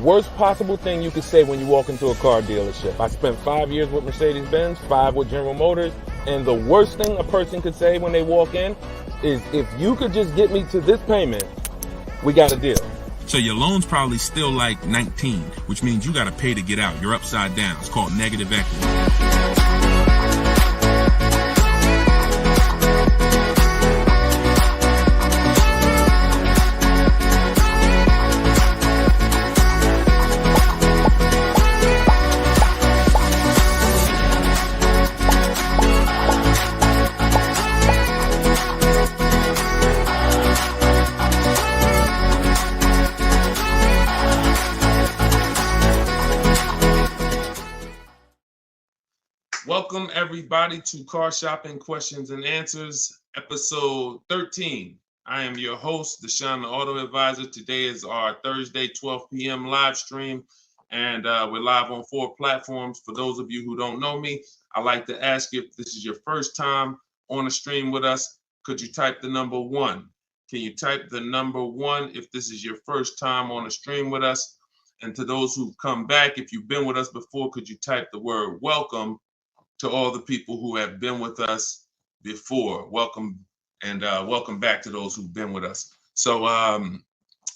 worst possible thing you could say when you walk into a car dealership. I spent 5 years with Mercedes-Benz, 5 with General Motors, and the worst thing a person could say when they walk in is, if you could just get me to this payment, we got a deal. So your loan's probably still like 19, which means you got to pay to get out. You're upside down. It's called negative equity. Welcome everybody to Car Shopping Questions and Answers, episode 13. I am your host, Deshone the Auto Advisor. Today is our Thursday, 12 p.m. live stream, and we're live on 4 platforms. For those of you who don't know me, I'd like to ask you, if this is your first time on a stream with us, could you type the number 1? Can you type the number 1 if this is your first time on a stream with us? And to those who've come back, if you've been with us before, could you type the word welcome to all the people who have been with us before? Welcome, and welcome back to those who've been with us. So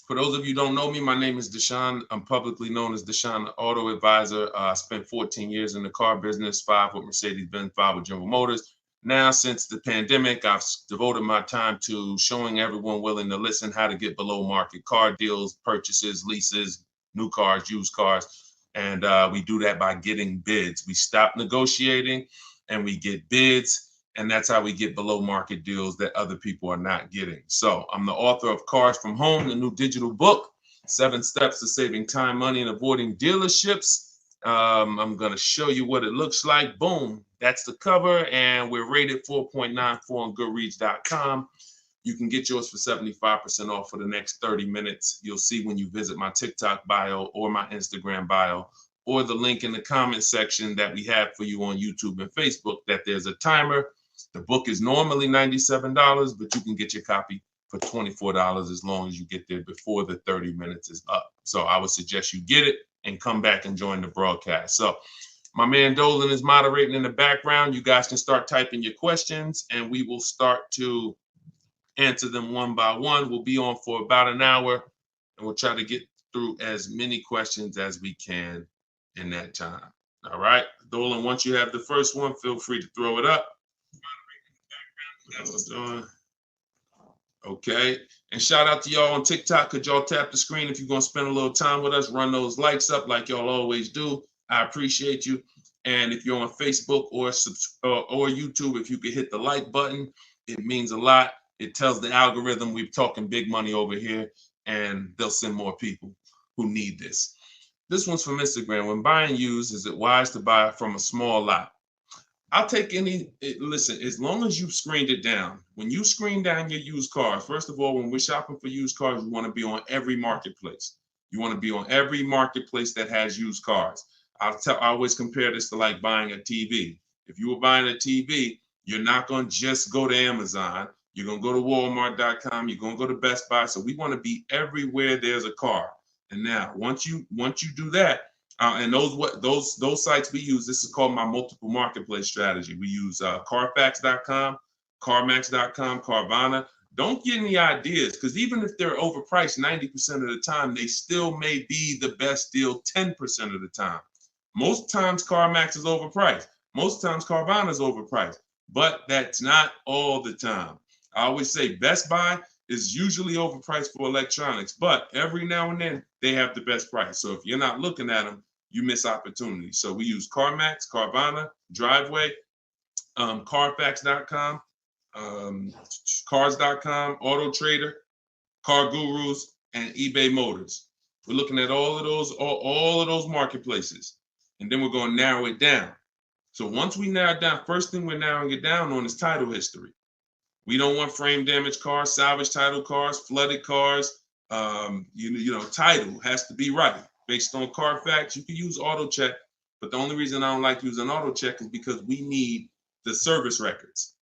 for those of you who don't know me, my name is Deshone. I'm publicly known as Deshone the Auto Advisor. I spent 14 years in the car business, 5 with Mercedes-Benz, 5 with General Motors. Now, since the pandemic, I've devoted my time to showing everyone willing to listen how to get below market car deals, purchases, leases, new cars, used cars. And we do that by getting bids. We stop negotiating and we get bids. And that's how we get below market deals that other people are not getting. So I'm the author of Cars from Home, the new digital book, 7 Steps to Saving Time, Money, and Avoiding Dealerships. I'm going to show you what it looks like. Boom. That's the cover. And we're rated 4.94 on Goodreads.com. You can get yours for 75% off for the next 30 minutes. You'll see when you visit my TikTok bio or my Instagram bio or the link in the comment section that we have for you on YouTube and Facebook that there's a timer. The book is normally $97, but you can get your copy for $24 as long as you get there before the 30 minutes is up. So I would suggest you get it and come back and join the broadcast. So my man Dolan is moderating in the background. You guys can start typing your questions and we will start to answer them one by one. We'll be on for about an hour and we'll try to get through as many questions as we can in that time. All right, Dolan, once you have the first one, feel free to throw it up. Okay, and shout out to y'all on TikTok. Could y'all tap the screen if you're gonna spend a little time with us? Run those likes up like y'all always do. I appreciate you. And if you're on Facebook or YouTube, if you could hit the like button, it means a lot. It tells the algorithm we're talking big money over here, and they'll send more people who need this. This one's from Instagram. When buying used, is it wise to buy from a small lot? I'll take any, listen, as long as you've screened it down. When you screen down your used cars, first of all, when we're shopping for used cars, we want to be on every marketplace. You want to be on every marketplace that has used cars. I always compare this to like buying a TV. If you were buying a TV, you're not going to just go to Amazon. You're going to go to Walmart.com. You're going to go to Best Buy. So we want to be everywhere there's a car. And now, once you do that, and those sites we use, this is called my multiple marketplace strategy. We use Carfax.com, CarMax.com, Carvana. Don't get any ideas, because even if they're overpriced 90% of the time, they still may be the best deal 10% of the time. Most times CarMax is overpriced. Most times Carvana is overpriced, but that's not all the time. I always say Best Buy is usually overpriced for electronics, but every now and then they have the best price. So if you're not looking at them, you miss opportunities. So we use CarMax, Carvana, Driveway, Carfax.com, Cars.com, Auto Trader, Car Gurus, and eBay Motors. We're looking at all of those marketplaces, and then we're going to narrow it down. So once we narrow it down, first thing we're narrowing it down on is title history. We don't want frame damaged cars, salvage title cars, flooded cars. Title has to be right. Based on Carfax, you can use auto check, but the only reason I don't like using auto check is because we need the service records.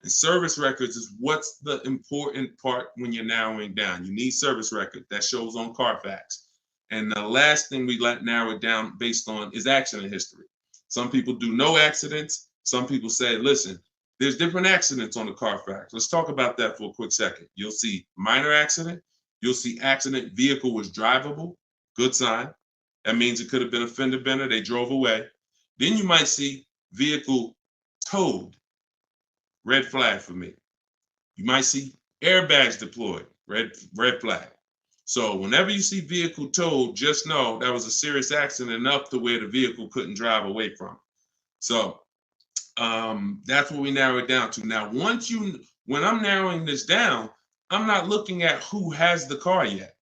And service records is what's the important part when you're narrowing down. You need service record that shows on Carfax. And the last thing we let narrow it down based on is accident history. Some people do no accidents. Some people say, listen, there's different accidents on the Carfax. Let's talk about that for a quick second. You'll see minor accident. You'll see accident, vehicle was drivable. Good sign. That means it could have been a fender bender. They drove away. Then you might see vehicle towed. Red flag for me. You might see airbags deployed. Red flag. So whenever you see vehicle towed, just know that was a serious accident enough to where the vehicle couldn't drive away from. So that's what we narrow it down to. Now, when I'm narrowing this down, I'm not looking at who has the car yet.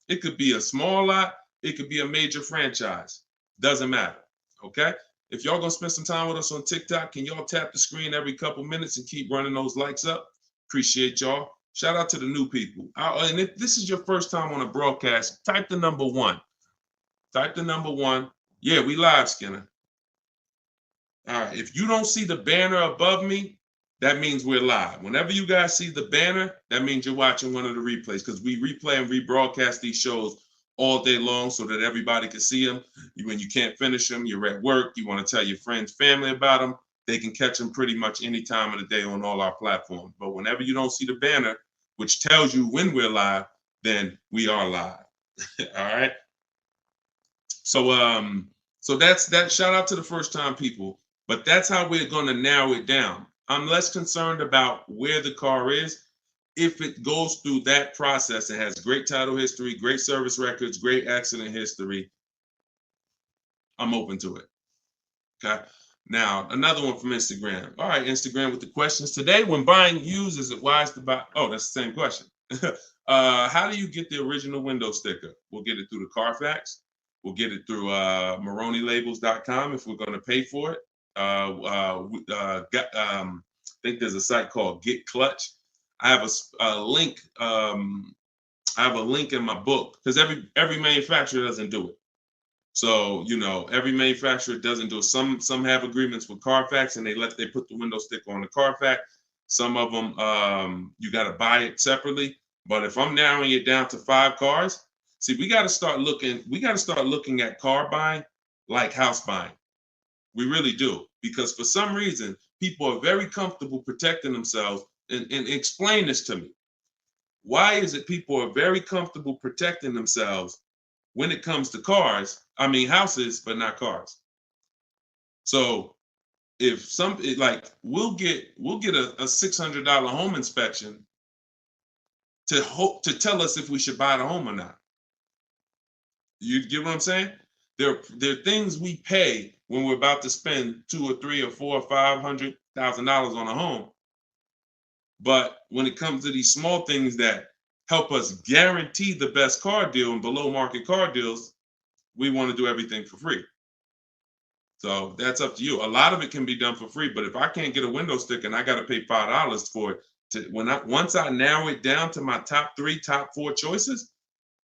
It could be a small lot. It could be a major franchise. Doesn't matter. Okay. If y'all gonna spend some time with us on TikTok, can y'all tap the screen every couple minutes and keep running those likes up? Appreciate y'all. Shout out to the new people. And if this is your first time on a broadcast, type the number 1. Type the number 1. Yeah, we live, Skinner. All right. If you don't see the banner above me, that means we're live. Whenever you guys see the banner, that means you're watching one of the replays, because we replay and rebroadcast these shows all day long so that everybody can see them. When you can't finish them, you're at work, you want to tell your friends, family about them, they can catch them pretty much any time of the day on all our platforms. But whenever you don't see the banner, which tells you when we're live, then we are live. All right. So that's that. Shout out to the first time people. But that's how we're going to narrow it down. I'm less concerned about where the car is. If it goes through that process and has great title history, great service records, great accident history, I'm open to it. Okay. Now, another one from Instagram. All right, Instagram with the questions. Today, when buying used, is it wise to buy? Oh, that's the same question. How do you get the original window sticker? We'll get it through the Carfax. We'll get it through MaroneyLabels.com if we're going to pay for it. I think there's a site called Get Clutch. I have a link. I have a link in my book, because every manufacturer doesn't do it. So every manufacturer doesn't do it. Some have agreements with Carfax and they put the window sticker on the Carfax. Some of them you got to buy it separately. But if I'm narrowing it down to 5 cars, see, we got to start looking. We got to start looking at car buying like house buying. We really do, because for some reason people are very comfortable protecting themselves. And explain this to me. Why is it people are very comfortable protecting themselves when it comes to cars? I mean, houses, but not cars. So if we'll get a $600 home inspection to tell us if we should buy the home or not. You get what I'm saying? There are things we pay when we're about to spend $2 or $3 or $4 or $500,000 on a home. But when it comes to these small things that help us guarantee the best car deal and below market car deals, we want to do everything for free. So that's up to you. A lot of it can be done for free, but if I can't get a window sticker and I got to pay $5 for it, once I narrow it down to my top 4 choices,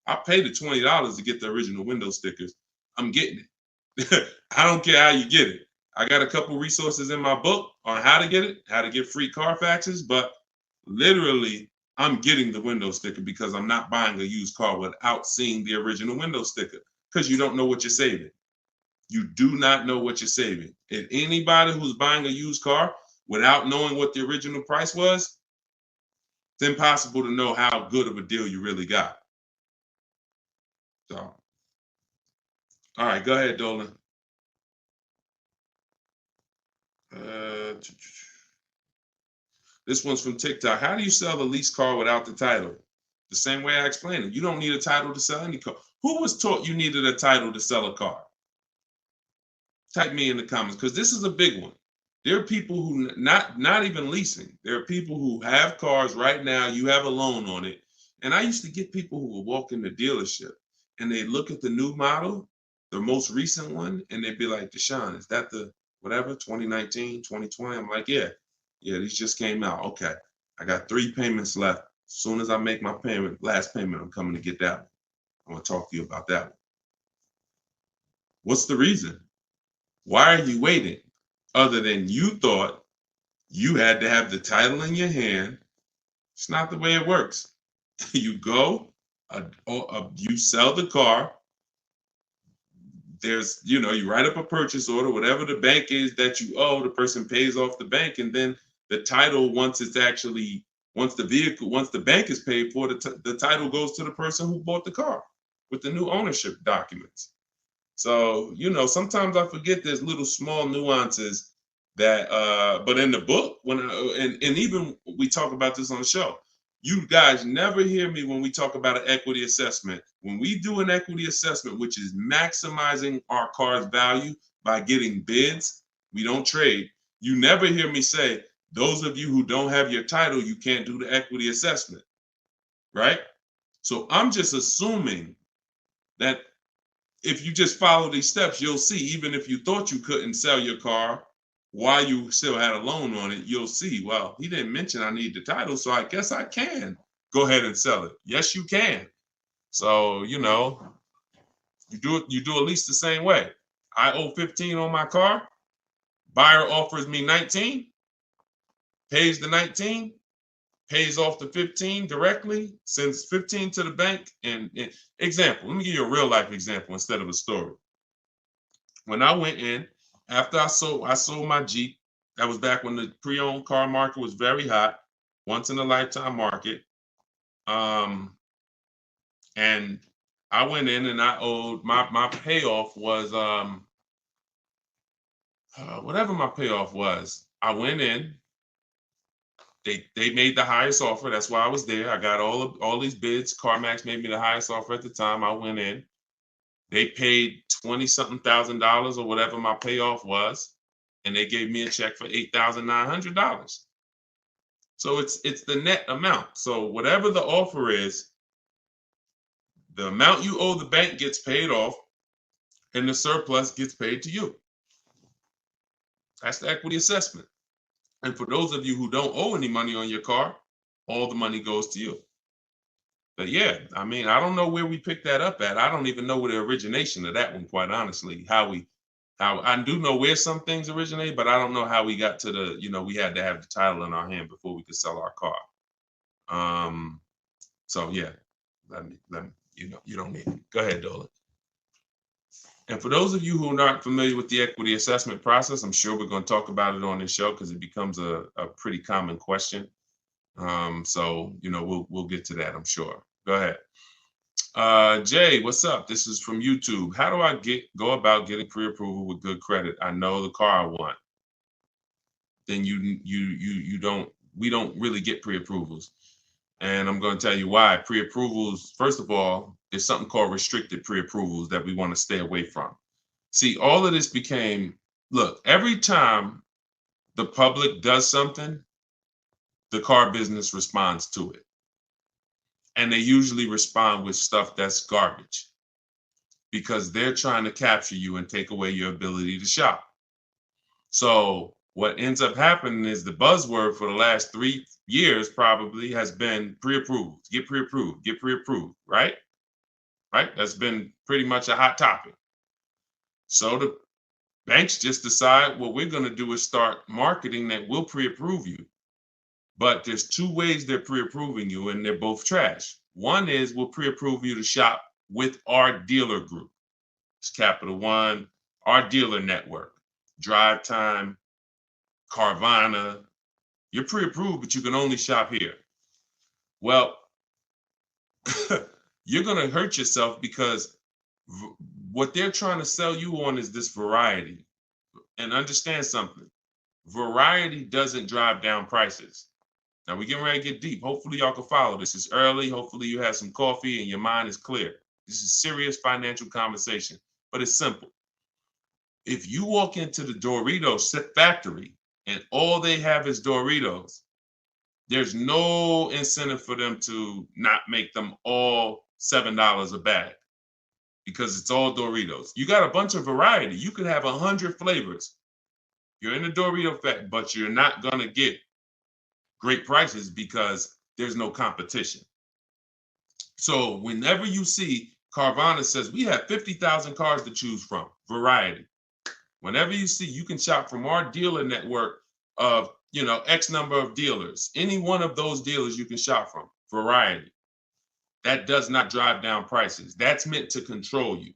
I pay the $20 to get the original window stickers. I'm getting it. I don't care how you get it. I got a couple resources in my book on how to get it, how to get free Carfaxes, but literally I'm getting the window sticker because I'm not buying a used car without seeing the original window sticker, because you don't know what you're saving. You do not know what you're saving. And anybody who's buying a used car without knowing what the original price was, it's impossible to know how good of a deal you really got. So, all right, go ahead, Dolan. This one's from TikTok. How do you sell the lease car without the title? The same way I explained it. You don't need a title to sell any car. Who was taught you needed a title to sell a car? Type me in the comments, because this is a big one. There are people who not even leasing. There are people who have cars right now. You have a loan on it. And I used to get people who would walk in the dealership and they look at the new model, the most recent one, and they'd be like, Deshone, is that the whatever, 2019, 2020? I'm like, yeah, these just came out. Okay, I got 3 payments left. As soon as I make my last payment, I'm coming to get that one. I want to talk to you about that one. What's the reason? Why are you waiting? Other than you thought you had to have the title in your hand. It's not the way it works. You go, you sell the car, there's, you write up a purchase order, whatever the bank is that you owe, the person pays off the bank, and then the title, once the bank is paid for, the title goes to the person who bought the car with the new ownership documents. So, sometimes I forget there's little small nuances that, but in the book, and even we talk about this on the show, you guys never hear me when we talk about an equity assessment. When we do an equity assessment, which is maximizing our car's value by getting bids, we don't trade. You never hear me say, those of you who don't have your title, you can't do the equity assessment, right? So I'm just assuming that if you just follow these steps, you'll see, even if you thought you couldn't sell your car while you still had a loan on it, you'll see, well, he didn't mention I need the title, so I guess I can go ahead and sell it. Yes, you can. So, you do at least the same way. I owe 15 on my car. Buyer offers me 19, pays the 19, pays off the 15 directly, sends 15 to the bank. And example, let me give you a real life example instead of a story. When I went in, after I sold my Jeep, that was back when the pre-owned car market was very hot, once in a lifetime market. And I went in and I owed my payoff was whatever my payoff was. I went in. They made the highest offer. That's why I was there. I got all these bids. CarMax made me the highest offer at the time. I went in. They paid $20-something thousand or whatever my payoff was, and they gave me a check for $8,900. So it's the net amount. So whatever the offer is, the amount you owe the bank gets paid off, and the surplus gets paid to you. That's the equity assessment. And for those of you who don't owe any money on your car, all the money goes to you. But yeah, I mean, I don't know where we picked that up at. I don't even know where the origination of that one, quite honestly. How I do know where some things originate, but I don't know how we got to we had to have the title in our hand before we could sell our car. So yeah, let me, you don't need it. Go ahead, Dolan. And for those of you who are not familiar with the equity assessment process, I'm sure we're going to talk about it on this show because it becomes a pretty common question. So we'll get to that, I'm sure. Go ahead. Jay, what's up? This is from YouTube. How do I go about getting pre-approval with good credit? I know the car I want. Then we don't really get pre-approvals. And I'm going to tell you why. Pre-approvals, first of all, there's something called restricted pre-approvals that we want to stay away from. See, all of this became, look, every time the public does something, the car business responds to it. And they usually respond with stuff that's garbage because they're trying to capture you and take away your ability to shop. So what ends up happening is the buzzword for the last 3 years probably has been pre-approved, get pre-approved, right? Right? That's been pretty much a hot topic. So the banks just decide what we're going to do is start marketing that we'll pre-approve you. But there's 2 ways they're pre-approving you, and they're both trash. One is we'll pre-approve you to shop with our dealer group. It's Capital One, our dealer network, Drive Time, Carvana. You're pre-approved, but you can only shop here. Well, you're going to hurt yourself because what they're trying to sell you on is this variety. And understand something. Variety doesn't drive down prices. Now we're getting ready to get deep. Hopefully y'all can follow this. It's early. Hopefully you have some coffee and your mind is clear. This is serious financial conversation, but it's simple. If you walk into the Doritos factory and all they have is Doritos, there's no incentive for them to not make them all $7 a bag because it's all Doritos. You got a bunch of variety. You could have 100 flavors. You're in the Dorito factory, but you're not going to get great prices because there's no competition. So whenever you see Carvana says we have 50,000 cars to choose from, variety. Whenever you see, you can shop from our dealer network of, X number of dealers. Any one of those dealers you can shop from, variety. That does not drive down prices. That's meant to control you.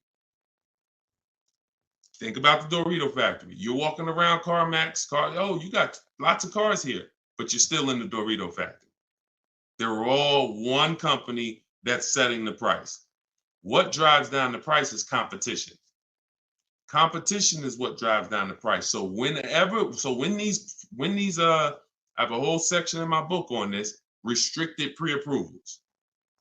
Think about the Dorito factory. You're walking around CarMax, oh, you got lots of cars here, but you're still in the Dorito factory. They're all one company that's setting the price. What drives down the price is competition. Competition is what drives down the price. So when these I have a whole section in my book on this, restricted pre-approvals.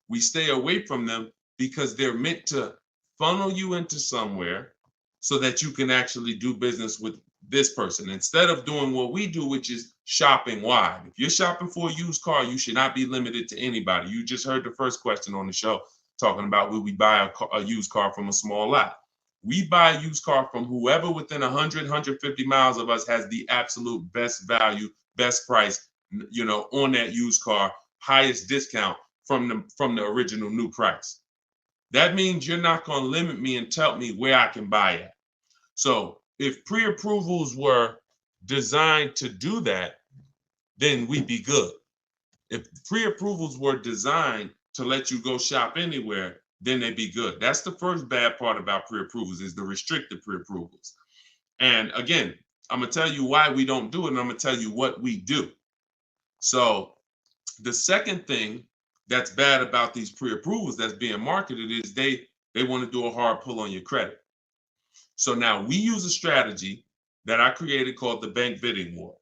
We stay away from them because they're meant to funnel you into somewhere so that you can actually do business with this person instead of doing what we do, which is shopping wide. If you're shopping for a used car, you should not be limited to anybody. You just heard the first question on the show talking about will we buy a used car from a small lot. We buy a used car from whoever within 100, 150 miles of us has the absolute best value, best price, on that used car, highest discount from the original new price. That means you're not going to limit me and tell me where I can buy it. So if pre-approvals were designed to do that, then we'd be good. If pre-approvals were designed to let you go shop anywhere, then they'd be good. That's the first bad part about pre-approvals is the restricted pre-approvals. And again, I'm going to tell you why we don't do it, and I'm going to tell you what we do. So the second thing that's bad about these pre-approvals that's being marketed is they want to do a hard pull on your credit. So now we use a strategy that I created called the bank bidding war.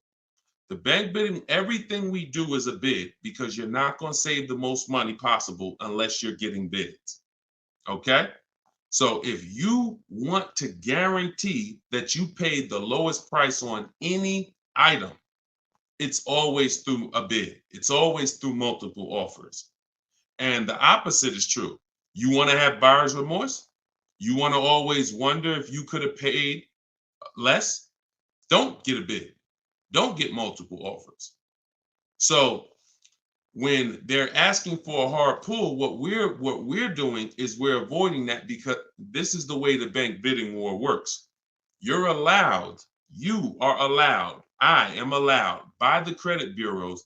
The bank bidding, everything we do is a bid because you're not going to save the most money possible unless you're getting bids. Okay? So if you want to guarantee that you paid the lowest price on any item, it's always through a bid. It's always through multiple offers. And the opposite is true. You want to have buyer's remorse? You want to always wonder if you could have paid less? Don't get a bid. Don't get multiple offers. So when they're asking for a hard pull, what we're doing is we're avoiding that because this is the way the bank bidding war works. You are allowed, I am allowed by the credit bureaus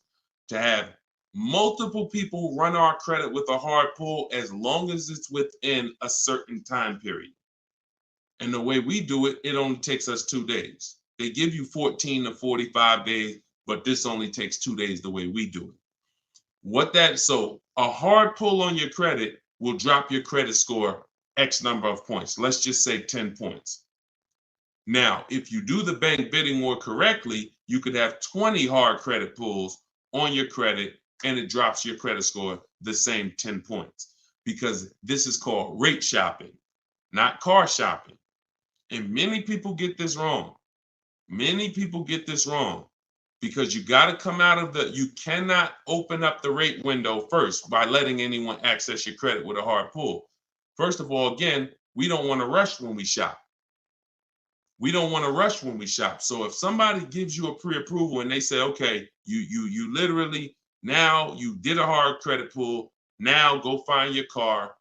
to have multiple people run our credit with a hard pull as long as it's within a certain time period. And the way we do it, it only takes us 2 days. They give you 14 to 45 days, but this only takes 2 days the way we do it. So a hard pull on your credit will drop your credit score X number of points. Let's just say 10 points. Now, if you do the bank bidding war correctly, you could have 20 hard credit pulls on your credit and it drops your credit score the same 10 points because this is called rate shopping, not car shopping. And many people get this wrong. Many people get this wrong because you got to come out of you cannot open up the rate window first by letting anyone access your credit with a hard pull. First of all, again, we don't want to rush when we shop. We don't want to rush when we shop. So if somebody gives you a pre-approval and they say, okay, you literally, now you did a hard credit pull, now go find your car,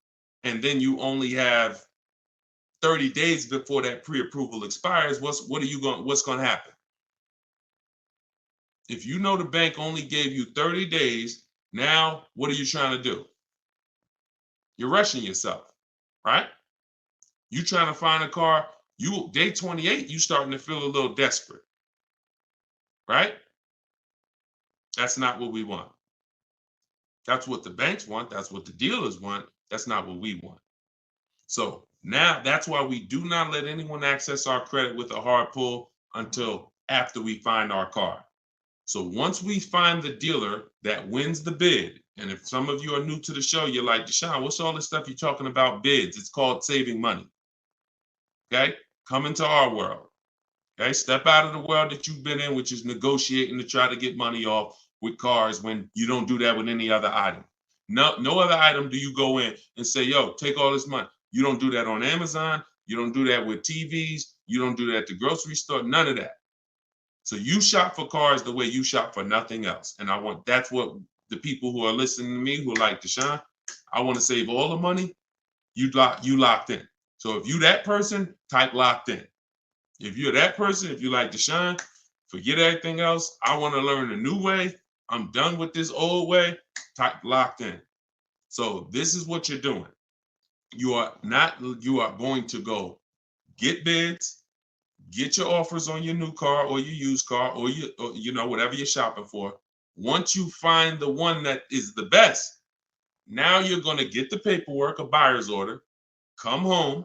and then you only have 30 days before that pre-approval expires, what's going to happen? If you know the bank only gave you 30 days, now what are you trying to do? You're rushing yourself, right? You trying to find a car, day 28, you starting to feel a little desperate, right? That's not what we want. That's what the banks want. That's what the dealers want. That's not what we want. So now that's why we do not let anyone access our credit with a hard pull until after we find our car. So once we find the dealer that wins the bid, and if some of you are new to the show, you're like, Deshone, what's all this stuff you're talking about bids? It's called saving money. Okay? Come into our world. Okay? Step out of the world that you've been in, which is negotiating to try to get money off with cars when you don't do that with any other item. No other item do you go in and say, yo, take all this money. You don't do that on Amazon. You don't do that with TVs. You don't do that at the grocery store. None of that. So you shop for cars the way you shop for nothing else. And that's what the people who are listening to me who are like, Deshone, I want to save all the money. You locked in. So if you that person, type locked in. If you're that person, if you like Deshone, forget everything else. I want to learn a new way. I'm done with this old way. Type locked in. So this is what you're doing. You are going to go get bids. get your offers on your new car or your used car or whatever you're shopping for. Once you find the one that is the best, now you're going to get the paperwork, a buyer's order, come home,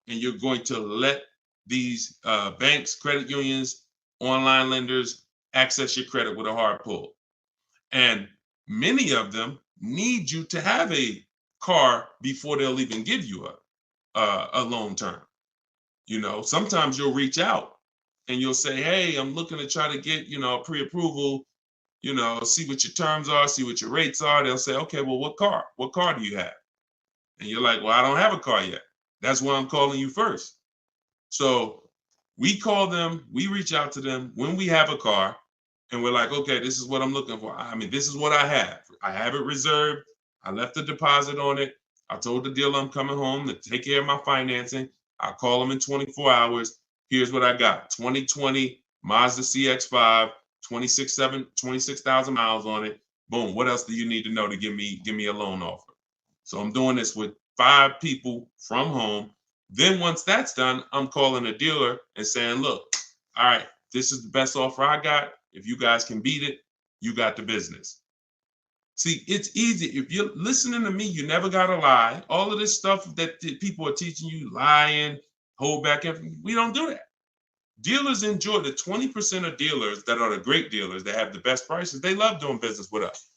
and you're going to let these banks, credit unions, online lenders access your credit with a hard pull. And many of them need you to have a car before they'll even give you a loan term. Sometimes you'll reach out and you'll say, hey, I'm looking to try to get, a pre-approval, see what your terms are, see what your rates are. They'll say, okay, well, what car? What car do you have? And you're like, well, I don't have a car yet. That's why I'm calling you first. So we call them, we reach out to them when we have a car, and we're like, okay, this is what I'm looking for. I mean, this is what I have. I have it reserved. I left a deposit on it. I told the dealer I'm coming home to take care of my financing. I'll call them in 24 hours. Here's what I got. 2020 Mazda CX-5, 26,000 miles on it. Boom. What else do you need to know to give me a loan offer? So I'm doing this with 5 people from home. Then once that's done, I'm calling a dealer and saying, look, all right, this is the best offer I got. If you guys can beat it, you got the business. See, it's easy. If you're listening to me, you never got to lie. All of this stuff that people are teaching you, lying, hold back everything, we don't do that. Dealers enjoy the 20% of dealers that are the great dealers that have the best prices. They love doing business with us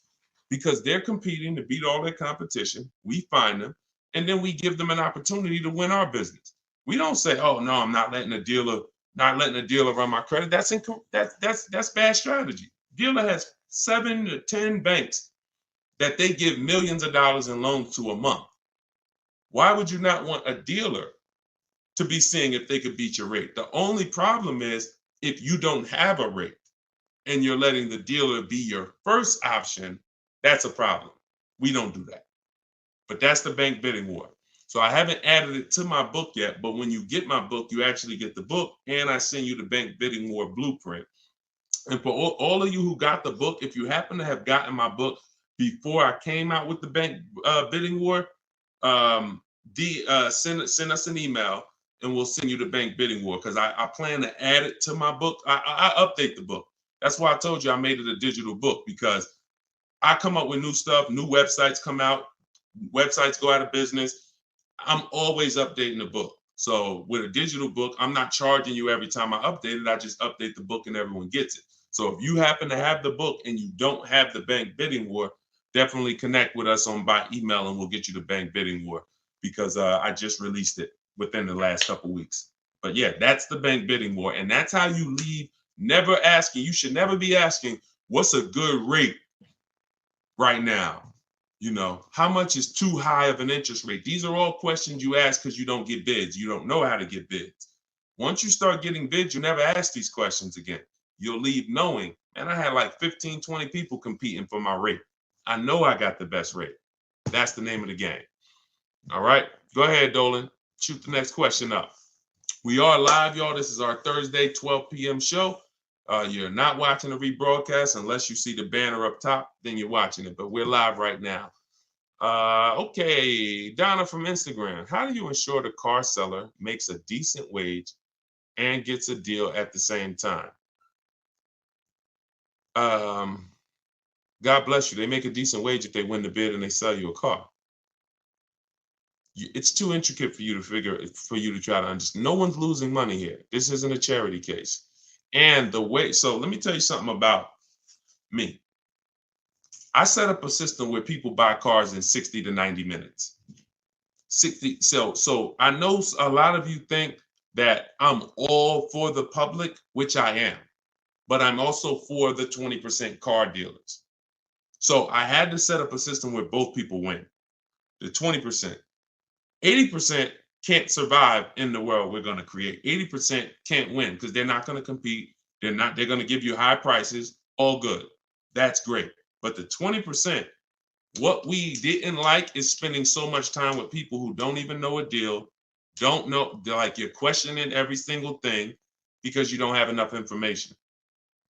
because they're competing to beat all their competition. We find them, and then we give them an opportunity to win our business. We don't say, oh, no, I'm not letting a dealer run my credit. That's bad strategy. Dealer has 7 to 10 banks that they give millions of dollars in loans to a month. Why would you not want a dealer to be seeing if they could beat your rate? The only problem is if you don't have a rate and you're letting the dealer be your first option, that's a problem. We don't do that. But that's the bank bidding war. So I haven't added it to my book yet, but when you get my book, you actually get the book, and I send you the bank bidding war blueprint. And for all of you who got the book, if you happen to have gotten my book before I came out with the bank bidding war, send us an email and we'll send you the bank bidding war, because I plan to add it to my book. I update the book. That's why I told you I made it a digital book, because I come up with new stuff, new websites come out, websites go out of business. I'm always updating the book. So with a digital book, I'm not charging you every time I update it. I just update the book and everyone gets it. So if you happen to have the book and you don't have the bank bidding war, definitely connect with us by email and we'll get you the bank bidding war, because I just released it within the last couple weeks. But yeah, that's the bank bidding war. And that's how you leave never asking. You should never be asking, what's a good rate right now? How much is too high of an interest rate? These are all questions you ask because you don't get bids. You don't know how to get bids. Once you start getting bids, you never ask these questions again. You'll leave knowing, man, I had like 15, 20 people competing for my rate. I know I got the best rate. That's the name of the game. All right, go ahead, Dolan. Shoot the next question up. We are live, y'all. This is our Thursday, 12 p.m. show. You're not watching the rebroadcast unless you see the banner up top, then you're watching it. But we're live right now. Okay, Donna from Instagram. How do you ensure the car seller makes a decent wage and gets a deal at the same time? God bless you. They make a decent wage if they win the bid and they sell you a car. It's too intricate for you to try to understand. No one's losing money here. This isn't a charity case. And so let me tell you something about me. I set up a system where people buy cars in 60 to 90 minutes. So I know a lot of you think that I'm all for the public, which I am, but I'm also for the 20% car dealers. So I had to set up a system where both people win. The 20%. 80% can't survive in the world we're going to create. 80% can't win because they're not going to compete. They're going to give you high prices. All good. That's great. But the 20%, what we didn't like is spending so much time with people who don't even know a deal, don't know, like you're questioning every single thing because you don't have enough information.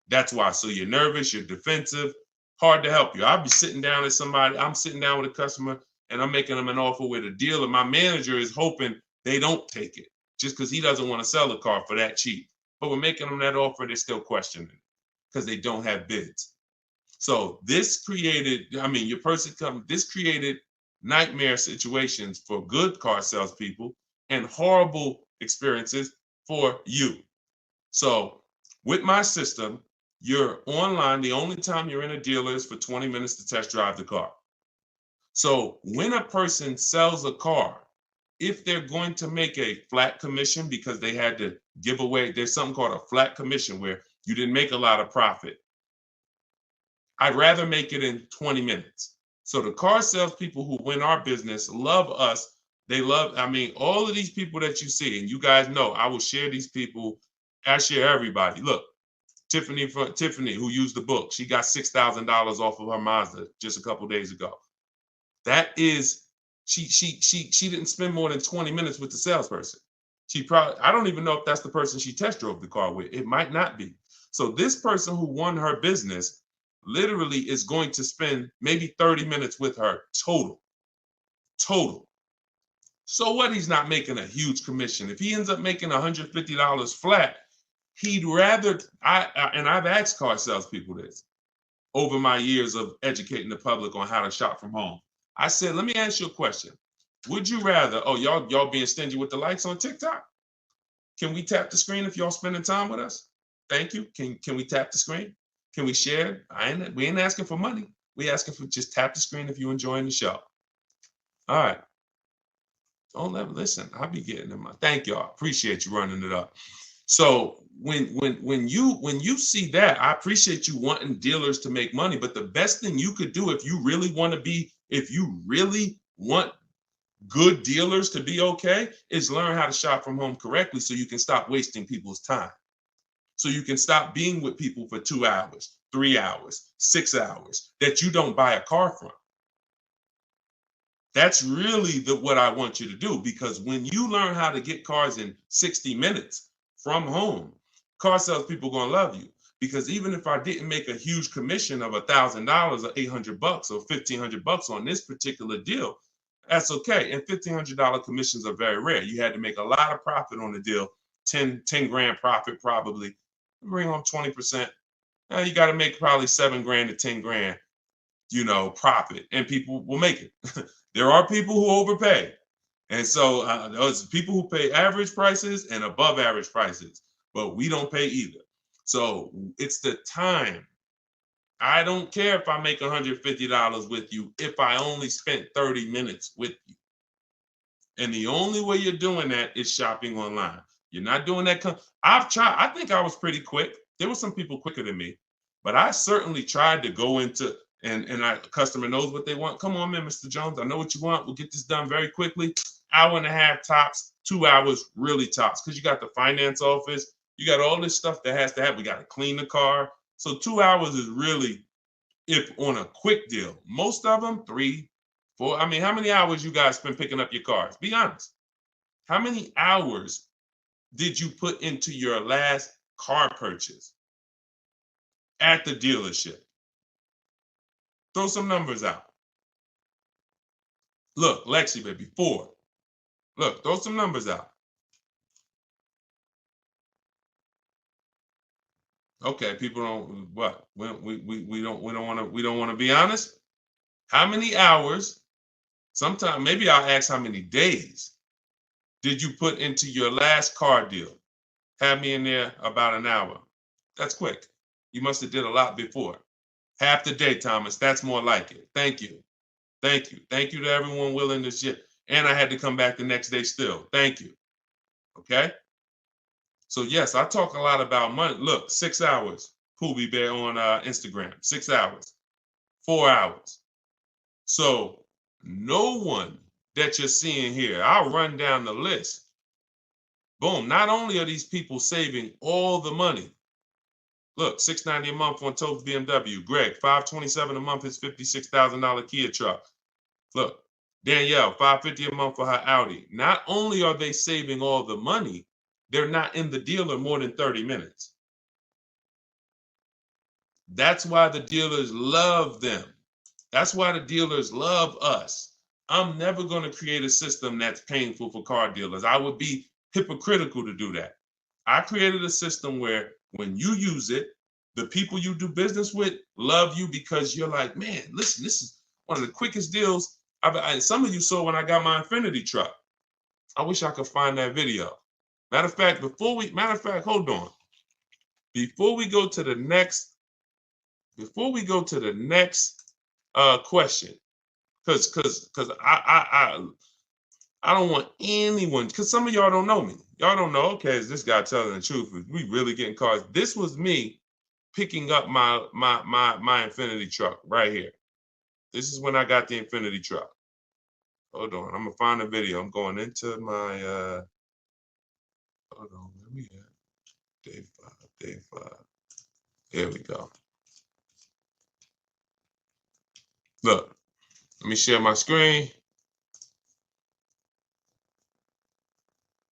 That's why. So you're nervous, you're defensive, hard to help you. I'll be sitting down with somebody, I'm sitting down with a customer and I'm making them an offer with a deal, and my manager is hoping they don't take it just because he doesn't want to sell the car for that cheap. But we're making them that offer, they're still questioning it because they don't have bids. So this created, this created nightmare situations for good car salespeople and horrible experiences for you. So with my system, you're online. The only time you're in a dealer is for 20 minutes to test drive the car. So when a person sells a car, if they're going to make a flat commission because they had to give away, there's something called a flat commission where you didn't make a lot of profit. I'd rather make it in 20 minutes. So the car salespeople who win our business love us. They love, all of these people that you see, and you guys know, I will share these people. I share everybody. Look, Tiffany, who used the book, she got $6,000 off of her Mazda just a couple days ago. That is, she didn't spend more than 20 minutes with the salesperson. I don't even know if that's the person she test drove the car with. It might not be. So this person who won her business literally is going to spend maybe 30 minutes with her total. So what? He's not making a huge commission. If he ends up making $150 flat, he'd rather, and I've asked car salespeople this over my years of educating the public on how to shop from home. I said, let me ask you a question. Would you rather, y'all being stingy with the likes on TikTok? Can we tap the screen if y'all spending time with us? Thank you. Can we tap the screen? Can we share? We ain't asking for money. We asking for just tap the screen if you're enjoying the show. All right. Don't ever listen. I'll be getting in my. Thank y'all. Appreciate you running it up. So when you see that, I appreciate you wanting dealers to make money. But the best thing you could do if you really want good dealers to be okay, is learn how to shop from home correctly so you can stop wasting people's time. So you can stop being with people for 2 hours, 3 hours, 6 hours that you don't buy a car from. That's really what I want you to do, because when you learn how to get cars in 60 minutes from home, car salespeople are going to love you. Because even if I didn't make a huge commission of $1,000 or $800 or $1,500 on this particular deal, that's okay. And $1,500 commissions are very rare. You had to make a lot of profit on the deal, 10 grand profit probably. Bring home 20%. Now you got to make probably 7 grand to 10 grand, profit, and people will make it. There are people who overpay. And so those people who pay average prices and above average prices, but we don't pay either. So it's the time. I don't care if I make $150 with you if I only spent 30 minutes with you. And the only way you're doing that is shopping online. You're not doing that. I've tried. I think I was pretty quick. There were some people quicker than me, but I certainly tried to go into, and a customer knows what they want. Come on in, Mr. Jones. I know what you want. We'll get this done very quickly. Hour and a half tops, 2 hours really tops, because you got the finance office. You got all this stuff that has to happen. We got to clean the car. So 2 hours is really, if on a quick deal. Most of them, 3, 4. How many hours you guys spend picking up your cars? Be honest. How many hours did you put into your last car purchase at the dealership? Throw some numbers out. Look, Lexi, baby, 4. Look, throw some numbers out. Okay, people don't what? We don't want to be honest. How many hours? Sometimes maybe I'll ask how many days did you put into your last car deal? Have me in there about an hour. That's quick. You must have did a lot before. Half the day, Thomas. That's more like it. Thank you. Thank you. Thank you to everyone willing to share. And I had to come back the next day still. Thank you. Okay. So yes, I talk a lot about money. Look, 6 hours. Poobie Bear on Instagram. 6 hours. 4 hours. So no one that you're seeing here, I'll run down the list. Boom. Not only are these people saving all the money. Look, $690 a month on Totes BMW. Greg, $527 a month, his $56,000 Kia truck. Look, Danielle, $550 a month for her Audi. Not only are they saving all the money, they're not in the dealer more than 30 minutes. That's why the dealers love them. That's why the dealers love us. I'm never going to create a system that's painful for car dealers. I would be hypocritical to do that. I created a system where when you use it, the people you do business with love you because you're like, man, listen, this is one of the quickest deals some of you saw when I got my Infinity truck. I wish I could find that video. Matter of fact, hold on. Before we go to the next question, because I don't want anyone, because some of y'all don't know me. Y'all don't know, okay, is this guy telling the truth? Is we really getting cars? This was me picking up my Infinity truck right here. This is when I got the Infinity truck. Hold on, I'm gonna find a video. I'm going into my hold on, where we at? Day five. Here we go. Look, let me share my screen.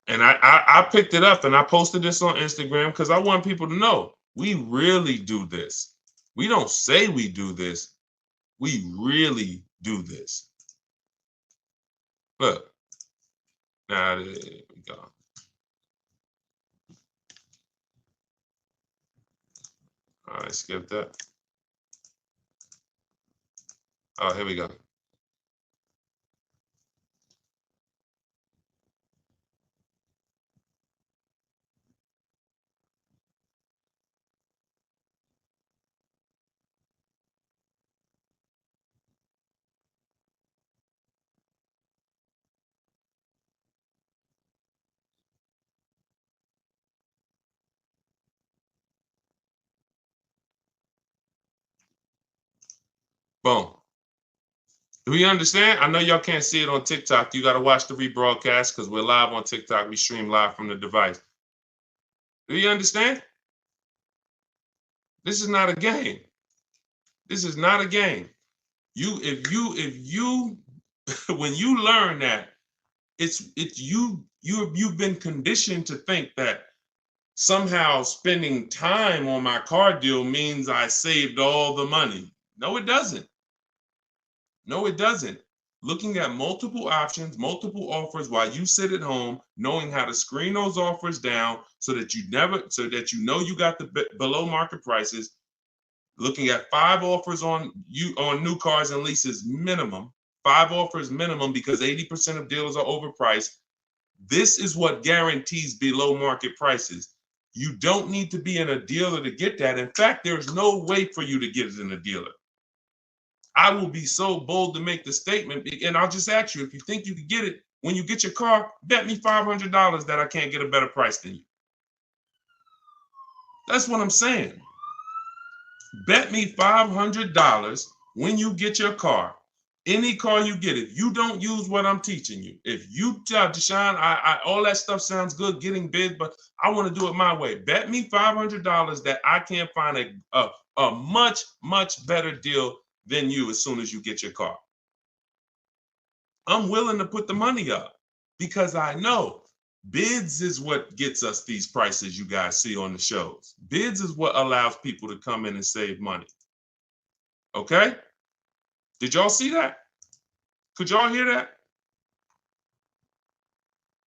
And I picked it up and I posted this on Instagram because I want people to know we really do this. We don't say we do this. We really do this. Look. Now, there we go. All right, skip that. Oh, here we go. Boom. Do we understand? I know y'all can't see it on TikTok. You got to watch the rebroadcast because we're live on TikTok. We stream live from the device. Do you understand? This is not a game. This is not a game. If you when you learn that you've been conditioned to think that somehow spending time on my car deal means I saved all the money. No, it doesn't. No, it doesn't. Looking at multiple options, multiple offers while you sit at home, knowing how to screen those offers down so that you know you got the below market prices. Looking at 5 offers on new cars and leases minimum, 5 offers minimum because 80% of dealers are overpriced. This is what guarantees below market prices. You don't need to be in a dealer to get that. In fact, there's no way for you to get it in a dealer. I will be so bold to make the statement, and I'll just ask you, if you think you can get it, when you get your car, bet me $500 that I can't get a better price than you. That's what I'm saying. Bet me $500 when you get your car, any car you get, if you don't use what I'm teaching you, if you tell Deshone, all that stuff sounds good, getting bids, but I want to do it my way. Bet me $500 that I can't find a much, much better deal than you as soon as you get your car. I'm willing to put the money up because I know bids is what gets us these prices you guys see on the shows. Bids is what allows people to come in and save money. Okay? Did y'all see that? Could y'all hear that?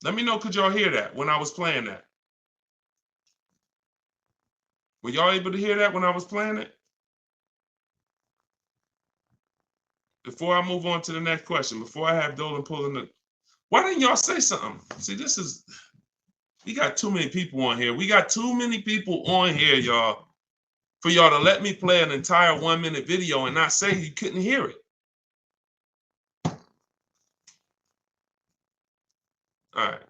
Let me know, could y'all hear that when I was playing that? Were y'all able to hear that when I was playing it? Before I move on to the next question, before I have Dolan pulling the, why didn't y'all say something? See, we got too many people on here. We got too many people on here, y'all, for y'all to let me play an entire 1-minute video and not say you couldn't hear it. All right.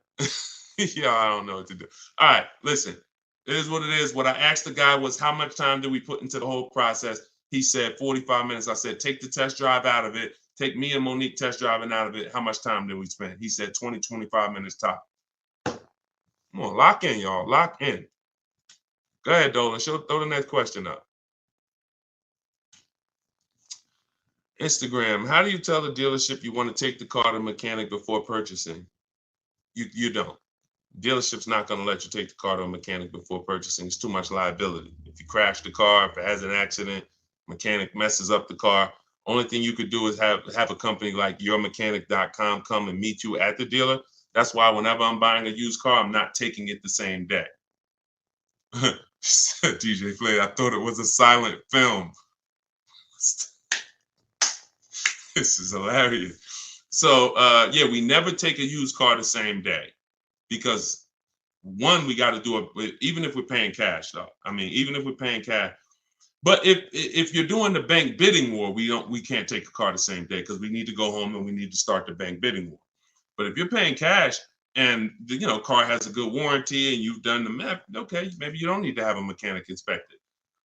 Yeah, I don't know what to do. All right, listen. It is what it is. What I asked the guy was, how much time do we put into the whole process? He said 45 minutes. I said, take the test drive out of it. Take me and Monique test driving out of it. How much time did we spend? He said 20, 25 minutes top. Come on, lock in, y'all. Lock in. Go ahead, Dolan. Throw the next question up. Instagram. How do you tell the dealership you want to take the car to the mechanic before purchasing? You don't. Dealership's not going to let you take the car to a mechanic before purchasing. It's too much liability. If you crash the car, if it has an accident, mechanic messes up the car, only thing you could do is have a company like yourmechanic.com come and meet you at the dealer. That's why whenever I'm buying a used car, I'm not taking it the same day. DJ Flay, I thought it was a silent film. This is hilarious. So yeah, we never take a used car the same day because one, we got to do it even if we're paying cash though. I mean, even if we're paying cash. But if you're doing the bank bidding war, we can't take a car the same day because we need to go home and we need to start the bank bidding war. But if you're paying cash and the car has a good warranty and you've done the math, okay, maybe you don't need to have a mechanic inspected.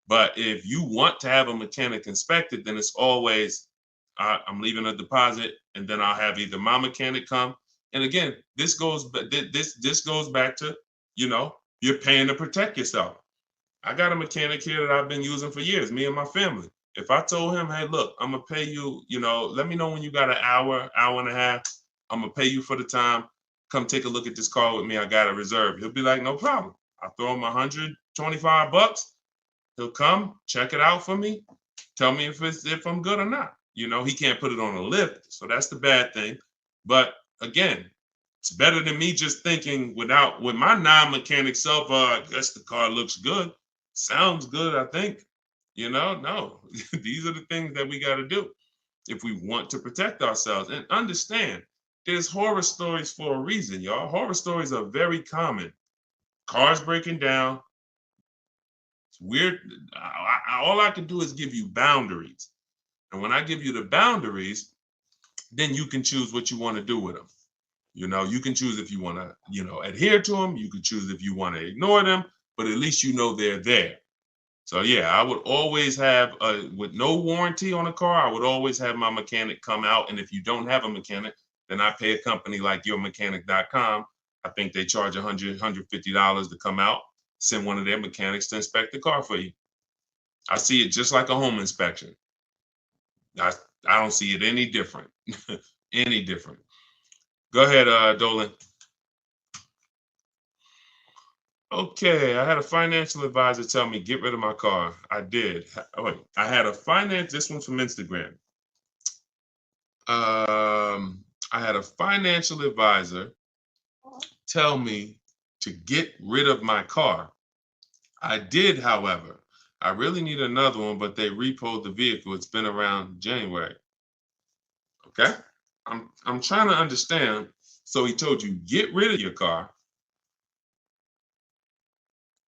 But if you want to have a mechanic inspected, then it's always I'm leaving a deposit, and then I'll have either my mechanic come. And again, this goes back to you're paying to protect yourself. I got a mechanic here that I've been using for years, me and my family. If I told him, hey, look, I'm gonna pay you, let me know when you got an hour and a half. I'm gonna pay you for the time. Come take a look at this car with me. I got a reserve. He'll be like, no problem. I'll throw him $125. He'll come, check it out for me, tell me if I'm good or not. He can't put it on a lift, so that's the bad thing. But again, it's better than me just thinking with my non-mechanic self, I guess the car looks good. Sounds good, I think. No. These are the things that we got to do if we want to protect ourselves. And understand, there's horror stories for a reason, y'all. Horror stories are very common. Cars breaking down. It's weird. All I can do is give you boundaries. And when I give you the boundaries, then you can choose what you want to do with them. You can choose if you want to, adhere to them. You can choose if you want to ignore them, but at least they're there. So yeah, I would always have, with no warranty on a car, I would always have my mechanic come out. And if you don't have a mechanic, then I pay a company like yourmechanic.com. I think they charge $100, $150 to come out, send one of their mechanics to inspect the car for you. I see it just like a home inspection. I don't see it any different. Any different. Go ahead, Dolan. Okay, I had a financial advisor tell me get rid of my car. I did. Wait, I had this one's from Instagram. I had a financial advisor tell me to get rid of my car. I did, however. I really need another one, but they repoed the vehicle. It's been around January. Okay, I'm trying to understand. So he told you get rid of your car,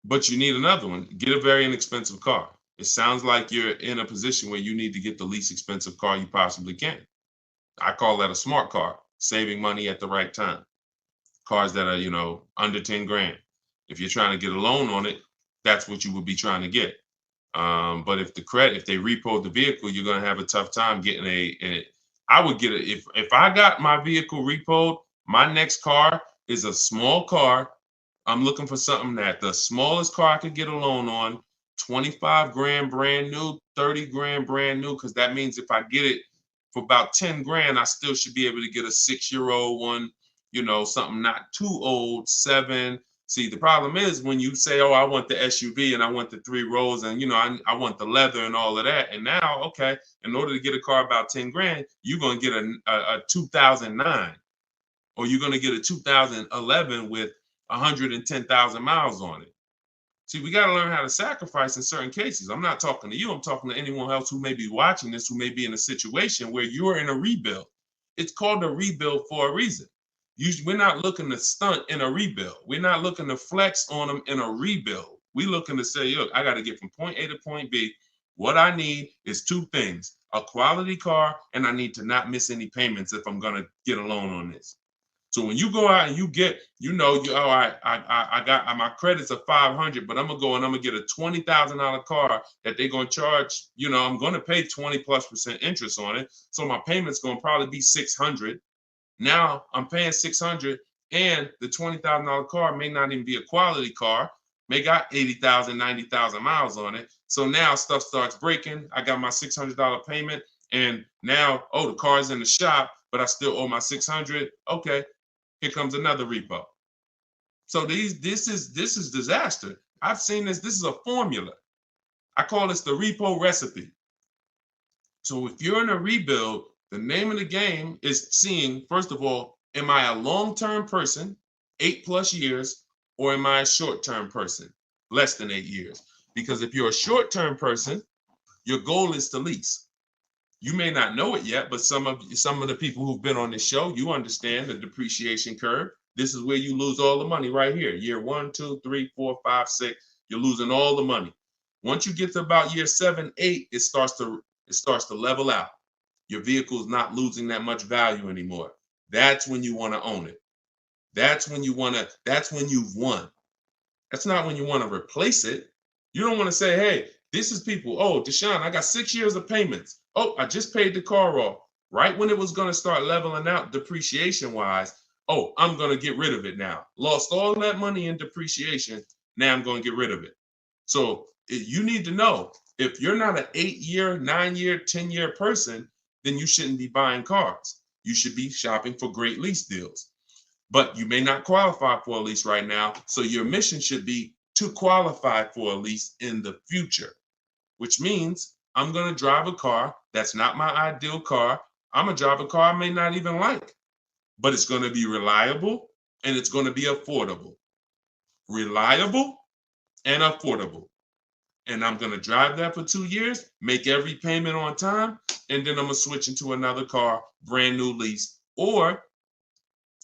but you need another one. Get a very inexpensive car. It sounds like you're in a position where you need to get the least expensive car you possibly can. I call that a smart car, saving money at the right time. Cars that are, under 10 grand. If you're trying to get a loan on it, that's what you would be trying to get. But if they repo the vehicle, you're going to have a tough time getting I would get it. If I got my vehicle repoed, my next car is a small car. I'm looking for something that the smallest car I could get a loan on, 25 grand brand new, 30 grand brand new, because that means if I get it for about 10 grand, I still should be able to get a 6-year-old one, something not too old, 7. See, the problem is when you say, oh, I want the SUV and I want the 3 rows and, I want the leather and all of that. And now, okay, in order to get a car about 10 grand, you're going to get a 2009 or you're going to get a 2011 with 110,000 miles on it. See, we got to learn how to sacrifice in certain cases. I'm not talking to you. I'm talking to anyone else who may be watching this, who may be in a situation where you're in a rebuild. It's called a rebuild for a reason. We're not looking to stunt in a rebuild. We're not looking to flex on them in a rebuild. We're looking to say, look, I got to get from point A to point B. What I need is 2 things, a quality car, and I need to not miss any payments if I'm going to get a loan on this. So when you go out and you get, I got my credits are 500, but I'm going to go and I'm going to get a $20,000 car that they're going to charge, I'm going to pay 20+% interest on it. So my payment's going to probably be 600. Now I'm paying 600 and the $20,000 car may not even be a quality car, may got 80,000, 90,000 miles on it. So now stuff starts breaking. I got my $600 payment and now, the car's in the shop, but I still owe my 600. Okay, here comes another repo. So this is disaster. I've seen this. This is a formula. I call this the repo recipe. So if you're in a rebuild, the name of the game is seeing, first of all, Am I a long-term person, 8+ years, or am I a short-term person, less than 8 years? Because if you're a short-term person, your goal is to lease. You may not know it yet, but some of the people who've been on this show, you understand the depreciation curve. This is where you lose all the money right here. Year 1, 2, 3, 4, 5, 6. You're losing all the money. Once you get to about year 7, 8, it starts to level out. Your vehicle is not losing that much value anymore. That's when you want to own it. That's when you've won. That's not when you want to replace it. You don't want to say, hey, this is people. Oh, Deshone, I got 6 years of payments. Oh, I just paid the car off. Right when it was going to start leveling out depreciation wise. Oh, I'm going to get rid of it now. Lost all that money in depreciation. Now I'm going to get rid of it. So you need to know, if you're not an 8-year, 9-year, 10-year person, then you shouldn't be buying cars. You should be shopping for great lease deals. But you may not qualify for a lease right now. So your mission should be to qualify for a lease in the future, which means I'm going to drive a car that's not my ideal car. I'm going to drive a car I may not even like, but it's going to be reliable and it's going to be affordable. Reliable and affordable. And I'm going to drive that for 2 years, make every payment on time, and then I'm going to switch into another car, brand new lease. Or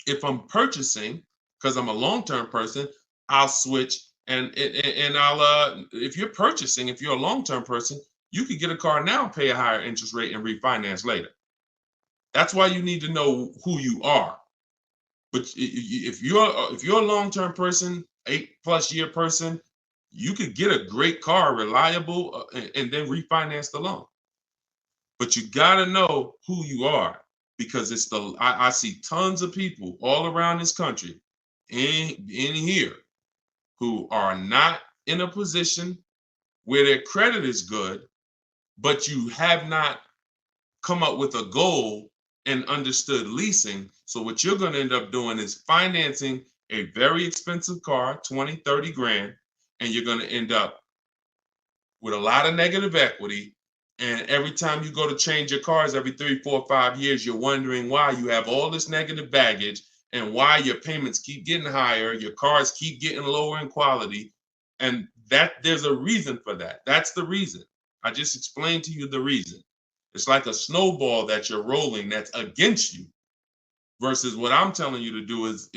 if I'm purchasing, because I'm a long-term person, I'll switch and I'll if you're purchasing, if you're a long-term person, you could get a car now, pay a higher interest rate, and refinance later. That's why you need to know who you are. But if you're a long-term person, 8+ year person, you could get a great car, reliable, and then refinance the loan. But you got to know who you are, because I see tons of people all around this country in here who are not in a position where their credit is good, but you have not come up with a goal and understood leasing. So what you're going to end up doing is financing a very expensive car, 20, 30 grand, and you're going to end up with a lot of negative equity. And every time you go to change your cars every 3, 4, 5 years, you're wondering why you have all this negative baggage and why your payments keep getting higher, your cars keep getting lower in quality. And that there's a reason for that. That's the reason. I just explained to you the reason. It's like a snowball that you're rolling that's against you, versus what I'm telling you to do is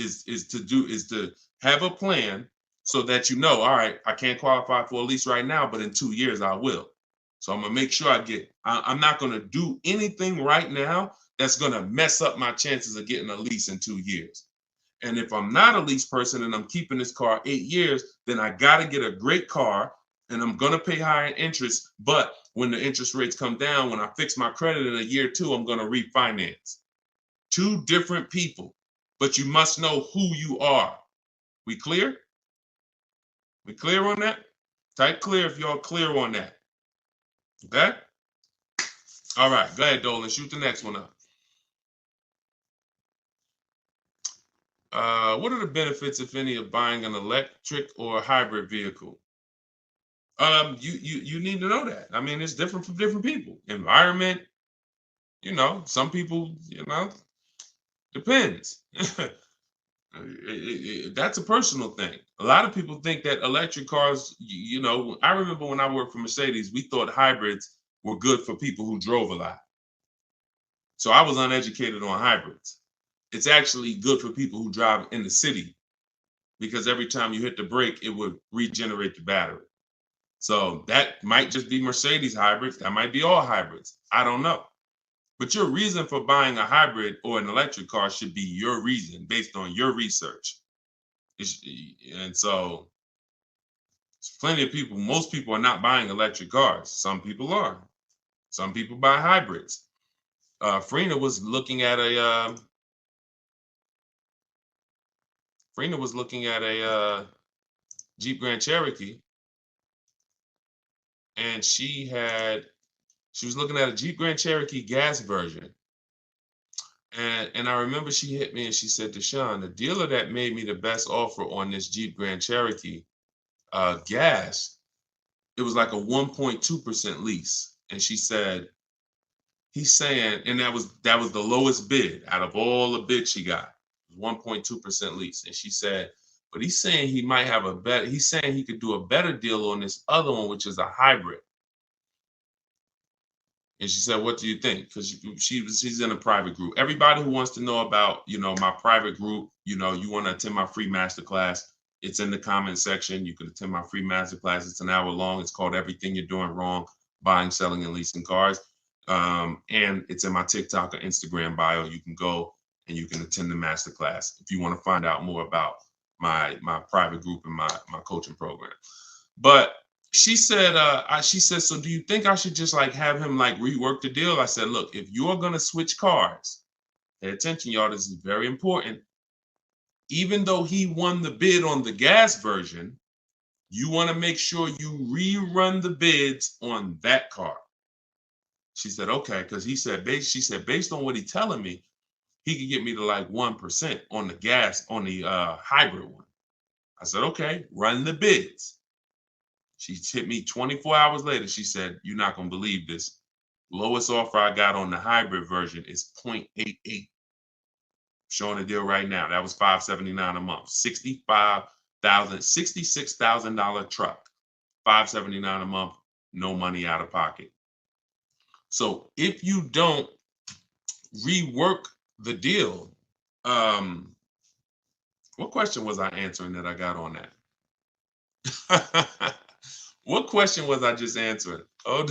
to have a plan so that you know, all right, I can't qualify for a lease right now, but in 2 years I will. So I'm gonna make sure I'm not gonna do anything right now that's gonna mess up my chances of getting a lease in 2 years. And if I'm not a lease person and I'm keeping this car 8 years, then I gotta get a great car and I'm gonna pay higher interest. But when the interest rates come down, when I fix my credit in a year or two, I'm gonna refinance. 2 different people, but you must know who you are. We clear? We clear on that? Type clear if y'all clear on that. Okay? All right, go ahead, Dolan. Shoot the next one up. What are the benefits, if any, of buying an electric or hybrid vehicle? You need to know that. I mean, it's different for different people. Environment, some people, depends. That's a personal thing. A lot of people think that electric cars, I remember when I worked for Mercedes, we thought hybrids were good for people who drove a lot. So I was uneducated on hybrids. It's actually good for people who drive in the city, because every time you hit the brake, it would regenerate the battery. So that might just be Mercedes hybrids. That might be all hybrids. I don't know. But your reason for buying a hybrid or an electric car should be your reason based on your research. And so there's plenty of people, most people are not buying electric cars. Some people are. Some people buy hybrids. Frina was looking at a Jeep Grand Cherokee, and she was looking at a Jeep Grand Cherokee gas version. And I remember she hit me and she said, Deshone, the dealer that made me the best offer on this Jeep Grand Cherokee gas, it was like a 1.2% lease. And she said, he's saying, and that was the lowest bid out of all the bids she got. 1.2% lease. And she said, but he's saying he might have he's saying he could do a better deal on this other one, which is a hybrid. And she said, what do you think? Because she's in a private group. Everybody who wants to know about, my private group, you want to attend my free masterclass, it's in the comment section. You can attend my free masterclass. It's an hour long. It's called Everything You're Doing Wrong, Buying, Selling, and Leasing Cars. And it's in my TikTok or Instagram bio. You can go and you can attend the masterclass if you want to find out more about my private group and my coaching program. But she said, so do you think I should just like have him like rework the deal? I said, look, if you're going to switch cars, pay attention, y'all, this is very important. Even though he won the bid on the gas version, you want to make sure you rerun the bids on that car. She said, okay, because she said, based on what he's telling me, he could get me to like 1% on the gas, on the hybrid one. I said, okay, run the bids. She hit me 24 hours later. She said, you're not going to believe this. Lowest offer I got on the hybrid version is 0.88. Showing the deal right now. That was $579 a month. $66,000 truck. $579 a month. No money out of pocket. So if you don't rework the deal, what question was I answering that I got on that? What question was I just answering? Oh,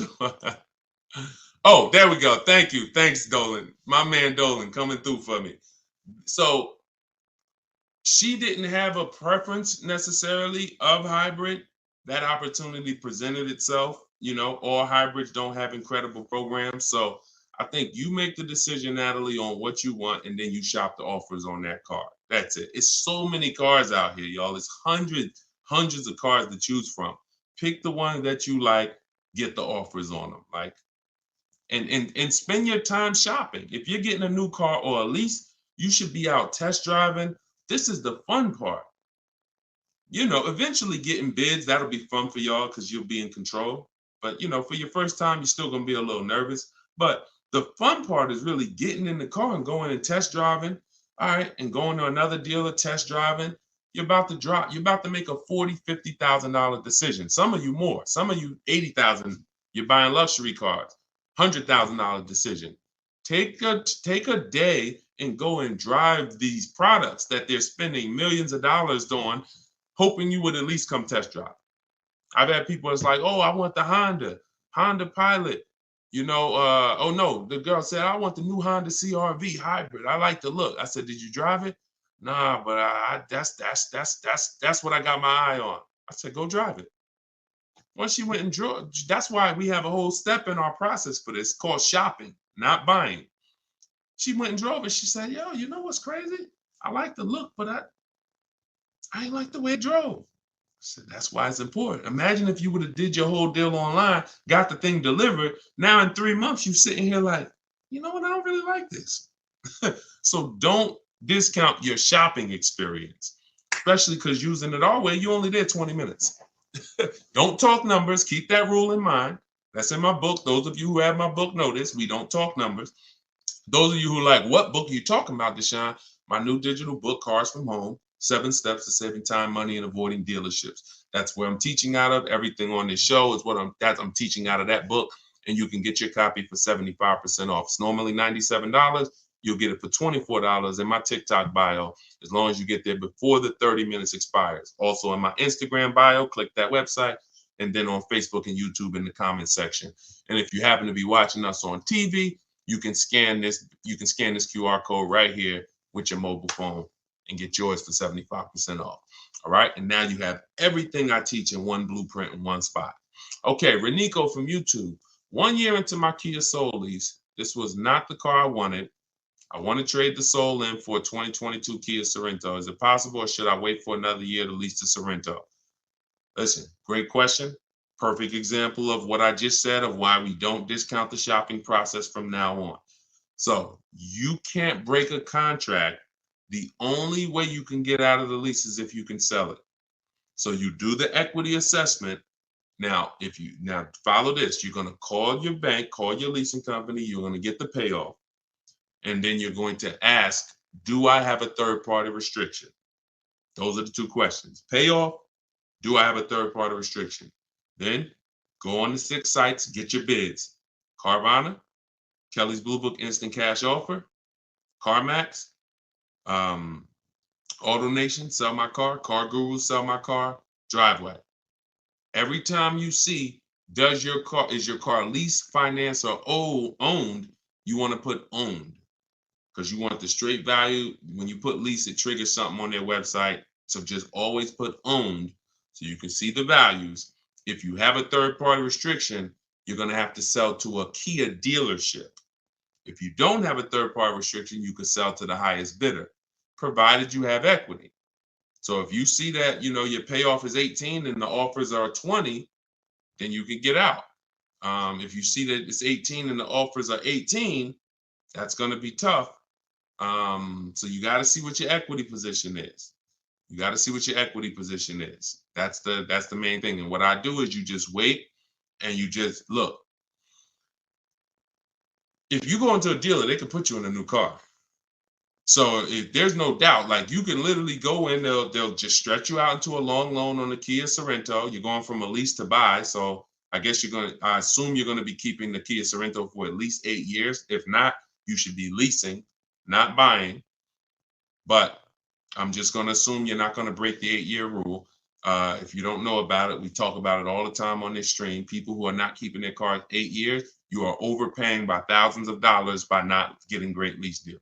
there we go. Thank you. Thanks, Dolan. My man Dolan coming through for me. So she didn't have a preference necessarily of hybrid. That opportunity presented itself. All hybrids don't have incredible programs. So I think you make the decision, Natalie, on what you want, and then you shop the offers on that car. That's it. It's so many cars out here, y'all. It's hundreds of cars to choose from. Pick the one that you like, get the offers on them. And spend your time shopping. If you're getting a new car or a lease, you should be out test driving. This is the fun part. Eventually getting bids, that'll be fun for y'all because you'll be in control. But, for your first time, you're still going to be a little nervous. But the fun part is really getting in the car and going and test driving. All right. And going to another dealer, test driving. You're about to make a $40,000, $50,000 decision. Some of you more, some of you $80,000. You're buying luxury cars, $100,000 decision. Take a day and go and drive these products that they're spending millions of dollars on, hoping you would at least come test drive. I've had people that's like, oh, I want the Honda Pilot. Oh no, the girl said, I want the new Honda CR-V hybrid. I like the look. I said, did you drive it? Nah, but that's what I got my eye on. I said, go drive it. Once she went and drove, that's why we have a whole step in our process for this called shopping, not buying. She went and drove it. She said, yo, you know what's crazy? I like the look, but I ain't like the way it drove. I said, that's why it's important. Imagine if you would have did your whole deal online, got the thing delivered. Now in 3 months, you're sitting here like, you know what? I don't really like this. So don't discount your shopping experience, especially because using it our way, you only there 20 minutes. Don't talk numbers. Keep that rule in mind. That's in my book. Those of you who have my book know this. We don't talk numbers. Those of you who are like, what book are you talking about, Deshone? My new digital book, Cars from Home, 7 Steps to Saving Time, Money, and Avoiding Dealerships. That's where I'm teaching out of. Everything on this show is what I'm teaching out of that book. And you can get your copy for 75% off. It's normally $97. You'll get it for $24 in my TikTok bio, as long as you get there before the 30 minutes expires. Also in my Instagram bio, click that website, and then on Facebook and YouTube in the comment section. And if you happen to be watching us on TV, you can scan this QR code right here with your mobile phone and get yours for 75% off. All right. And now you have everything I teach in one blueprint in one spot. Okay, Renico from YouTube. 1 year into my Kia Soul lease, this was not the car I wanted. I want to trade the Soul in for a 2022 Kia Sorento. Is it possible, or should I wait for another year to lease the Sorento? Listen, great question. Perfect example of what I just said of why we don't discount the shopping process from now on. So you can't break a contract. The only way you can get out of the lease is if you can sell it. So you do the equity assessment. Now follow this, you're going to call your bank, call your leasing company. You're going to get the payoff. And then you're going to ask do I have a third-party restriction? Those are the two questions. Payoff, do I have a third-party restriction? Then go on the 6 sites, get your bids. Carvana, Kelly's Blue Book Instant Cash Offer, CarMax, AutoNation, Sell My Car, Car Guru, Sell My Car, Driveway. Every time you see, is your car leased, financed, or owned, you want to put owned, because you want the straight value. When you put lease, it triggers something on their website. So just always put owned so you can see the values. If you have a third-party restriction, you're going to have to sell to a Kia dealership. If you don't have a third-party restriction, you can sell to the highest bidder, provided you have equity. So if you see that, your payoff is 18 and the offers are 20, then you can get out. If you see that it's 18 and the offers are 18, that's going to be tough. So you got to see what your equity position is. You got to see what your equity position is. That's the main thing. And what I do is you just wait and you just look. If you go into a dealer, they can put you in a new car. So if there's no doubt, like you can literally go in, they'll just stretch you out into a long loan on the Kia Sorento. You're going from a lease to buy. So I assume you're going to be keeping the Kia Sorento for at least 8 years. If not, you should be leasing, not buying. But I'm just going to assume you're not going to break the 8-year rule. If you don't know about it, we talk about it all the time on this stream. People who are not keeping their cars 8 years, you are overpaying by thousands of dollars by not getting great lease deals.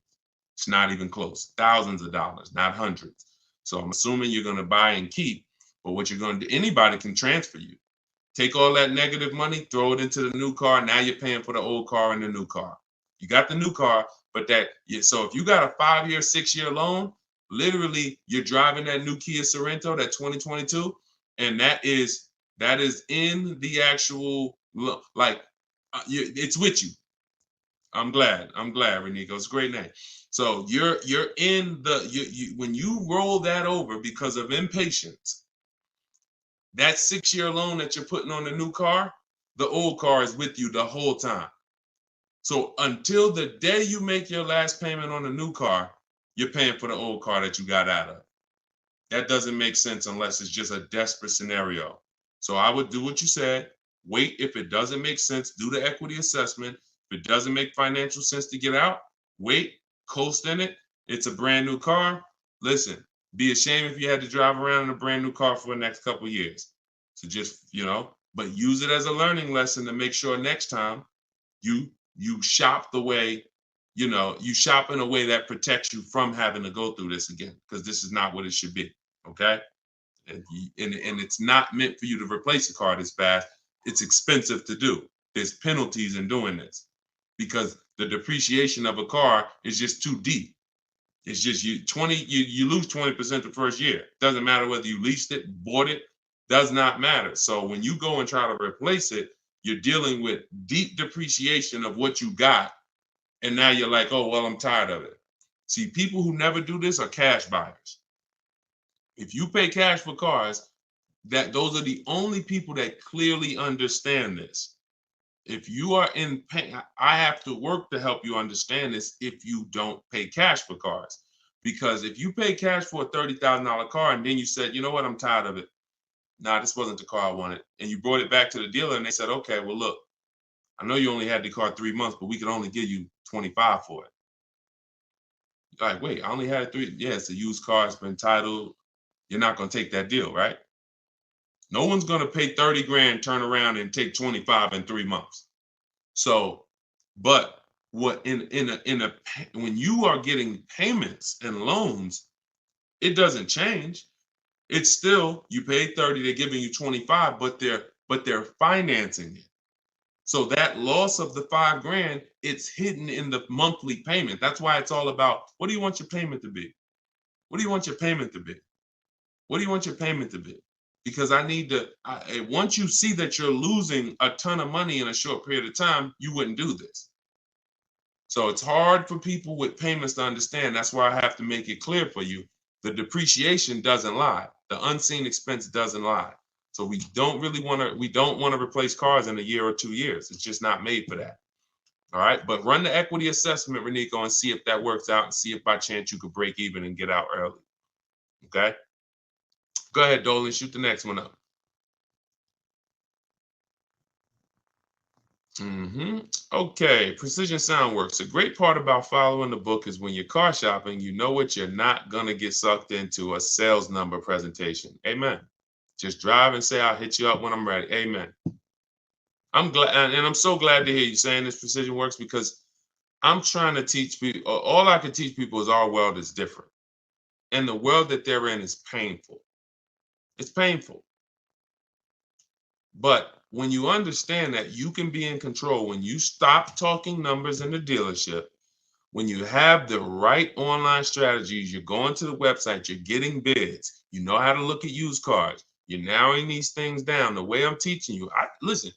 It's not even close. Thousands of dollars, not hundreds. So I'm assuming you're going to buy and keep. But what you're going to do, anybody can transfer you. Take all that negative money, throw it into the new car. Now you're paying for the old car and the new car. You got the new car, but so if you got a 5-year, 6-year loan, literally you're driving that new Kia Sorento, that 2022, and that is in the actual, it's with you. I'm glad, Renico. It's a great name. So you're in when you roll that over because of impatience, that 6-year loan that you're putting on the new car, the old car is with you the whole time. So until the day you make your last payment on the new car, you're paying for the old car that you got out of. That doesn't make sense unless it's just a desperate scenario. So I would do what you said. Wait. If it doesn't make sense, do the equity assessment. If it doesn't make financial sense to get out, wait, coast in it. It's a brand new car. Listen, be ashamed if you had to drive around in a brand new car for the next couple of years. So just, but use it as a learning lesson to make sure next time you shop the way, you shop in a way that protects you from having to go through this again, because this is not what it should be. Okay. And it's not meant for you to replace a car this fast. It's expensive to do. There's penalties in doing this because the depreciation of a car is just too deep. It's just you lose 20% the first year. Doesn't matter whether you leased it, bought it, does not matter. So when you go and try to replace it, you're dealing with deep depreciation of what you got. And now you're like, oh, well, I'm tired of it. See, people who never do this are cash buyers. If you pay cash for cars, those are the only people that clearly understand this. If you are in pain, I have to work to help you understand this if you don't pay cash for cars. Because if you pay cash for a $30,000 car and then you said, you know what, I'm tired of it. Nah, this wasn't the car I wanted. And you brought it back to the dealer and they said, okay, well, look, I know you only had the car 3 months, but we could only give you 25 for it. You're like, wait, I only had 3. Yeah, it's a used car. It's been titled. You're not going to take that deal, right? No one's going to pay 30 grand, turn around and take 25 in 3 months. So, but what when you are getting payments and loans, it doesn't change. It's still, you pay 30, they're giving you 25, but they're financing it. So that loss of the 5 grand, it's hidden in the monthly payment. That's why it's all about, what do you want your payment to be? What do you want your payment to be? What do you want your payment to be? Because once you see that you're losing a ton of money in a short period of time, you wouldn't do this. So it's hard for people with payments to understand. That's why I have to make it clear for you. The depreciation doesn't lie. The unseen expense doesn't lie. So we don't want to replace cars in a year or 2 years. It's just not made for that. All right, but run the equity assessment, Renico, and see if that works out and see if by chance you could break even and get out early. Okay. Go ahead, Dolan, shoot the next one up. Okay, Precision Soundworks. A great part about following the book is when you're car shopping, you know what you're not going to get sucked into a sales number presentation. Amen. Just drive and say, I'll hit you up when I'm ready. Amen. I'm glad, and I'm so glad to hear you saying this, Precision Works, because I'm trying to teach people. All I can teach people is our world is different. And the world that they're in is painful. It's painful. But when you understand that you can be in control, when you stop talking numbers in the dealership, when you have the right online strategies, you're going to the website, you're getting bids, you know how to look at used cars, you're narrowing these things down the way I'm teaching you. Listen,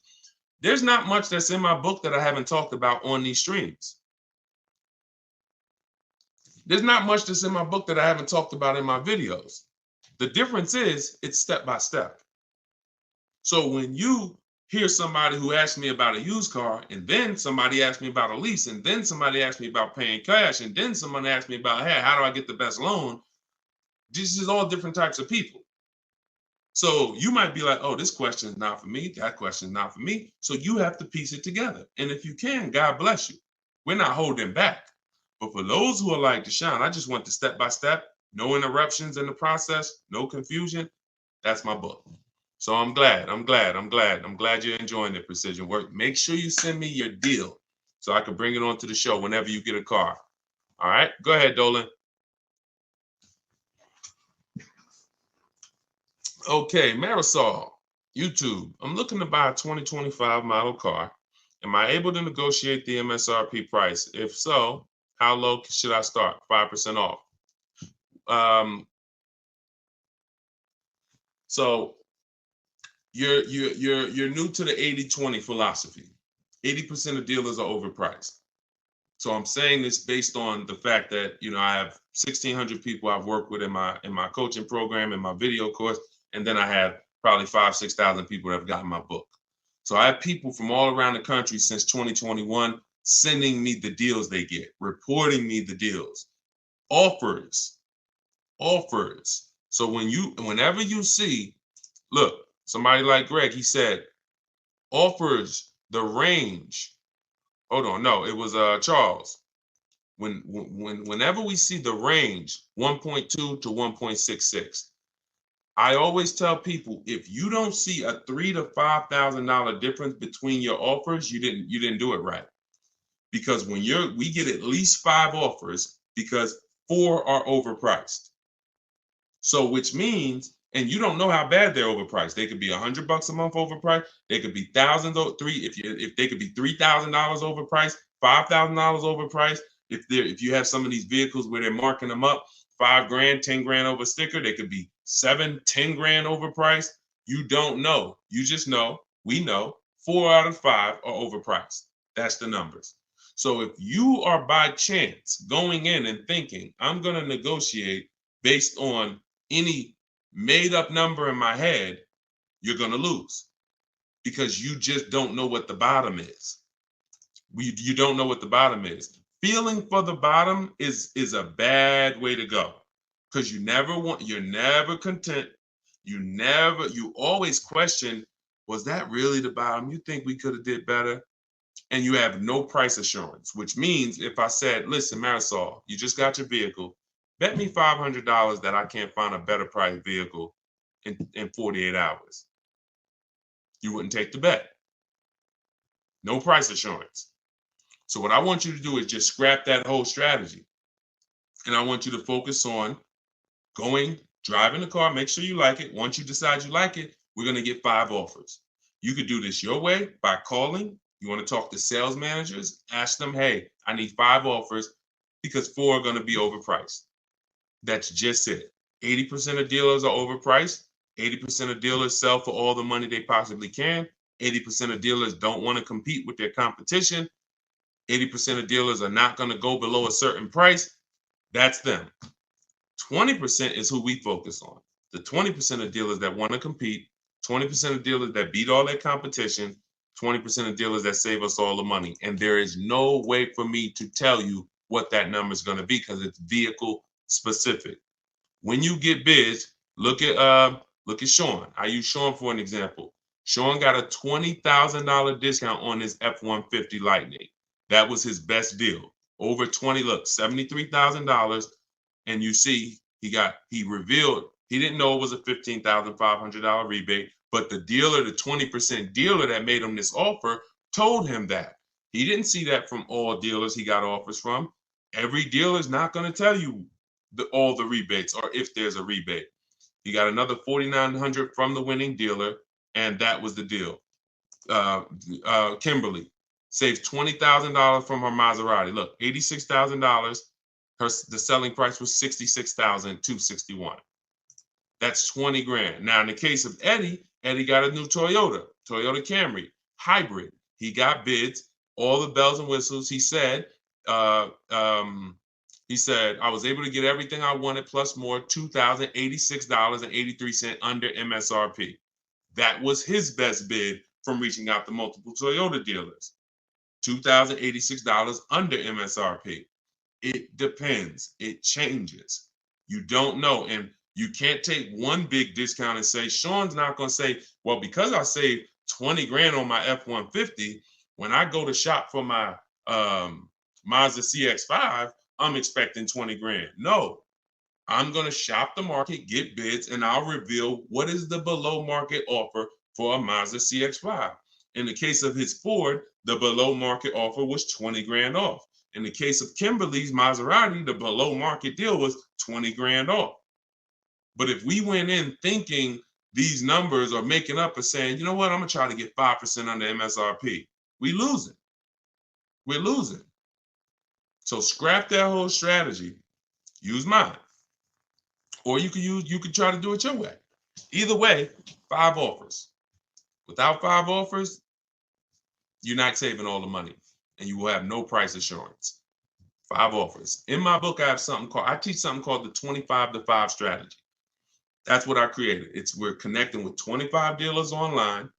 there's not much that's in my book that I haven't talked about on these streams. There's not much that's in my book that I haven't talked about in my videos. The difference is it's step by step. So when you hear somebody who asks me about a used car, and then somebody asks me about a lease, and then somebody asks me about paying cash, and then someone asks me about, hey, how do I get the best loan? This is all different types of people. So you might be like, oh, this question is not for me. That question is not for me. So you have to piece it together. And if you can, God bless you. We're not holding back. But for those who are like Deshone, I just want the step by step, no interruptions in the process, no confusion. That's my book. So I'm glad you're enjoying the Precision Work. Make sure you send me your deal so I can bring it onto the show whenever you get a car. All right, go ahead, Dolan. Okay, Marisol, YouTube. I'm looking to buy a 2025 model car. Am I able to negotiate the MSRP price? If so, how low should I start? 5% off. So you're new to the 80-20 philosophy. 80% of dealers are overpriced. So I'm saying this based on the fact that, you know, I have 1,600 people I've worked with in my coaching program, in my video course, and then I have probably 5,000-6,000 people that have gotten my book. So I have people from all around the country since 2021 sending me the deals they get, reporting me the deals, offers. So whenever you see, look, somebody like Greg, he said, offers the range. Hold on, no, it was Charles. Whenever we see the range 1.2 to 1.66, I always tell people, if you don't see a $3,000 to $5,000 difference between your offers, you didn't do it right. Because when we get at least 5 offers because 4 are overpriced. So which means, and you don't know how bad they're overpriced. They could be $100 a month overpriced. They could be thousands, if they could be $3,000 overpriced, $5,000 overpriced. If you have some of these vehicles where they're marking them up, $5 grand, 10 grand over sticker, they could be 7, 10 grand overpriced. You don't know. You just know, we know 4 out of 5 are overpriced. That's the numbers. So if you are by chance going in and thinking, I'm going to negotiate based on any made up number in my head, you're going to lose because you just don't know what the bottom is. You don't know what the bottom is. Feeling for the bottom is a bad way to go because you're never content. You always question, was that really the bottom? You think we could have did better? And you have no price assurance, which means if I said, listen, Marisol, you just got your vehicle, bet me $500 that I can't find a better price vehicle in 48 hours. You wouldn't take the bet. No price assurance. So what I want you to do is just scrap that whole strategy. And I want you to focus on driving the car, make sure you like it. Once you decide you like it, we're going to get 5 offers. You could do this your way by calling. You want to talk to sales managers, ask them, hey, I need 5 offers because 4 are going to be overpriced. That's just it. 80% of dealers are overpriced. 80% of dealers sell for all the money they possibly can. 80% of dealers don't want to compete with their competition. 80% of dealers are not going to go below a certain price. That's them. 20% is who we focus on. The 20% of dealers that want to compete, 20% of dealers that beat all their competition, 20% of dealers that save us all the money. And there is no way for me to tell you what that number is going to be because it's vehicle specific. When you get bids, look at Sean. I use Sean for an example. Sean got a $20,000 discount on his F-150 Lightning. That was his best deal. Over 20, look, $73,000. And you see, he revealed, he didn't know it was a $15,500 rebate, but the dealer, the 20% dealer that made him this offer, told him that. He didn't see that from all dealers he got offers from. Every dealer is not going to tell you all the rebates or if there's a rebate. He got another $4,900 from the winning dealer, and that was the deal. Kimberly saves $20,000 from her Maserati. Look, $86,000. The selling price was $66,261. That's 20 grand. Now, in the case of Eddie got a new Toyota Camry hybrid. He got bids, all the bells and whistles. He said, I was able to get everything I wanted plus more, $2,086.83 under MSRP. That was his best bid from reaching out to multiple Toyota dealers. $2,086 under MSRP. It depends. It changes. You don't know. And you can't take one big discount and say, Sean's not going to say, well, because I saved 20 grand on my F-150, when I go to shop for my Mazda CX-5, I'm expecting 20 grand. No, I'm going to shop the market, get bids, and I'll reveal what is the below market offer for a Mazda CX-5. In the case of his Ford, the below market offer was 20 grand off. In the case of Kimberly's Maserati, the below market deal was 20 grand off. But if we went in thinking these numbers are making up and saying, you know what, I'm going to try to get 5% under MSRP, we're losing. So scrap that whole strategy. Use mine. Or you could try to do it your way. Either way, 5 offers. Without 5 offers, you're not saving all the money and you will have no price assurance. 5 offers. In my book, I teach something called the 25 to 5 strategy. That's what I created. We're connecting with 25 dealers online.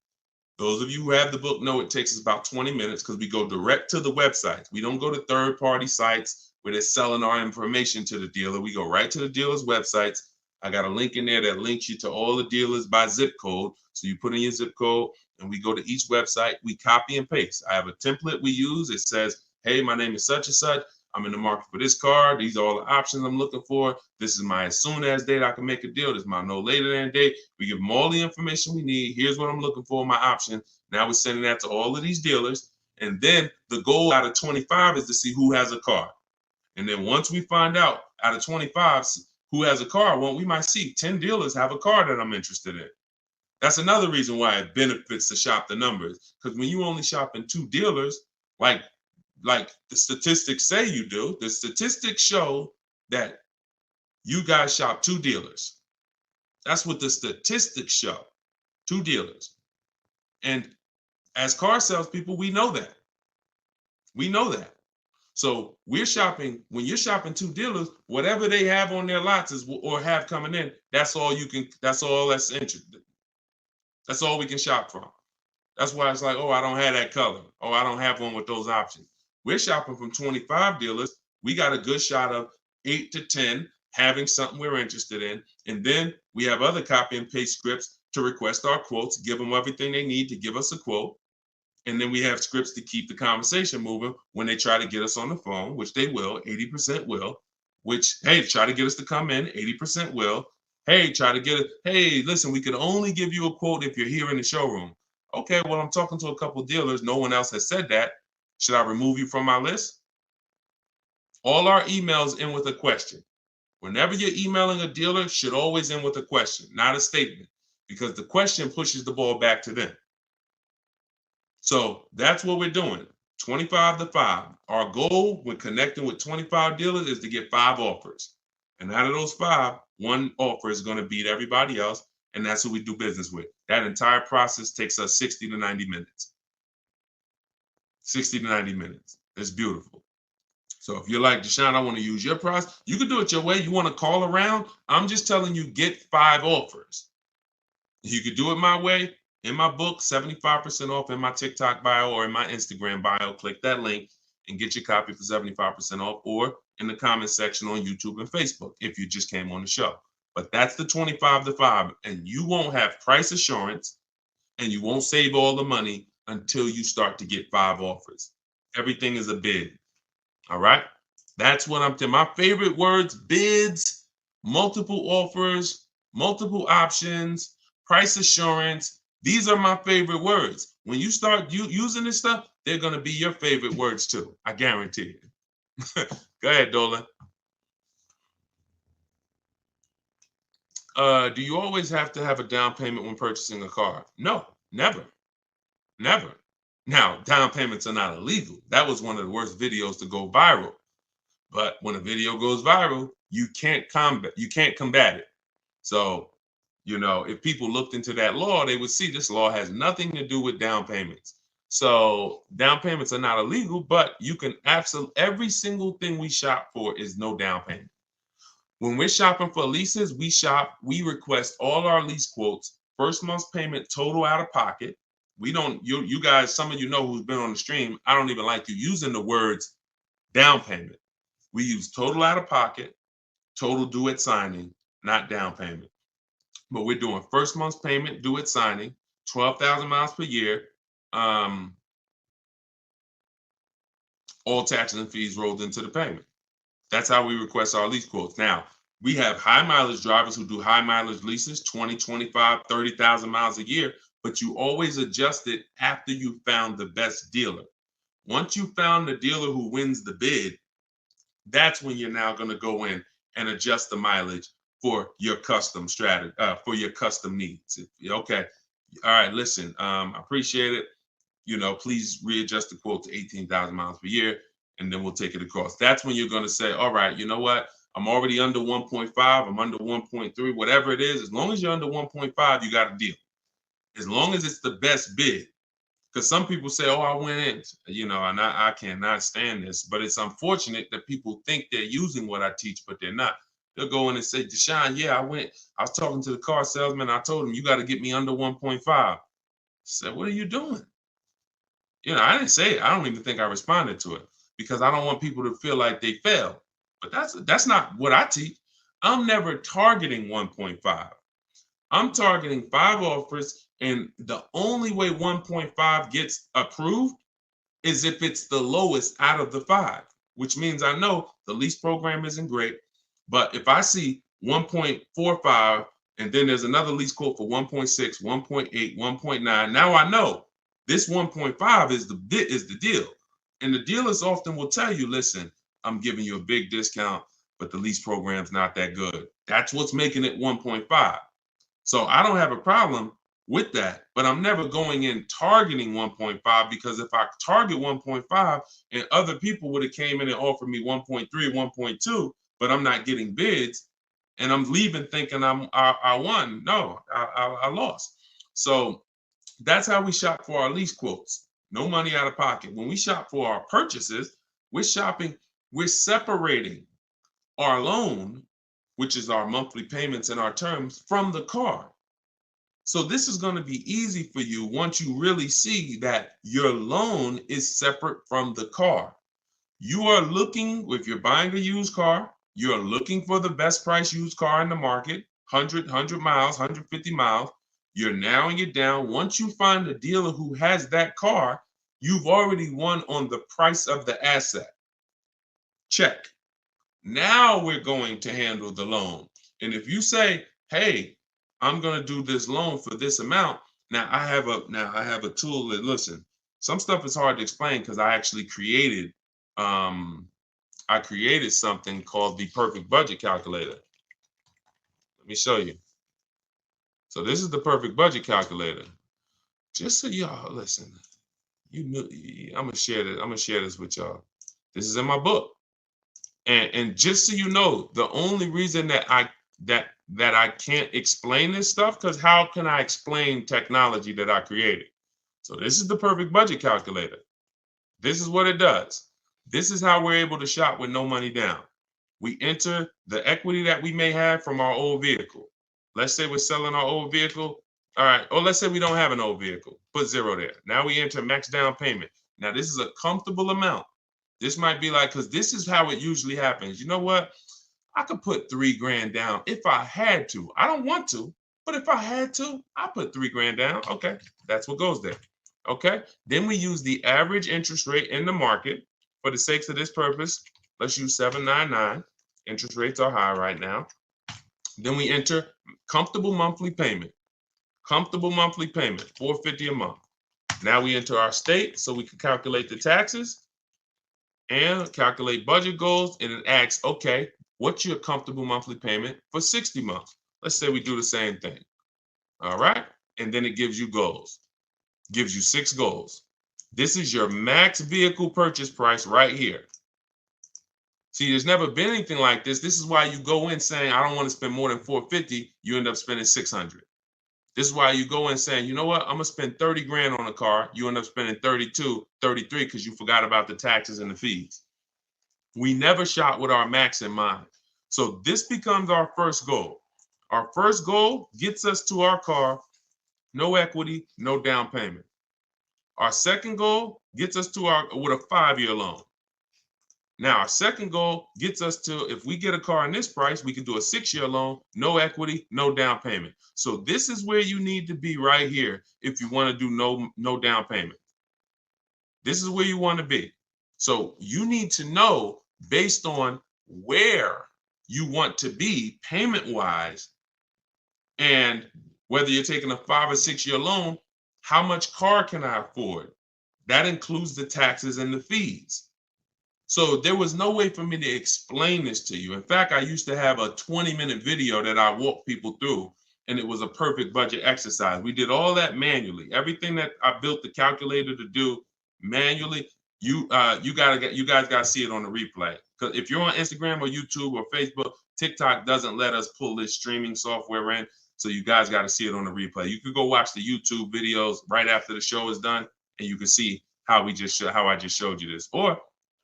Those of you who have the book know it takes us about 20 minutes because we go direct to the websites. We don't go to third-party sites where they're selling our information to the dealer. We go right to the dealer's websites. I got a link in there that links you to all the dealers by zip code. So you put in your zip code and we go to each website. We copy and paste. I have a template we use. It says, hey, my name is such and such. I'm in the market for this car. These are all the options I'm looking for. This is my as soon as date I can make a deal. This is my no later than date. We give them all the information we need. Here's what I'm looking for, my option. Now we're sending that to all of these dealers. And then the goal out of 25 is to see who has a car. And then once we find out of 25 who has a car, well, we might see 10 dealers have a car that I'm interested in. That's another reason why it benefits to shop the numbers. Because when you only shop in 2 dealers, like the statistics say you do, the statistics show that you guys shop 2 dealers. That's what the statistics show, 2 dealers. And as car salespeople, we know that. So when you're shopping 2 dealers, whatever they have on their lots or have coming in, that's all that's interesting. That's all we can shop from. That's why it's like, oh, I don't have that color. Oh, I don't have one with those options. We're shopping from 25 dealers. We got a good shot of 8 to 10 having something we're interested in. And then we have other copy and paste scripts to request our quotes, give them everything they need to give us a quote. And then we have scripts to keep the conversation moving when they try to get us on the phone, which they will, 80% will, which, hey, try to get us to come in, 80% will. Hey, hey, listen, we could only give you a quote if you're here in the showroom. Okay, well, I'm talking to a couple dealers. No one else has said that. Should I remove you from my list? All our emails end with a question. Whenever you're emailing a dealer, should always end with a question, not a statement, because the question pushes the ball back to them. So that's what we're doing, 25 to 5. Our goal when connecting with 25 dealers is to get 5 offers. And out of those 5, 1 offer is going to beat everybody else, and that's who we do business with. That entire process takes us 60 to 90 minutes. 60 to 90 minutes. It's beautiful. So if you're like, Deshone, I want to use your process, you can do it your way. You want to call around? I'm just telling you, get 5 offers. You could do it my way. In my book, 75% off in my TikTok bio or in my Instagram bio. Click that link and get your copy for 75% off, or in the comment section on YouTube and Facebook if you just came on the show. But that's the 25 to 5, and you won't have price assurance and you won't save all the money until you start to get 5 offers. Everything is a bid. All right. That's what I'm telling. My favorite words: bids, multiple offers, multiple options, price assurance. These are my favorite words. When you start using this stuff, they're going to be your favorite words too. I guarantee it. Go ahead, Dolan. Do you always have to have a down payment when purchasing a car? No, never. Never. Now, down payments are not illegal. That was one of the worst videos to go viral. But when a video goes viral, you can't combat it. So, if people looked into that law, they would see this law has nothing to do with down payments. So down payments are not illegal, but you can every single thing we shop for is no down payment. When we're shopping for leases, we request all our lease quotes, first month's payment total out of pocket. We don't, you guys, some of you know who's been on the stream, I don't even like you using the words down payment. We use total out of pocket, total due at signing, not down payment. But we're doing first month's payment due at signing, 12,000 miles per year, all taxes and fees rolled into the payment. That's how we request our lease quotes. Now, we have high mileage drivers who do high mileage leases, 20, 25, 30,000 miles a year, but you always adjust it after you found the best dealer. Once you found the dealer who wins the bid, that's when you're now going to go in and adjust the mileage for your custom strategy, for your custom needs. Okay. All right. Listen, I appreciate it. Please readjust the quote to 18,000 miles per year, and then we'll take it across. That's when you're going to say, all right, you know what? I'm already under 1.5. I'm under 1.3, whatever it is. As long as you're under 1.5, you got a deal. As long as it's the best bid. Because some people say, oh, I went in, and I cannot stand this. But it's unfortunate that people think they're using what I teach, but they're not. They'll go in and say, Deshone, yeah, I was talking to the car salesman. I told him, you got to get me under 1.5. I said, what are you doing? I didn't say it. I don't even think I responded to it because I don't want people to feel like they failed. But that's not what I teach. I'm never targeting 1.5. I'm targeting 5 offers, and the only way 1.5 gets approved is if it's the lowest out of the 5, which means I know the lease program isn't great. But if I see 1.45 and then there's another lease quote for 1.6, 1.8, 1.9, now I know this 1.5 is the deal. And the dealers often will tell you, listen, I'm giving you a big discount, but the lease program's not that good. That's what's making it 1.5. So I don't have a problem with that, but I'm never going in targeting 1.5, because if I target 1.5 and other people would have came in and offered me 1.3, 1.2, but I'm not getting bids, and I'm leaving thinking I won. No, I lost. So that's how we shop for our lease quotes. No money out of pocket. When we shop for our purchases, we're separating our loan, which is our monthly payments and our terms, from the car. So this is going to be easy for you once you really see that your loan is separate from the car. You are looking, if you're buying a used car, you're looking for the best price used car in the market, 100 miles, 150 miles. You're narrowing it down. Once you find a dealer who has that car, you've already won on the price of the asset. Check. Now we're going to handle the loan. And if you say, hey, I'm going to do this loan for this amount. Now I have a tool that, listen, some stuff is hard to explain because I actually created something called the Perfect Budget Calculator. Let me show you. So this is the Perfect Budget Calculator. Just so y'all listen, I'm gonna share this with y'all. This is in my book. And just so you know, the only reason that I can't explain this stuff, because how can I explain technology that I created? So this is the Perfect Budget Calculator. This is what it does. This is how we're able to shop with no money down. We enter the equity that we may have from our old vehicle. Let's say we're selling our old vehicle. All right. Or let's say we don't have an old vehicle. Put 0 there. Now we enter max down payment. Now this is a comfortable amount. This might be like, because this is how it usually happens. You know what? I could put 3 grand down if I had to. I don't want to, but if I had to, I put 3 grand down. Okay, that's what goes there. Okay. Then we use the average interest rate in the market. For the sakes of this purpose, let's use 7.99. Interest rates are high right now. Then we enter comfortable monthly payment. Comfortable monthly payment, $450 a month. Now we enter our state so we can calculate the taxes and calculate budget goals. And it asks, okay, what's your comfortable monthly payment for 60 months? Let's say we do the same thing. All right. And then it gives you goals, gives you 6 goals. This is your max vehicle purchase price right here. See, there's never been anything like this. This is why you go in saying, I don't want to spend more than $450. You end up spending $600. This is why you go in saying, you know what, I'm going to spend 30 grand on a car. You end up spending 32, 33 because you forgot about the taxes and the fees. We never shop with our max in mind. So this becomes our first goal. Our first goal gets us to our car, no equity, no down payment. Our second goal gets us to with a 5-year loan. Now, our second goal gets us to, if we get a car in this price, we can do a 6-year loan, no equity, no down payment. So this is where you need to be right here if you want to do no down payment. This is where you want to be. So you need to know, based on where you want to be payment-wise, and whether you're taking a 5 or 6-year loan, how much car can I afford? That includes the taxes and the fees. So there was no way for me to explain this to you. In fact, I used to have a 20-minute video that I walked people through, and it was a perfect budget exercise. We did all that manually. Everything that I built the calculator to do manually, you guys got to see it on the replay. Because if you're on Instagram or YouTube or Facebook, TikTok doesn't let us pull this streaming software in. So you guys got to see it on the replay. You could go watch the YouTube videos right after the show is done, and you can see how I just showed you this. Or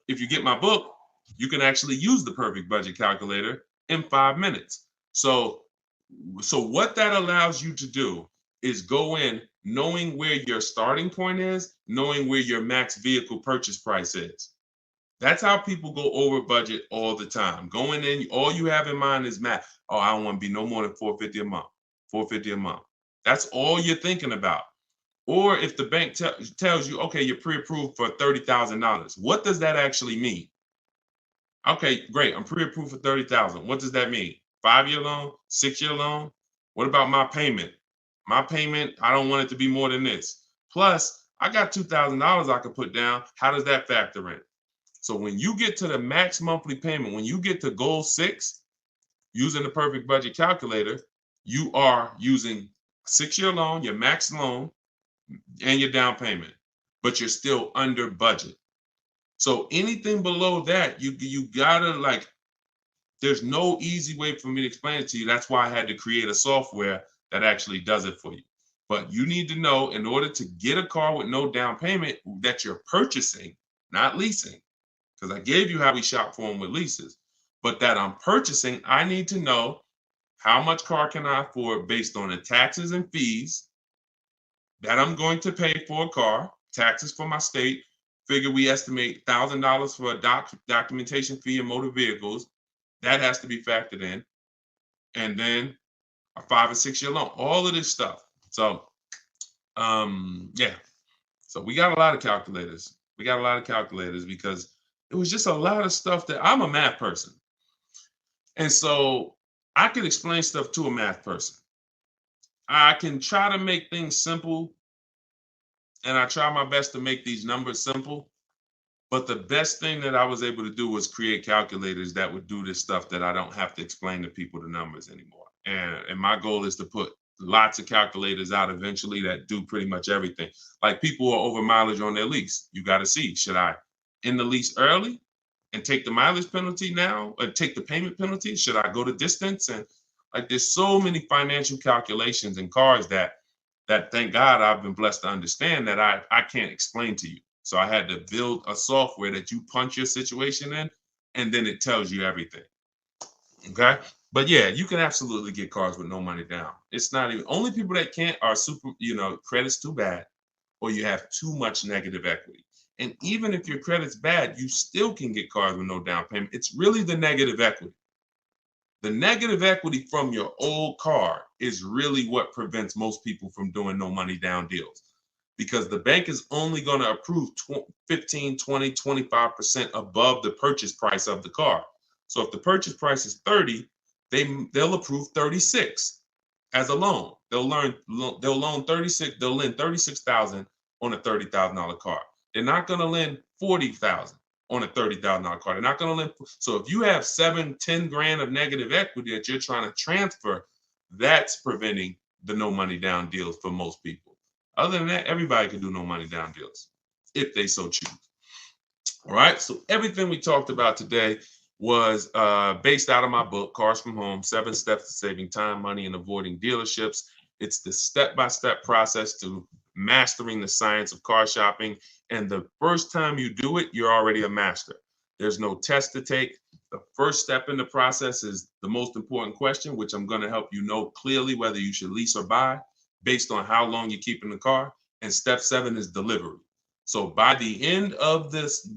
if you get my book, you can actually use the perfect budget calculator in 5 minutes. So what that allows you to do is go in knowing where your starting point is, knowing where your max vehicle purchase price is. That's how people go over budget all the time. Going in, all you have in mind is math. Oh, I don't want to be no more than $450 a month. $450 a month. That's all you're thinking about. Or if the bank tells you, okay, you're pre-approved for $30,000. What does that actually mean? Okay, great. I'm pre-approved for $30,000. What does that mean? 5-year loan, 6-year loan? What about my payment? My payment, I don't want it to be more than this. Plus, I got $2,000 I could put down. How does that factor in? So when you get to the max monthly payment, when you get to goal 6, using the perfect budget calculator, you are using a 6-year loan, your max loan, and your down payment, but you're still under budget. So anything below that, you gotta there's no easy way for me to explain it to you. That's why I had to create a software that actually does it for you. But you need to know, in order to get a car with no down payment that you're purchasing, not leasing, because I gave you how we shop for them with leases, but that I'm purchasing, I need to know how much car can I afford based on the taxes and fees that I'm going to pay for a car, taxes for my state. Figure we estimate $1,000 for a documentation fee in motor vehicles. That has to be factored in. And then a 5 or 6-year loan, all of this stuff. So, yeah. So we got a lot of calculators. We got a lot of calculators because it was just a lot of stuff that I'm a math person. And so I can explain stuff to a math person. I can try to make things simple, and I try my best to make these numbers simple. But the best thing that I was able to do was create calculators that would do this stuff that I don't have to explain to people the numbers anymore. And my goal is to put lots of calculators out eventually that do pretty much everything. Like people who are over mileage on their lease. You got to see, should I end the lease early and take the mileage penalty now, or take the payment penalty? Should I go to distance? And there's so many financial calculations in cars that thank God I've been blessed to understand that I can't explain to you. So I had to build a software that you punch your situation in, and then it tells you everything. Okay. But yeah, you can absolutely get cars with no money down. It's not even, only people that can't are super, credit's too bad, or you have too much negative equity. And even if your credit's bad, you still can get cars with no down payment. It's really the negative equity. The negative equity from your old car is really what prevents most people from doing no money down deals, because the bank is only going to approve 15, 20, 25% above the purchase price of the car. So if the purchase price is 30, they'll approve 36 as a loan. They'll loan 36. They'll lend 36,000 on a $30,000 car. They're not going to lend 40,000 on a $30,000 car. They're not going to lend. So if you have 10 grand of negative equity that you're trying to transfer, that's preventing the no money down deals for most people. Other than that, everybody can do no money down deals if they so choose. All right. So everything we talked about today was based out of my book, Cars from Home, 7 Steps to Saving Time, Money, and Avoiding Dealerships. It's the step-by-step process to mastering the science of car shopping. And the first time you do it, you're already a master. There's no test to take. The first step in the process is the most important question, which I'm going to help you know clearly whether you should lease or buy based on how long you keep in the car. And step 7 is delivery. So by the end of this,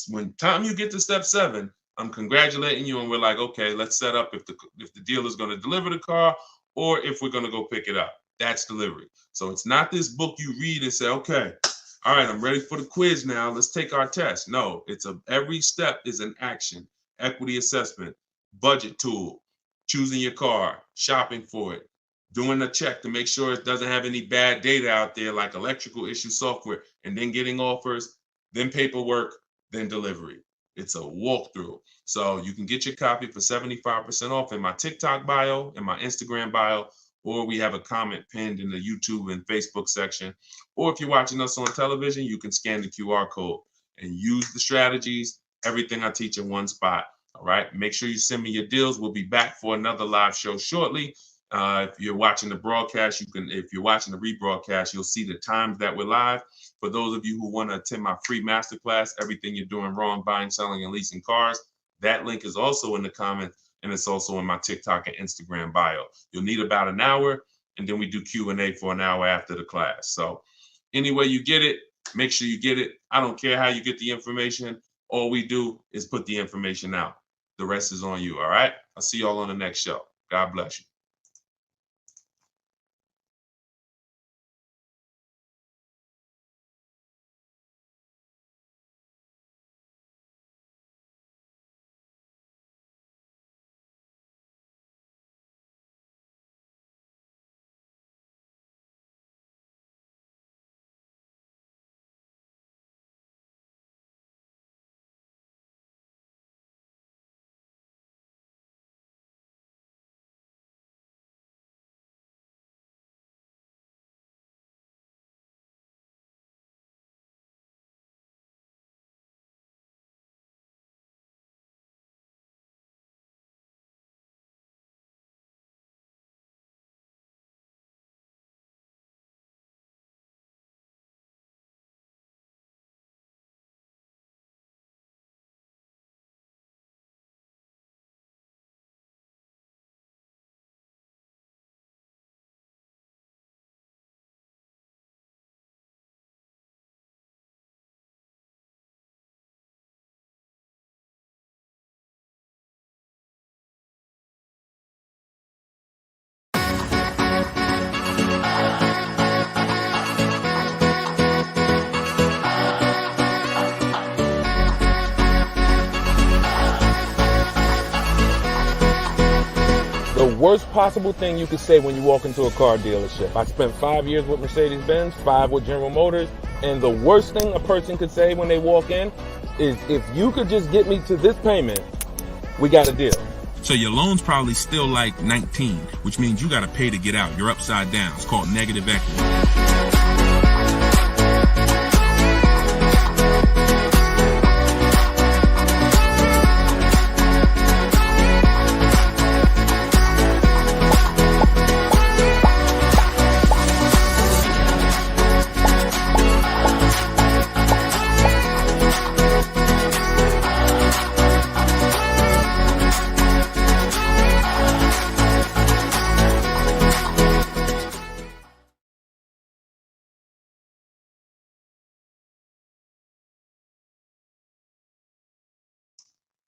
when time you get to step 7, I'm congratulating you, and we're like, okay, let's set up if the dealer is going to deliver the car or if we're going to go pick it up. That's delivery. So it's not this book you read and say, okay, all right, I'm ready for the quiz now. Let's take our test. No, every step is an action. Equity assessment, budget tool, choosing your car, shopping for it, doing a check to make sure it doesn't have any bad data out there like electrical issue software, and then getting offers, then paperwork, then delivery. It's a walkthrough. So you can get your copy for 75% off in my TikTok bio, in my Instagram bio, or we have a comment pinned in the YouTube and Facebook section. Or if you're watching us on television, you can scan the QR code and use the strategies, everything I teach in one spot. All right. Make sure you send me your deals. We'll be back for another live show shortly. If you're watching the broadcast, if you're watching the rebroadcast, you'll see the times that we're live. For those of you who want to attend my free masterclass, Everything You're Doing Wrong, Buying, Selling, and Leasing Cars, that link is also in the comments, and it's also in my TikTok and Instagram bio. You'll need about an hour, and then we do Q&A for an hour after the class. So any way you get it, make sure you get it. I don't care how you get the information. All we do is put the information out. The rest is on you, all right? I'll see y'all on the next show. God bless you. The worst possible thing you could say when you walk into a car dealership. I spent 5 years with Mercedes-Benz, 5 with General Motors, and the worst thing a person could say when they walk in is, if you could just get me to this payment, we got a deal. So your loan's probably still like 19, which means you got to pay to get out. You're upside down. It's called negative equity.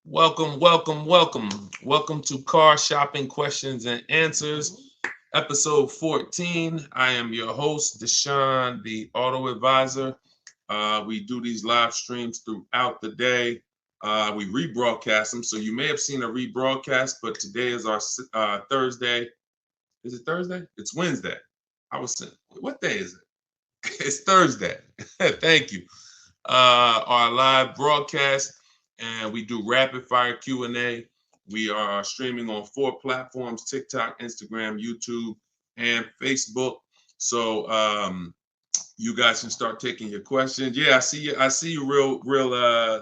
Welcome, welcome, welcome. Welcome to Car Shopping Questions and Answers, episode 14. I am your host, Deshone the Auto Advisor. We do these live streams throughout the day. We rebroadcast them, so you may have seen a rebroadcast, but today is our Thursday. Is it Thursday? It's Wednesday. I was saying, what day is it? It's Thursday. Thank you. Our live broadcast, and we do rapid fire Q&A. We are streaming on 4 platforms: TikTok, Instagram, YouTube, and Facebook. So you guys can start taking your questions. Yeah, I see you, real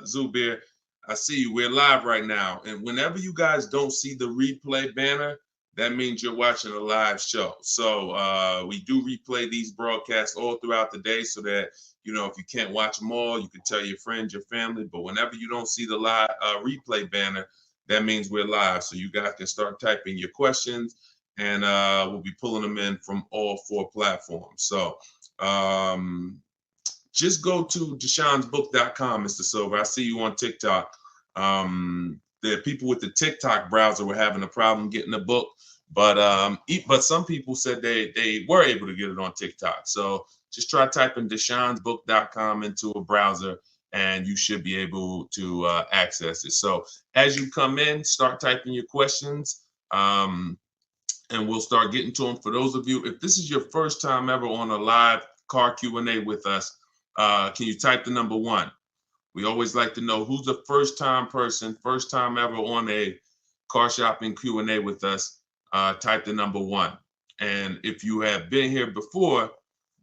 Zubir. I see you. We're live right now. And whenever you guys don't see the replay banner, that means you're watching a live show. So we do replay these broadcasts all throughout the day so that, you know, if you can't watch them all, you can tell your friends, your family. But whenever you don't see the live replay banner, that means we're live. So you guys can start typing your questions, and we'll be pulling them in from all 4 platforms. So just go to deshonsbook.com, Mr. Silver. I see you on TikTok. The people with the TikTok browser were having a problem getting the book, but some people said they were able to get it on TikTok. So just try typing deshonsbook.com into a browser, and you should be able to access it. So as you come in, start typing your questions, and we'll start getting to them. For those of you, if this is your first time ever on a live car Q&A with us, can you type the number 1? We always like to know who's the first time person, first time ever on a car shopping Q&A with us. Type the number 1. And if you have been here before,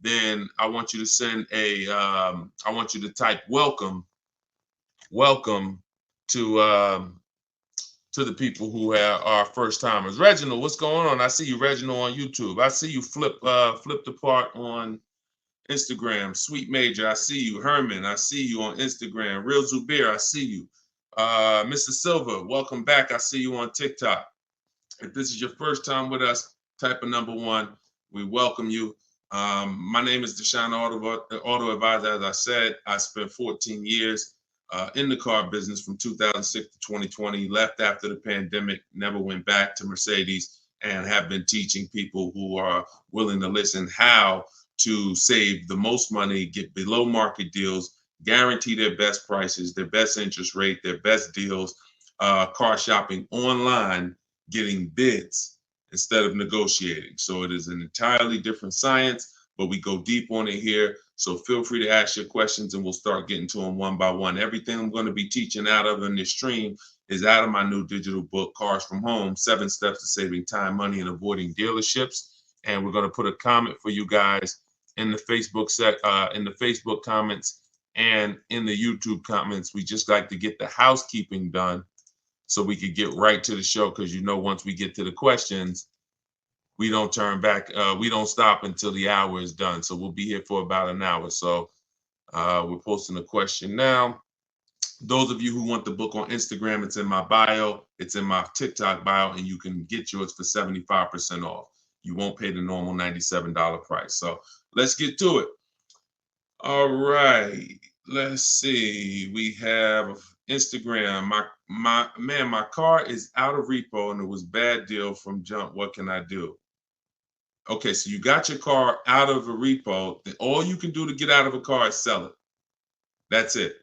then I want you to send I want you to type welcome to the people who are first timers. Reginald, what's going on? I see you, Reginald, on YouTube. I see you flipped apart on Instagram. Sweet Major, I see you. Herman, I see you on Instagram. Real Zubir, I see you. Mr. Silver, welcome back. I see you on TikTok. If this is your first time with us, type a number 1. We welcome you. My name is Deshone the Auto Advisor. As I said, I spent 14 years in the car business from 2006 to 2020, left after the pandemic, never went back to Mercedes, and have been teaching people who are willing to listen how to save the most money, get below market deals, guarantee their best prices, their best interest rate, their best deals, car shopping online, getting bids instead of negotiating. So it is an entirely different science, but we go deep on it here. So feel free to ask your questions, and we'll start getting to them one by one. Everything I'm going to be teaching out of in this stream is out of my new digital book, Cars from Home, 7 Steps to Saving Time, Money, and Avoiding Dealerships. And we're going to put a comment for you guys in the Facebook comments and in the YouTube comments. We just like to get the housekeeping done so we could get right to the show, because, you know, once we get to the questions, we don't turn back. We don't stop until the hour is done. So we'll be here for about an hour. So we're posting a question now. Those of you who want the book on Instagram, it's in my bio. It's in my TikTok bio, and you can get yours for 75% off. You won't pay the normal $97 price. So let's get to it. All right. Let's see. We have Instagram. My car is out of repo and it was bad deal from jump. What can I do? Okay, so you got your car out of a repo. All you can do to get out of a car is sell it. That's it.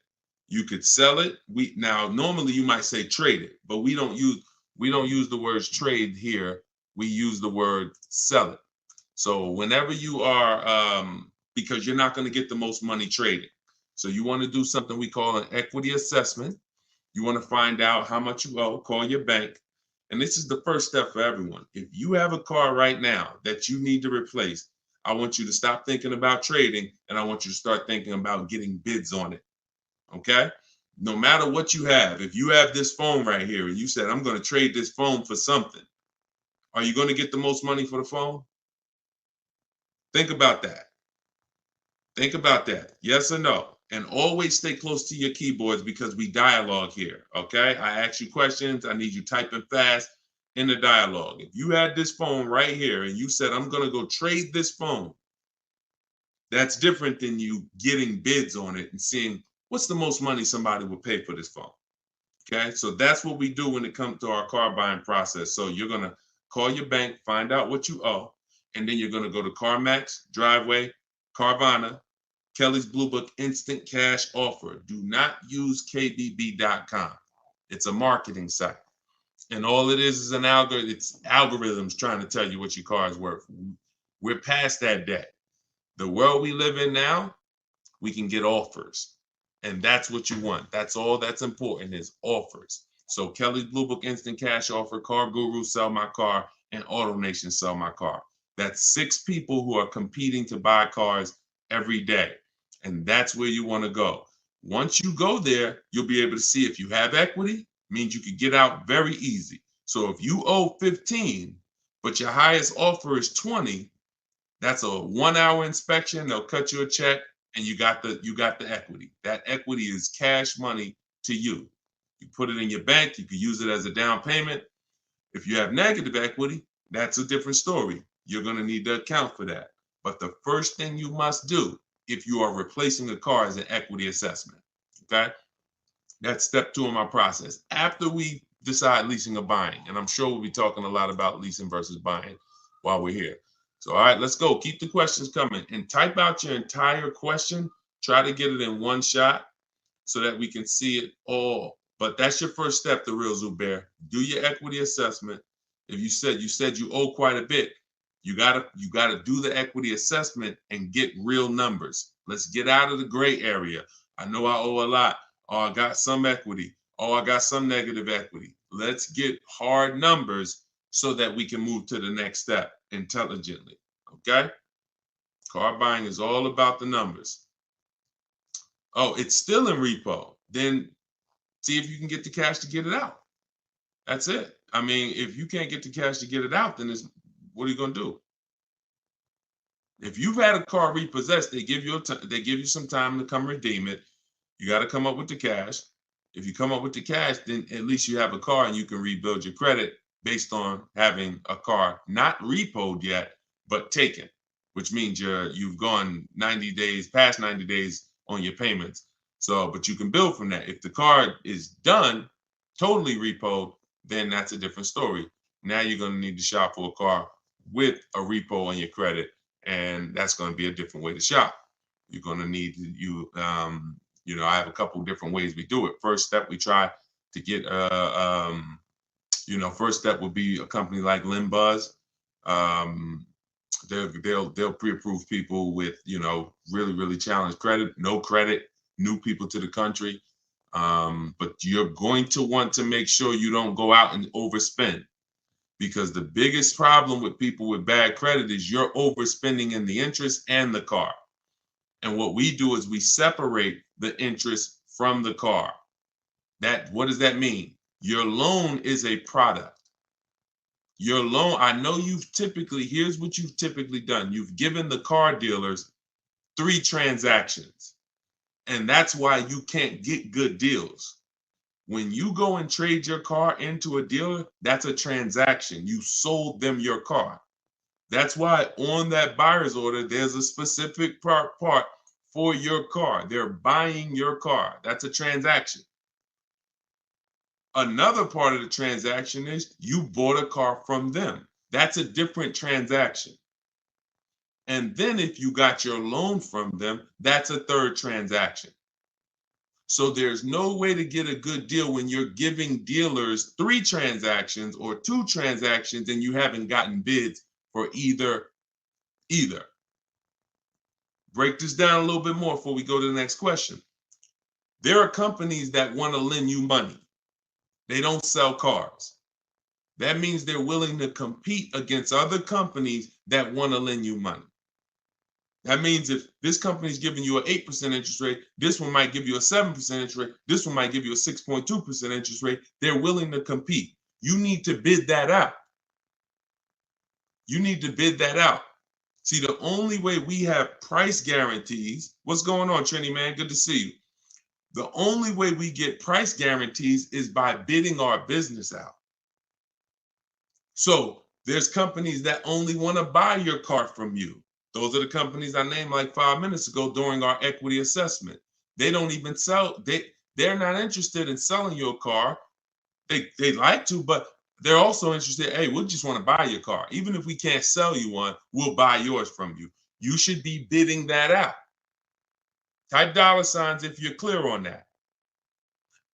You could sell it. Now normally you might say trade it, but we don't use the words trade here. We use the word sell it. So whenever you are, because you're not going to get the most money trading. So you want to do something we call an equity assessment. You want to find out how much you owe, call your bank. And this is the first step for everyone. If you have a car right now that you need to replace, I want you to stop thinking about trading, and I want you to start thinking about getting bids on it. Okay? No matter what you have, if you have this phone right here and you said, I'm going to trade this phone for something, are you going to get the most money for the phone? Think about that. Think about that. Yes or no? And always stay close to your keyboards, because we dialogue here, okay? I ask you questions. I need you typing fast in the dialogue. If you had this phone right here and you said, I'm going to go trade this phone, that's different than you getting bids on it and seeing what's the most money somebody would pay for this phone, Okay, so that's what we do when it comes to our car buying process. So you're gonna call your bank, find out what you owe, and then you're gonna go to CarMax, Driveway, Carvana, Kelly's Blue Book Instant Cash Offer. Do not use KBB.com. It's a marketing site. And all it is an algorithm. It's algorithms trying to tell you what your car is worth. We're past that day. The world we live in now, we can get offers. And that's what you want. That's all that's important is offers. So Kelly's Blue Book Instant Cash Offer, Car Guru Sell My Car, and AutoNation Sell My Car. That's 6 people who are competing to buy cars every day. And that's where you want to go. Once you go there, you'll be able to see if you have equity, means you could get out very easy. So if you owe 15, but your highest offer is 20, that's a 1-hour inspection. They'll cut you a check and you got the equity. That equity is cash money to you. You put it in your bank, you can use it as a down payment. If you have negative equity, that's a different story. You're going to need to account for that. But the first thing you must do if you are replacing a car is an equity assessment. Okay? That's step 2 in my process. After we decide leasing or buying, and I'm sure we'll be talking a lot about leasing versus buying while we're here. So, all right, let's go. Keep the questions coming and type out your entire question. Try to get it in one shot so that we can see it all. But that's your first step, the real Zubair. Do your equity assessment. If you said you owe quite a bit, you gotta do the equity assessment and get real numbers. Let's get out of the gray area. I know I owe a lot. Oh, I got some equity. Oh, I got some negative equity. Let's get hard numbers so that we can move to the next step intelligently. Okay? Car buying is all about the numbers. Oh, it's still in repo. Then see if you can get the cash to get it out. That's it. I mean, if you can't get the cash to get it out, then what are you going to do? If you've had a car repossessed, they give you some time to come redeem it. You got to come up with the cash. If you come up with the cash, then at least you have a car and you can rebuild your credit based on having a car not repoed yet, but taken, which means you've gone 90 days, past 90 days on your payments. So, but you can build from that. If the car is done, totally repoed, then that's a different story. Now you're going to need to shop for a car with a repo on your credit, and that's going to be a different way to shop. You're going to need I have a couple different ways we do it. First step, we try to get first step would be a company like Limbuzz. They'll pre-approve people with really, really challenged credit, no credit, new people to the country. But you're going to want to make sure you don't go out and overspend, because the biggest problem with people with bad credit is you're overspending in the interest and the car. And what we do is we separate the interest from the car. What does that mean? Your loan is a product. Your loan, I know here's what you've typically done. You've given the car dealers 3 transactions. And that's why you can't get good deals. When you go and trade your car into a dealer, that's a transaction. You sold them your car. That's why on that buyer's order, there's a specific part for your car. They're buying your car. That's a transaction. Another part of the transaction is you bought a car from them. That's a different transaction. And then if you got your loan from them, that's a third transaction. So there's no way to get a good deal when you're giving dealers 3 transactions or 2 transactions and you haven't gotten bids for either. Break this down a little bit more before we go to the next question. There are companies that want to lend you money. They don't sell cars. That means they're willing to compete against other companies that want to lend you money. That means if this company is giving you an 8% interest rate, this one might give you a 7% interest rate, this one might give you a 6.2% interest rate. They're willing to compete. You need to bid that out. See, the only way we have price guarantees, what's going on, Trini, man? Good to see you. The only way we get price guarantees is by bidding our business out. So there's companies that only want to buy your car from you. Those are the companies I named like 5 minutes ago during our equity assessment. They don't even sell. They're not interested in selling your car. They'd like to, but they're also interested, hey, we just want to buy your car. Even if we can't sell you one, we'll buy yours from you. You should be bidding that out. Type $ if you're clear on that.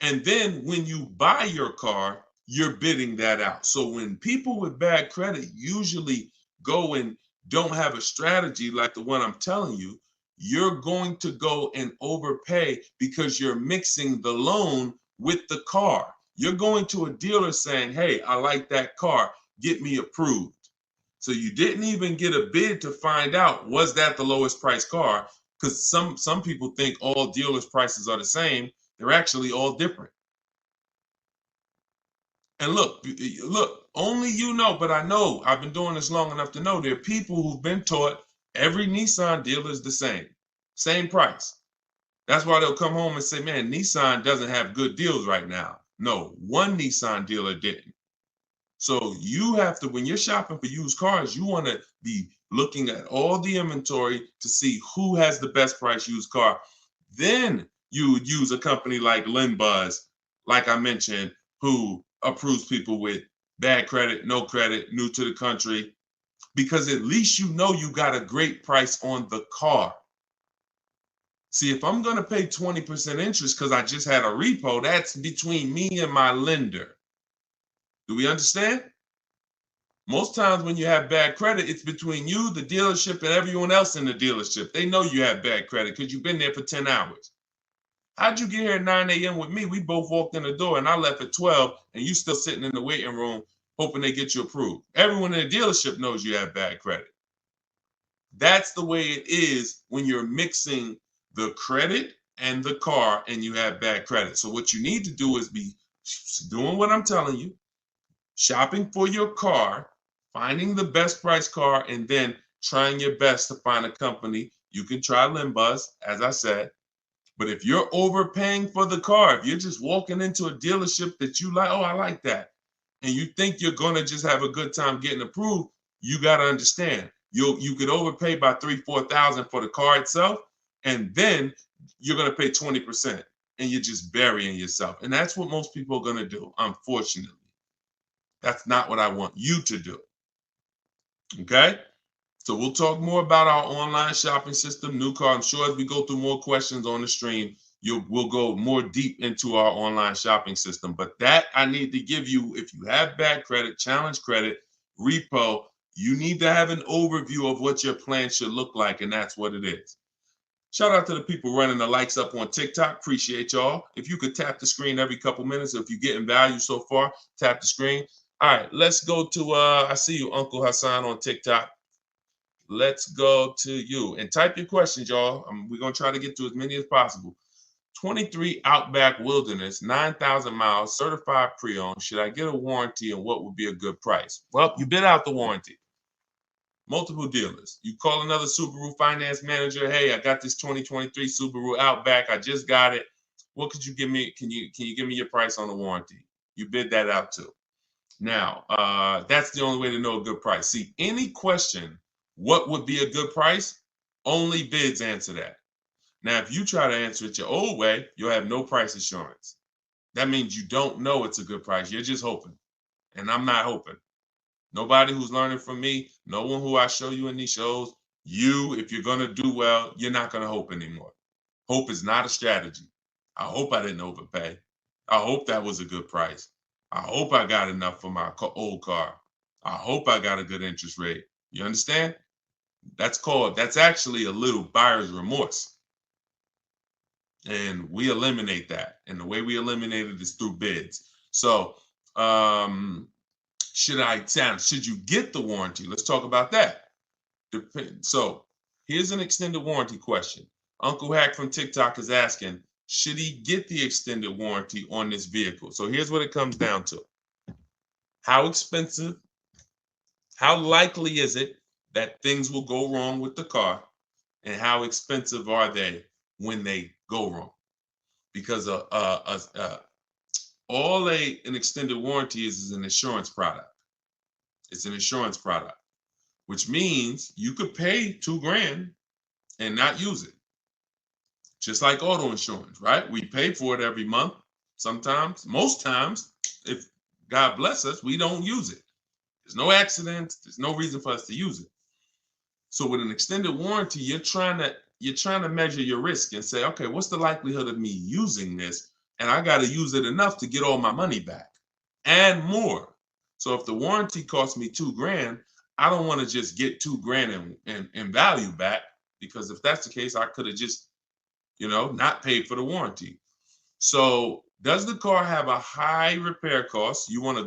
And then when you buy your car, you're bidding that out. So when people with bad credit usually go and don't have a strategy like the one I'm telling you, you're going to go and overpay because you're mixing the loan with the car. You're going to a dealer saying, hey, I like that car, get me approved. So you didn't even get a bid to find out, was that the lowest price car? Because some people think all dealers' prices are the same. They're actually all different. And look, only you know, but I know, I've been doing this long enough to know there are people who've been taught every Nissan dealer is the same price. That's why they'll come home and say, man, Nissan doesn't have good deals right now. No, one Nissan dealer didn't. So you have to, when you're shopping for used cars, you want to be looking at all the inventory to see who has the best price used car. Then you would use a company like LendBuzz, like I mentioned, who approves people with bad credit, no credit, new to the country, because at least you know you got a great price on the car. See, if I'm going to pay 20% interest because I just had a repo, that's between me and my lender. Do we understand? Most times when you have bad credit, it's between you, the dealership, and everyone else in the dealership. They know you have bad credit because you've been there for 10 hours. How'd you get here at 9 a.m. with me? We both walked in the door and I left at 12 and you still sitting in the waiting room hoping they get you approved. Everyone in the dealership knows you have bad credit. That's the way it is when you're mixing the credit and the car and you have bad credit. So what you need to do is be doing what I'm telling you, shopping for your car, finding the best price car, and then trying your best to find a company. You can try LendBuzz, as I said. But if you're overpaying for the car, if you're just walking into a dealership that you like, oh, I like that, and you think you're going to just have a good time getting approved, you got to understand, you could overpay by $3,000-$4,000 for the car itself, and then you're going to pay 20%, and you're just burying yourself. And that's what most people are going to do, unfortunately. That's not what I want you to do. Okay? So we'll talk more about our online shopping system, new car. I'm sure as we go through more questions on the stream, we'll go more deep into our online shopping system. But that I need to give you, if you have bad credit, challenge credit, repo, you need to have an overview of what your plan should look like, and that's what it is. Shout out to the people running the likes up on TikTok. Appreciate y'all. If you could tap the screen every couple minutes, if you're getting value so far, tap the screen. All right, let's go to, I see you, Uncle Hassan on TikTok. Let's go to you and type your questions, y'all. We're going to try to get to as many as possible. 23 Outback Wilderness, 9,000 miles, certified pre-owned. Should I get a warranty and what would be a good price? Well, you bid out the warranty. Multiple dealers. You call another Subaru finance manager. Hey, I got this 2023 Subaru Outback. I just got it. What could you give me? Can you give me your price on the warranty? You bid that out too. Now, that's the only way to know a good price. See, any question, what would be a good price? Only bids answer that. Now, if you try to answer it your old way, you'll have no price assurance. That means you don't know it's a good price. You're just hoping. And I'm not hoping. Nobody who's learning from me, no one who I show you in these shows, if you're going to do well, you're not going to hope anymore. Hope is not a strategy. I hope I didn't overpay. I hope that was a good price. I hope I got enough for my old car. I hope I got a good interest rate. You understand? That's actually a little buyer's remorse. And we eliminate that. And the way we eliminate it is through bids. So should you get the warranty? Let's talk about that. So here's an extended warranty question. Uncle Hack from TikTok is asking, should he get the extended warranty on this vehicle? So here's what it comes down to. How expensive, how likely is it that things will go wrong with the car, and how expensive are they when they go wrong? Because all an extended warranty is an insurance product. It's an insurance product, which means you could pay $2,000 and not use it. Just like auto insurance, right? We pay for it every month. Sometimes, most times, if God bless us, we don't use it. There's no accidents. There's no reason for us to use it. So with an extended warranty, you're trying to measure your risk and say, okay, what's the likelihood of me using this? And I got to use it enough to get all my money back and more. So if the warranty costs me $2,000, I don't want to just get $2,000 in value back, because if that's the case, I could have just, not paid for the warranty. So does the car have a high repair cost? You want to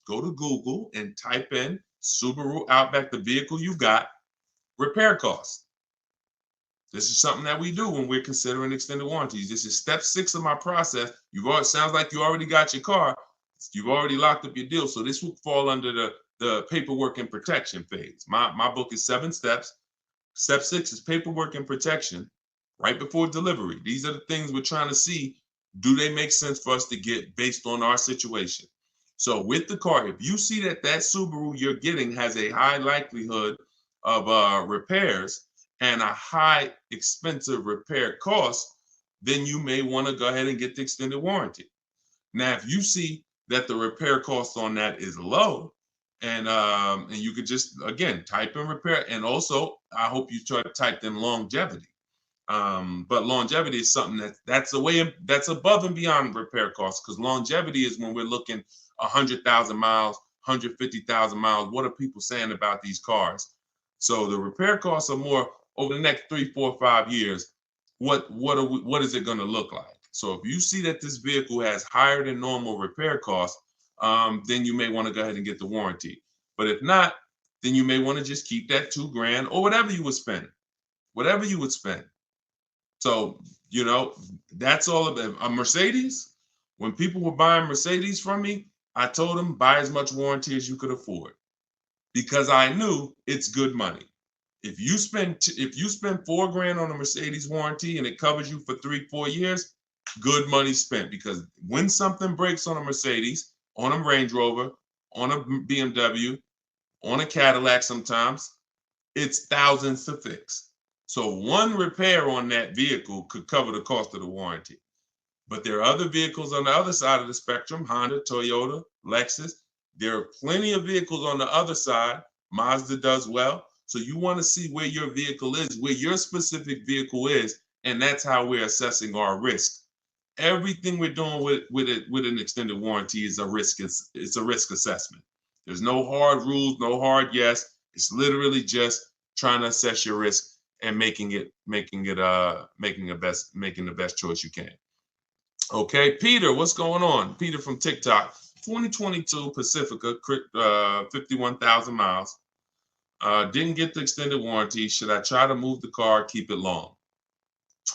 go to Google and type in Subaru Outback, the vehicle you got, repair costs. This is something that we do when we're considering extended warranties. This is step 6 of my process. Sounds like you already got your car. You've already locked up your deal. So this will fall under the paperwork and protection phase. My book is 7 steps. Step 6 is paperwork and protection right before delivery. These are the things we're trying to see. Do they make sense for us to get based on our situation? So with the car, if you see that Subaru you're getting has a high likelihood of repairs and a high expensive repair cost, then you may want to go ahead and get the extended warranty. Now, if you see that the repair cost on that is low, and you could just, again, type in repair. And also, I hope you try to type in longevity. But longevity is something that's above and beyond repair costs, because longevity is when we're looking 100,000 miles, 150,000 miles. What are people saying about these cars? So the repair costs are more over the next 3, 4, 5 years. What is it going to look like? So if you see that this vehicle has higher than normal repair costs, then you may want to go ahead and get the warranty. But if not, then you may want to just keep that $2,000 or whatever you would spend. So, that's all about a Mercedes. When people were buying Mercedes from me, I told them buy as much warranty as you could afford, because I knew it's good money. If you spend $4,000 on a Mercedes warranty and it covers you for 3, 4 years, good money spent. Because when something breaks on a Mercedes, on a Range Rover, on a BMW, on a Cadillac, sometimes it's thousands to fix. So one repair on that vehicle could cover the cost of the warranty. But there are other vehicles on the other side of the spectrum, Honda, Toyota, Lexus. There are plenty of vehicles on the other side. Mazda does well. So you want to see where your vehicle is, where your specific vehicle is, and that's how we're assessing our risk. Everything we're doing with an extended warranty is a risk. It's a risk assessment. There's no hard rules, no hard yes. It's literally just trying to assess your risk and making the best choice you can. Okay, Peter, what's going on? Peter from TikTok. 2022 Pacifica, 51,000 miles. Didn't get the extended warranty. Should I try to move the car, keep it long?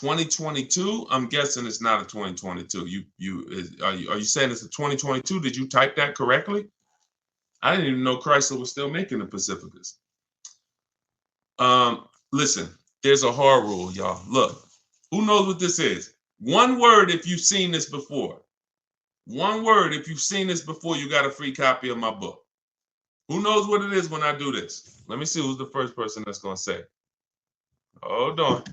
2022, I'm guessing it's not a 2022. Are you saying it's a 2022? Did you type that correctly? I didn't even know Chrysler was still making the Pacificas. Listen, there's a hard rule, y'all. Look, who knows what this is? One word if you've seen this before. One word if you've seen this before, you got a free copy of my book. Who knows what it is when I do this? Let me see who's the first person that's going to say. Hold on.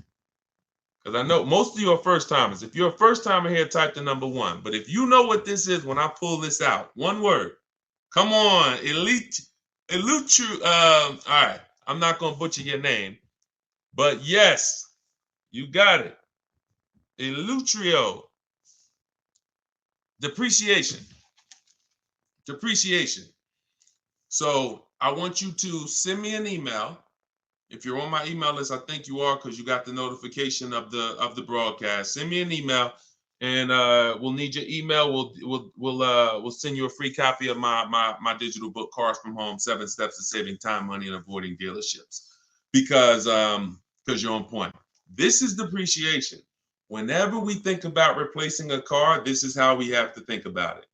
Because I know most of you are first timers. If you're a first timer here, type the number 1. But if you know what this is when I pull this out, one word. Come on, all right, I'm not going to butcher your name. But yes, you got it. Elutrio. Depreciation. So I want you to send me an email. If you're on my email list, I think you are, because you got the notification of the broadcast. Send me an email, and we'll need your email. We'll send you a free copy of my digital book, Cars from Home: 7 Steps to Saving Time, Money, and Avoiding Dealerships. Because you're on point. This is depreciation. Whenever we think about replacing a car, this is how we have to think about it.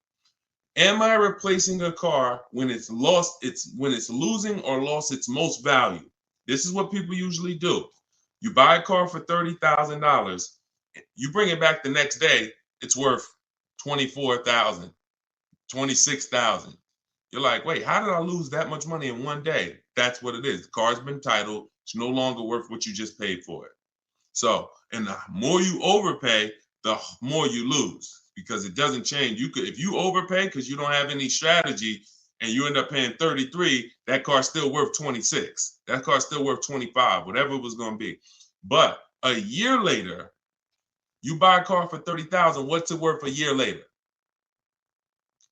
Am I replacing a car when it's losing or lost its most value? This is what people usually do. You buy a car for $30,000. You bring it back the next day, it's worth $24,000, $26,000. You're like, wait, how did I lose that much money in one day? That's what it is. The car's been titled. It's no longer worth what you just paid for it. So, and the more you overpay, the more you lose, because it doesn't change. You could, if you overpay because you don't have any strategy and you end up paying 33, that car's still worth 26. That car's still worth 25, whatever it was going to be. But a year later, you buy a car for 30,000. What's it worth a year later?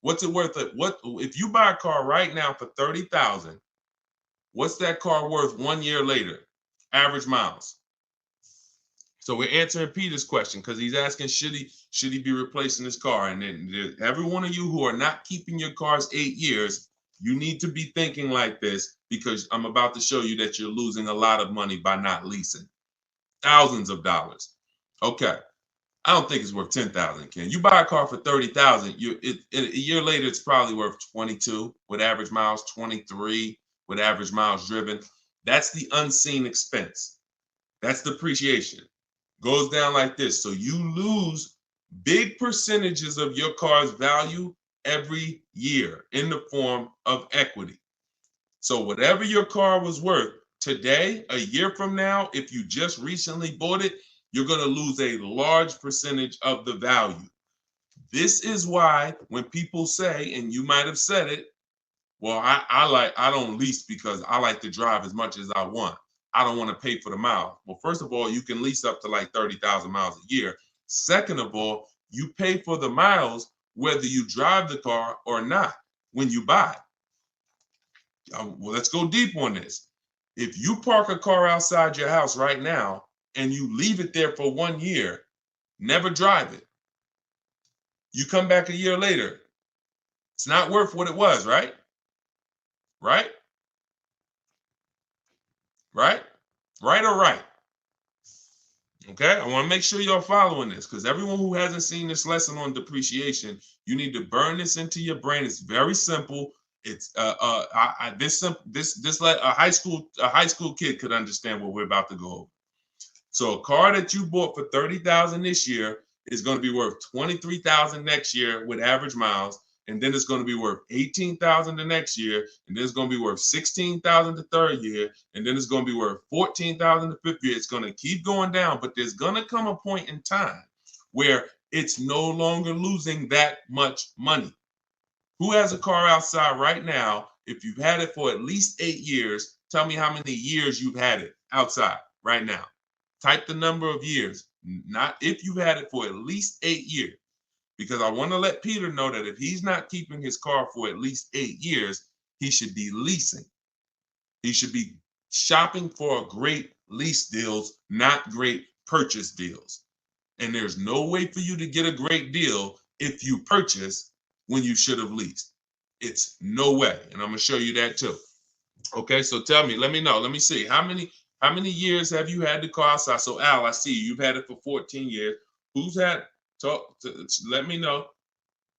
What's it worth? What if you buy a car right now for 30,000? What's that car worth 1 year later? Average miles. So we're answering Peter's question because he's asking, should he be replacing his car? And then every one of you who are not keeping your cars 8 years, you need to be thinking like this, because I'm about to show you that you're losing a lot of money by not leasing. Thousands of dollars. Okay. I don't think it's worth 10,000, Ken. You buy a car for 30,000, a year later it's probably worth 22 with average miles, 23 with average miles driven. That's the unseen expense. That's depreciation. Goes down like this. So you lose big percentages of your car's value every year in the form of equity. So whatever your car was worth today, a year from now, if you just recently bought it, you're going to lose a large percentage of the value. This is why when people say, and you might have said it, well, I don't lease because I like to drive as much as I want. I don't want to pay for the mile. Well, first of all, you can lease up to like 30,000 miles a year. Second of all, you pay for the miles whether you drive the car or not when you buy it. Well, let's go deep on this. If you park a car outside your house right now and you leave it there for 1 year, never drive it, you come back a year later, it's not worth what it was, right? Right? Right? Right or right? Okay, I want to make sure you're following this, because everyone who hasn't seen this lesson on depreciation, you need to burn this into your brain. It's very simple. It's this like a high school kid could understand what we're about to go over. So a car that you bought for 30,000 this year is going to be worth 23,000 next year with average miles, and then it's going to be worth 18,000 the next year, and then it's going to be worth 16,000 the third year, and then it's going to be worth 14,000 the fifth year. It's going to keep going down, but there's going to come a point in time where it's no longer losing that much money. Who has a car outside right now? If you've had it for at least 8 years, tell me how many years you've had it outside right now. Type the number of years, not if you've had it for at least 8 years. Because I want to let Peter know that if he's not keeping his car for at least 8 years, he should be leasing. He should be shopping for great lease deals, not great purchase deals. And there's no way for you to get a great deal if you purchase when you should have leased. It's no way. And I'm going to show you that too. Okay, so tell me, let me know. Let me see. How many years have you had the car outside? So Al, I see you've had it for 14 years. Let me know.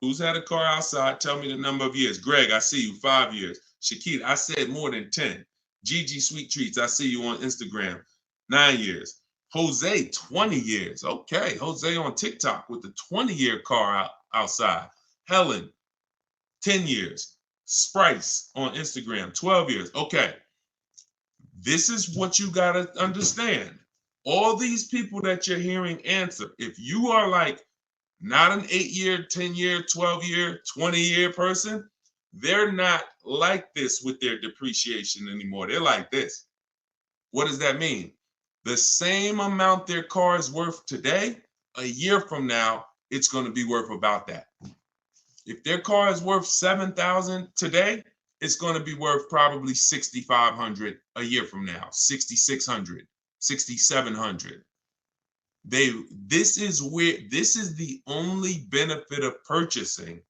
Who's had a car outside? Tell me the number of years. Greg, I see you, 5 years. Shakita, I said more than 10. Gigi Sweet Treats, I see you on Instagram, 9 years. Jose, 20 years. Okay, Jose on TikTok with the 20-year car outside. Helen, 10 years. Sprice on Instagram, 12 years. Okay, this is what you got to understand. All these people that you're hearing answer, if you are like not an 8-year, 10-year, 12-year, 20-year person, they're not like this with their depreciation anymore. They're like this. What does that mean? The same amount their car is worth today, a year from now, it's going to be worth about that. If their car is worth 7,000 today, it's going to be worth probably 6,500 a year from now, 6,600, 6,700. This is the only benefit of purchasing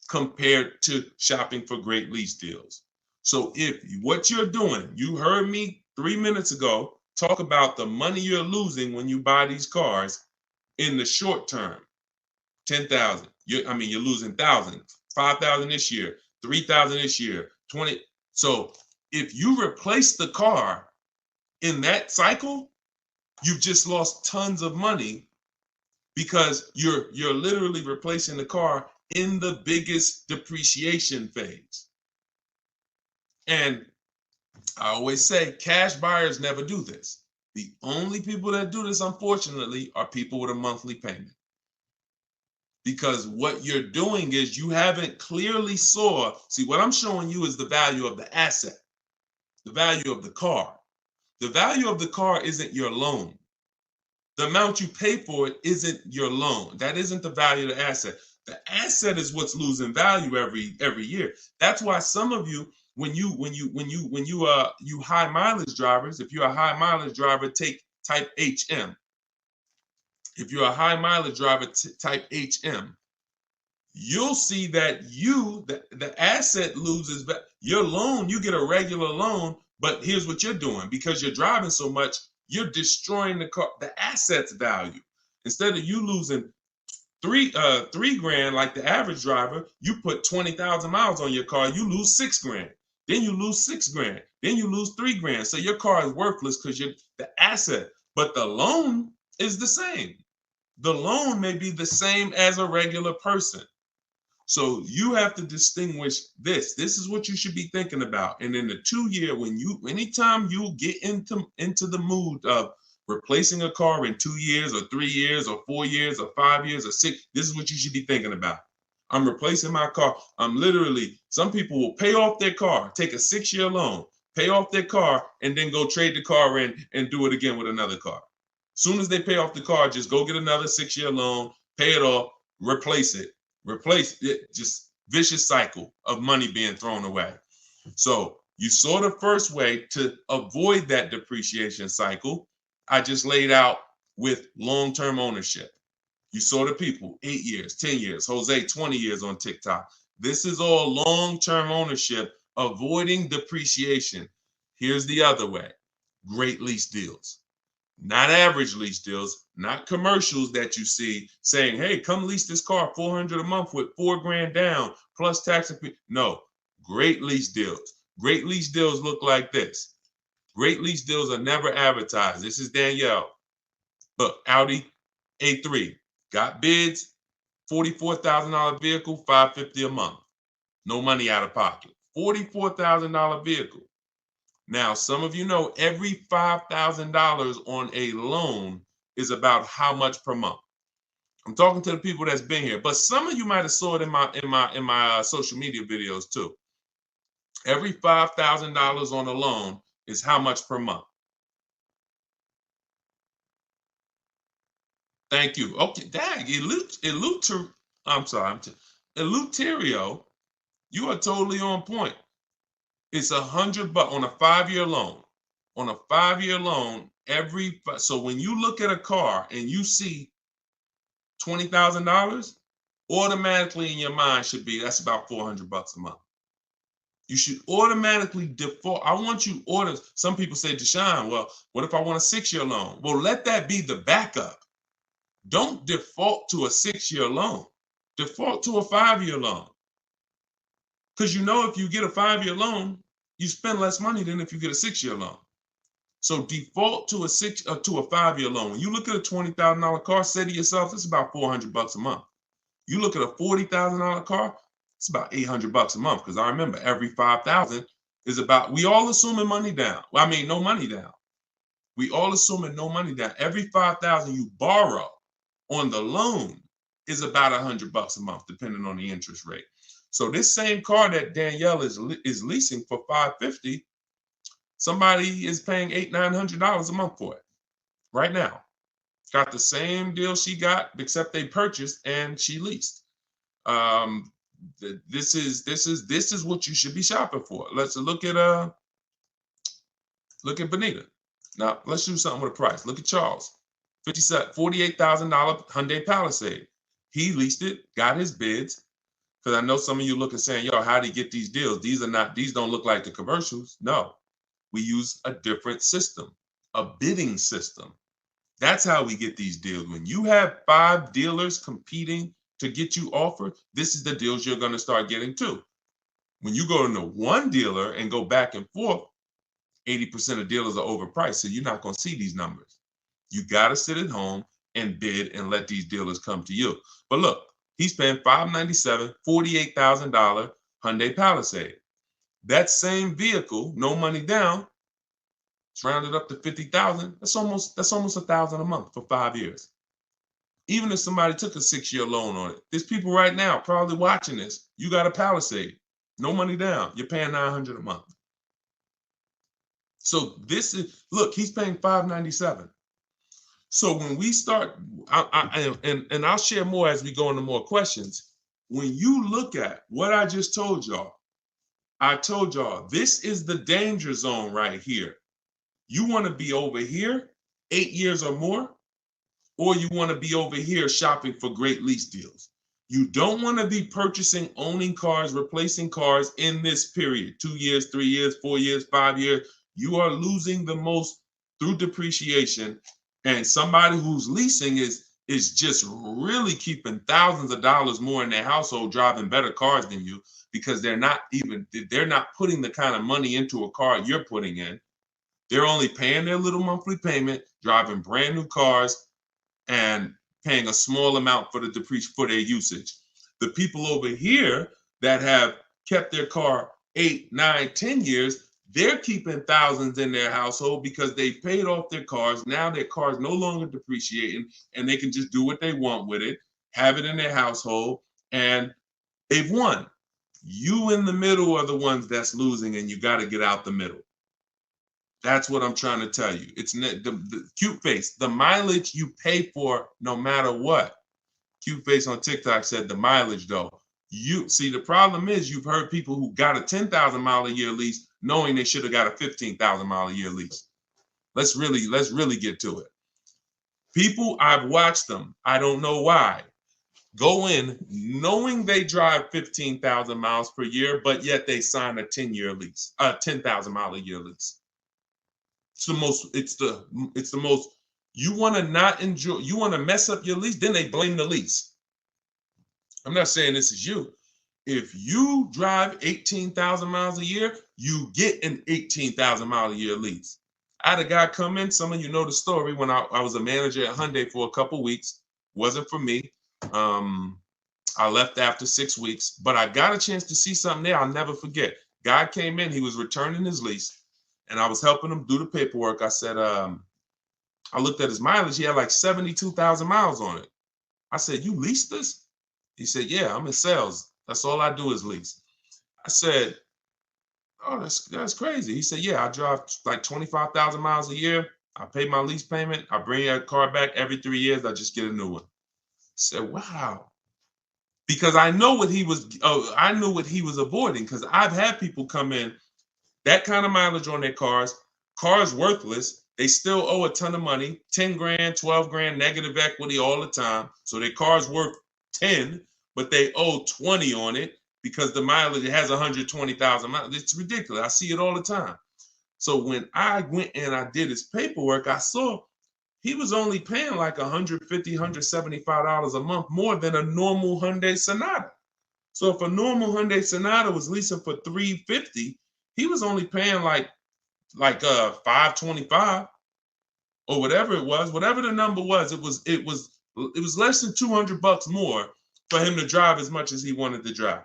compared to shopping for great lease deals. So if what you're doing, you heard me 3 minutes ago talk about the money you're losing when you buy these cars in the short term, 10,000. You're losing 1,000, 5,000 this year, 3,000 this year, 20. So if you replace the car in that cycle, you've just lost tons of money because you're literally replacing the car in the biggest depreciation phase. And I always say cash buyers never do this The only people that do this, unfortunately, are people with a monthly payment. Because what you're doing is you haven't clearly see, what I'm showing you is the value of the asset, the value of the car. The value of the car isn't your loan. The amount you pay for it isn't your loan. That isn't the value of the asset. The asset is what's losing value every year. That's why some of you, when you high mileage drivers, if you're a high mileage driver, type HM. If you're a high mileage driver, type HM. You'll see that the asset loses your loan. You get a regular loan, but here's what you're doing. Because you're driving so much, you're destroying the car, the asset's value. Instead of you losing three grand like the average driver, you put 20,000 miles on your car, you lose 6 grand. Then you lose 6 grand. Then you lose 3 grand. So your car is worthless because you're the asset, but the loan is the same. The loan may be the same as a regular person. So you have to distinguish this. This is what you should be thinking about. And in the 2 year, anytime you get into the mood of replacing a car in 2 years or 3 years or 4 years or 5 years or 6, this is what you should be thinking about. I'm replacing my car. Some people will pay off their car, take a 6-year loan, pay off their car, and then go trade the car in and do it again with another car. Soon as they pay off the car, just go get another 6-year loan, pay it off, replace it, just vicious cycle of money being thrown away. So you saw the first way to avoid that depreciation cycle. I just laid out with long-term ownership. You saw the people, 8 years, 10 years, Jose, 20 years on TikTok. This is all long-term ownership, avoiding depreciation. Here's the other way, great lease deals. Not average lease deals, not commercials that you see saying, hey, come lease this car, $400 a month with 4 grand down plus tax. No, great lease deals. Great lease deals look like this. Great lease deals are never advertised. This is Danielle. Look, Audi A3, got bids, $44,000 vehicle, $550 a month. No money out of pocket. $44,000 vehicle. Now, some of you know every $5,000 on a loan is about how much per month. I'm talking to the people that's been here, but some of you might have saw it in my social media videos too. Every $5,000 on a loan is how much per month. Thank you. Okay, dang, Eleuterio, you are totally on point. It's $100 on a 5-year loan. On a 5-year loan, so when you look at a car and you see $20,000, automatically in your mind should be that's about $400 a month. You should automatically default. I want you order. Some people say, Deshone, well, what if I want a 6-year loan? Well, let that be the backup. Don't default to a 6-year loan. Default to a 5-year loan. Because if you get a 5-year loan, you spend less money than if you get a 6-year loan. So default to a 5-year loan. When you look at a $20,000 car, say to yourself, it's about $400 a month. You look at a $40,000 car, it's about $800 a month. Because I remember every $5,000 is about, we all assuming money down. Well, I mean, no money down. We all assuming no money down. Every $5,000 you borrow on the loan is about $100 a month, depending on the interest rate. So this same car that Danielle is leasing for $550, somebody is paying $800-900 a month for it right now. Got the same deal she got, except they purchased and she leased. This is what you should be shopping for. Let's look at Benita. Now let's do something with a price. Look at Charles, $48,000 Hyundai Palisade. He leased it, got his bids. Because I know some of you look and saying, yo, how do you get these deals? These don't look like the commercials. No, we use a different system, a bidding system. That's how we get these deals. When you have 5 dealers competing to get you offered, this is the deals you're going to start getting too. When you go into one dealer and go back and forth, 80% of dealers are overpriced. So you're not going to see these numbers. You got to sit at home and bid and let these dealers come to you. But look, he's paying $597, $48,000 Hyundai Palisade. That same vehicle, no money down, It's rounded up to 50,000. That's almost $1,000 a month for 5 years. Even if somebody took a 6-year loan on it, there's people right now probably watching this. You got a Palisade, no money down. You're paying $900 a month. So this is, look, he's paying $597. So when we start, and I'll share more as we go into more questions. When you look at what I just told y'all, I told y'all this is the danger zone right here. You want to be over here 8 years or more, or you want to be over here shopping for great lease deals. You don't want to be purchasing, owning cars, replacing cars in this period, 2 years, 3 years, 4 years, 5 years. You are losing the most through depreciation. And somebody who's leasing is just really keeping thousands of dollars more in their household, driving better cars than you, because they're not putting the kind of money into a car you're putting in. They're only paying their little monthly payment, driving brand new cars, and paying a small amount for their usage. The people over here that have kept their car 8, 9, 10 years, they're keeping thousands in their household because they paid off their cars. Now their car's no longer depreciating, and they can just do what they want with it, have it in their household, and they've won. You in the middle are the ones that's losing, and you got to get out the middle. That's what I'm trying to tell you. It's the cute face, the mileage you pay for no matter what. Cute face on TikTok said the mileage though. You see, the problem is you've heard people who got a 10,000 mile a year lease knowing they should have got a 15,000 mile a year lease. Let's really get to it. People, I've watched them. I don't know why. Go in knowing they drive 15,000 miles per year, but yet they sign a 10-year lease, a 10,000 mile a year lease. It's the most, you want to not enjoy, you want to mess up your lease, then they blame the lease. I'm not saying this is you. If you drive 18,000 miles a year, you get an 18,000 mile a year lease. I had a guy come in, some of you know the story, when I was a manager at Hyundai for a couple weeks. Wasn't for me. I left after 6 weeks, but I got a chance to see something there I'll never forget. Guy came in, he was returning his lease, and I was helping him do the paperwork. I said, I looked at his mileage. He had like 72,000 miles on it. I said, you leased this? He said, yeah, I'm in sales. That's all I do is lease. I said, oh, that's crazy. He said, yeah, I drive like 25,000 miles a year. I pay my lease payment. I bring that car back every 3 years. I just get a new one. I said, wow. Because I know what he was, I knew what he was avoiding, because I've had people come in, that kind of mileage on their cars worthless. They still owe a ton of money, 10 grand, 12 grand, negative equity all the time. So their car's worth 10, but they owe 20 on it because the mileage, it has 120,000 miles. It's ridiculous. I see it all the time. So when I went and I did his paperwork, I saw he was only paying like $150, $175 a month more than a normal Hyundai Sonata. So if a normal Hyundai Sonata was leasing for $350, he was only paying like $525 or whatever it was, whatever the number was. It was less than $200 more for him to drive as much as he wanted to drive.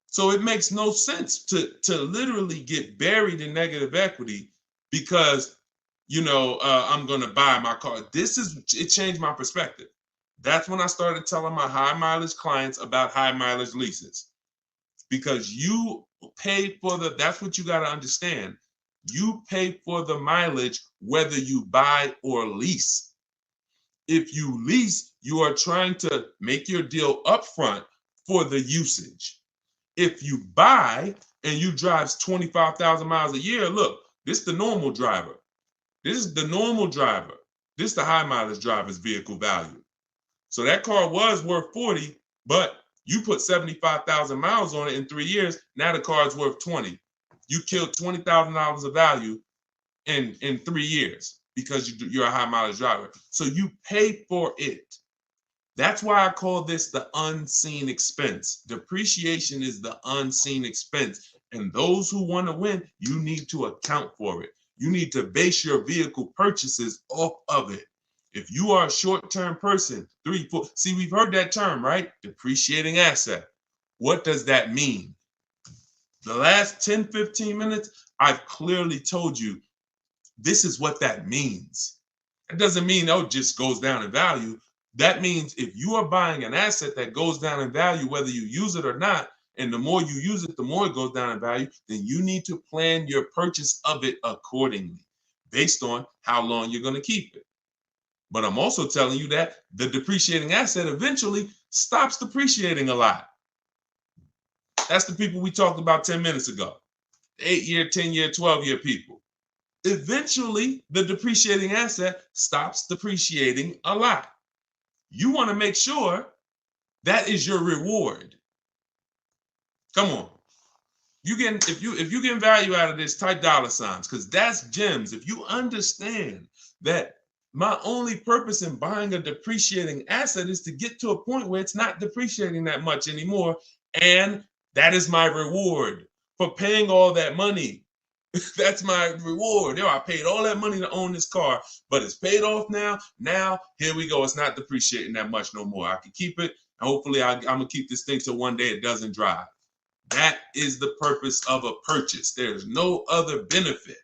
So it makes no sense to literally get buried in negative equity because, I'm going to buy my car. It changed my perspective. That's when I started telling my high mileage clients about high mileage leases, because you pay for that's what you got to understand. You pay for the mileage whether you buy or lease. If you lease, you are trying to make your deal upfront for the usage. If you buy and you drive 25,000 miles a year, look, this is the normal driver. This is the normal driver. This is the high mileage driver's vehicle value. So that car was worth 40, but you put 75,000 miles on it in 3 years. Now the car is worth 20. You killed $20,000 of value in 3 years because you're a high mileage driver. So you pay for it. That's why I call this the unseen expense. Depreciation is the unseen expense. And those who want to win, you need to account for it. You need to base your vehicle purchases off of it. If you are a short-term person, 3, 4, see, we've heard that term, right? Depreciating asset. What does that mean? The last 10, 15 minutes, I've clearly told you this is what that means. It doesn't mean, oh, it just goes down in value. That means if you are buying an asset that goes down in value, whether you use it or not, and the more you use it, the more it goes down in value, then you need to plan your purchase of it accordingly based on how long you're going to keep it. But I'm also telling you that the depreciating asset eventually stops depreciating a lot. That's the people we talked about 10 minutes ago. 8-year, 10-year, 12-year people. Eventually, the depreciating asset stops depreciating a lot. You want to make sure that is your reward. Come on. If you get value out of this, type dollar signs, because that's gems. If you understand that my only purpose in buying a depreciating asset is to get to a point where it's not depreciating that much anymore, and that is my reward for paying all that money. That's my reward. I paid all that money to own this car, but it's paid off now. Now, here we go. It's not depreciating that much no more. I can keep it, and hopefully I'm going to keep this thing till one day it doesn't drive. That is the purpose of a purchase. There's no other benefit.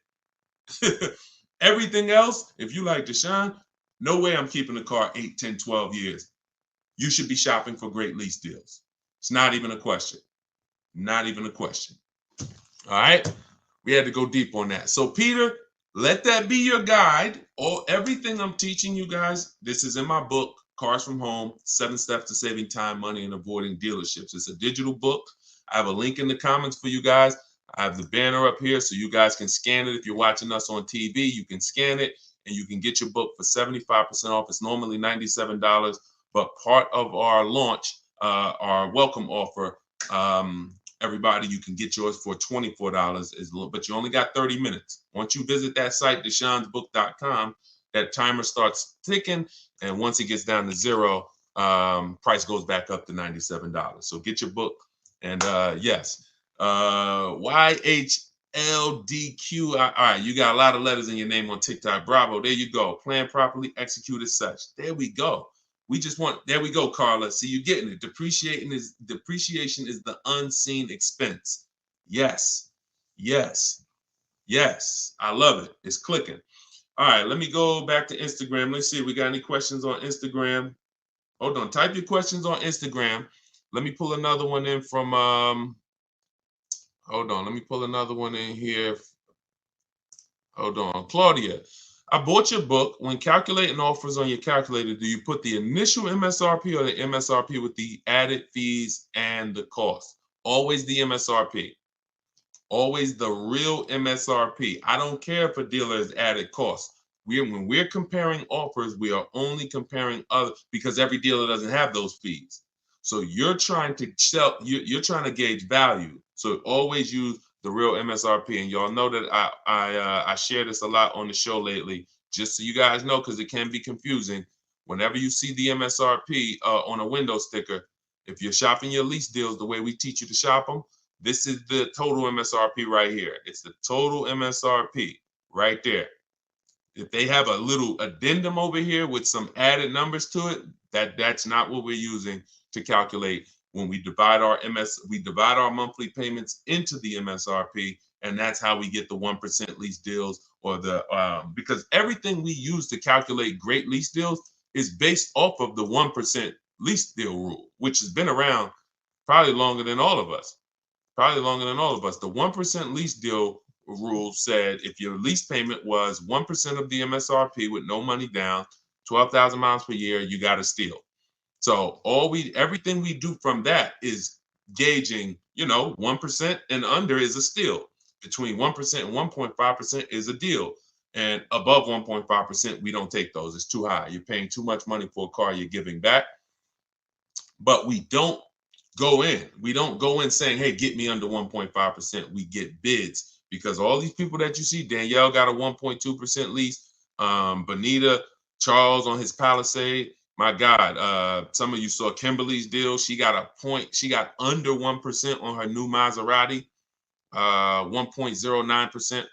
Everything else, if you like Deshone, no way I'm keeping the car 8, 10, 12 years. You should be shopping for great lease deals. It's not even a question. Not even a question. All right? We had to go deep on that. So, Peter, let that be your guide. Everything I'm teaching you guys, this is in my book, Cars from Home, 7 Steps to Saving Time, Money, and Avoiding Dealerships. It's a digital book. I have a link in the comments for you guys. I have the banner up here so you guys can scan it. If you're watching us on TV, you can scan it and you can get your book for 75% off. It's normally $97, but part of our launch, our welcome offer, everybody, you can get yours for $24, but you only got 30 minutes. Once you visit that site, deshonesbook.com, that timer starts ticking, and once it gets down to 0, price goes back up to $97. So get your book. And yes, YHLDQ. All right, you got a lot of letters in your name on TikTok. Bravo. There you go. Plan properly, execute as such. There we go. There we go, Carla. See, you're getting it. Depreciation is the unseen expense. Yes. Yes. Yes. I love it. It's clicking. All right, let me go back to Instagram. Let's see if we got any questions on Instagram. Hold on. Type your questions on Instagram. Let me pull another one in from, hold on. Let me pull another one in here. Hold on. Claudia, I bought your book. When calculating offers on your calculator, do you put the initial MSRP or the MSRP with the added fees and the cost? Always the MSRP. Always the real MSRP. I don't care if a dealer has added costs. When we're comparing offers, we are only comparing other, because every dealer doesn't have those fees. So you're trying to you're trying to gauge value. So always use the real MSRP. And y'all know that I share this a lot on the show lately, just so you guys know, because it can be confusing. Whenever you see the MSRP on a window sticker, if you're shopping your lease deals the way we teach you to shop them, this is the total MSRP right here. It's the total MSRP right there. If they have a little addendum over here with some added numbers to it, that's not what we're using to calculate when we divide our monthly payments into the MSRP, and that's how we get the 1% lease deals, or the because everything we use to calculate great lease deals is based off of the 1% lease deal rule, which has been around probably longer than all of us. The 1% lease deal rule said if your lease payment was 1% of the MSRP with no money down, 12,000 miles per year, you got a steal. So everything we do from that is gauging, 1% and under is a steal. Between 1% and 1.5% is a deal. And above 1.5%, we don't take those. It's too high. You're paying too much money for a car you're giving back. But we don't go in. We don't go in saying, hey, get me under 1.5%. We get bids, because all these people that you see, Danielle got a 1.2% lease. Bonita, Charles on his Palisade. My God, some of you saw Kimberly's deal. She got under 1% on her new Maserati, 1.09%.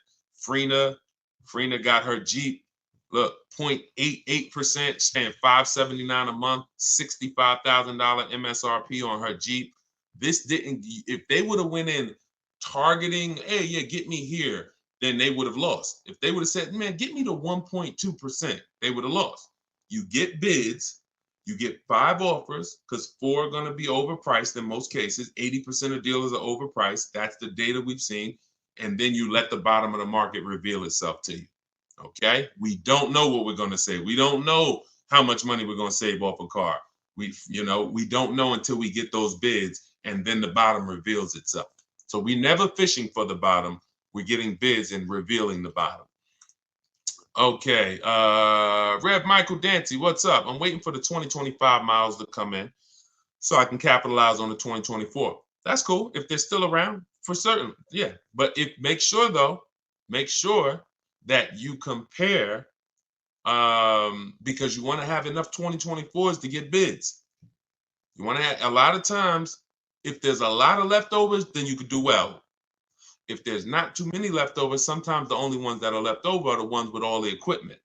Frina got her Jeep. Look, 0.88%, staying $579 a month, $65,000 MSRP on her Jeep. If they would have went in targeting, hey, yeah, get me here, then they would have lost. If they would have said, man, get me to 1.2%, they would have lost. You get bids, you get 5 offers, because 4 are going to be overpriced in most cases. 80% of dealers are overpriced. That's the data we've seen. And then you let the bottom of the market reveal itself to you. Okay? We don't know what we're going to say. We don't know how much money we're going to save off a car. We don't know until we get those bids, and then the bottom reveals itself. So we're never fishing for the bottom. We're getting bids and revealing the bottom. Okay, Rev Michael Dancy, what's up? I'm waiting for the 2025 miles to come in so I can capitalize on the 2024. That's cool if they're still around, for certain. Yeah, but make sure that you compare, because you want to have enough 2024s to get bids. You want to have, a lot of times, if there's a lot of leftovers, then you could do well. If there's not too many leftovers, sometimes the only ones that are left over are the ones with all the equipment.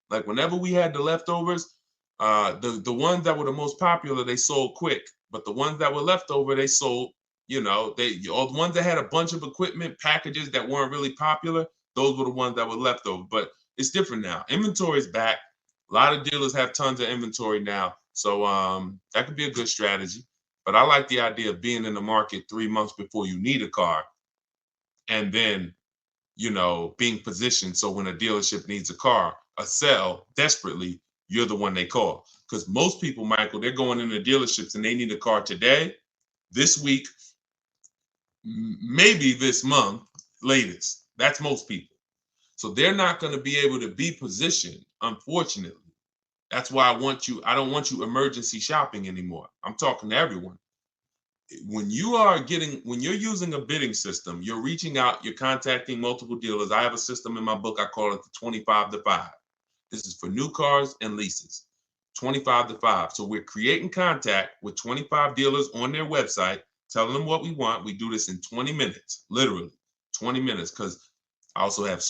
Like whenever we had the leftovers, the ones that were the most popular, they sold quick. But the ones that were left over, they sold, all the ones that had a bunch of equipment packages that weren't really popular, those were the ones that were left over. But it's different now. Inventory is back. A lot of dealers have tons of inventory now. So that could be a good strategy. But I like the idea of being in the market 3 months before you need a car, and then, being positioned so when a dealership needs a car, a sell desperately, you're the one they call. Because most people, Michael, they're going into dealerships and they need a car today, this week, maybe this month, latest. That's most people. So they're not going to be able to be positioned, unfortunately. That's why I don't want you emergency shopping anymore. I'm talking to everyone. When you're using a bidding system, you're reaching out, you're contacting multiple dealers. I have a system in my book, I call it the 25 to 5. This is for new cars and leases, 25 to 5. So we're creating contact with 25 dealers on their website, telling them what we want. We do this in 20 minutes, literally 20 minutes, because I also have,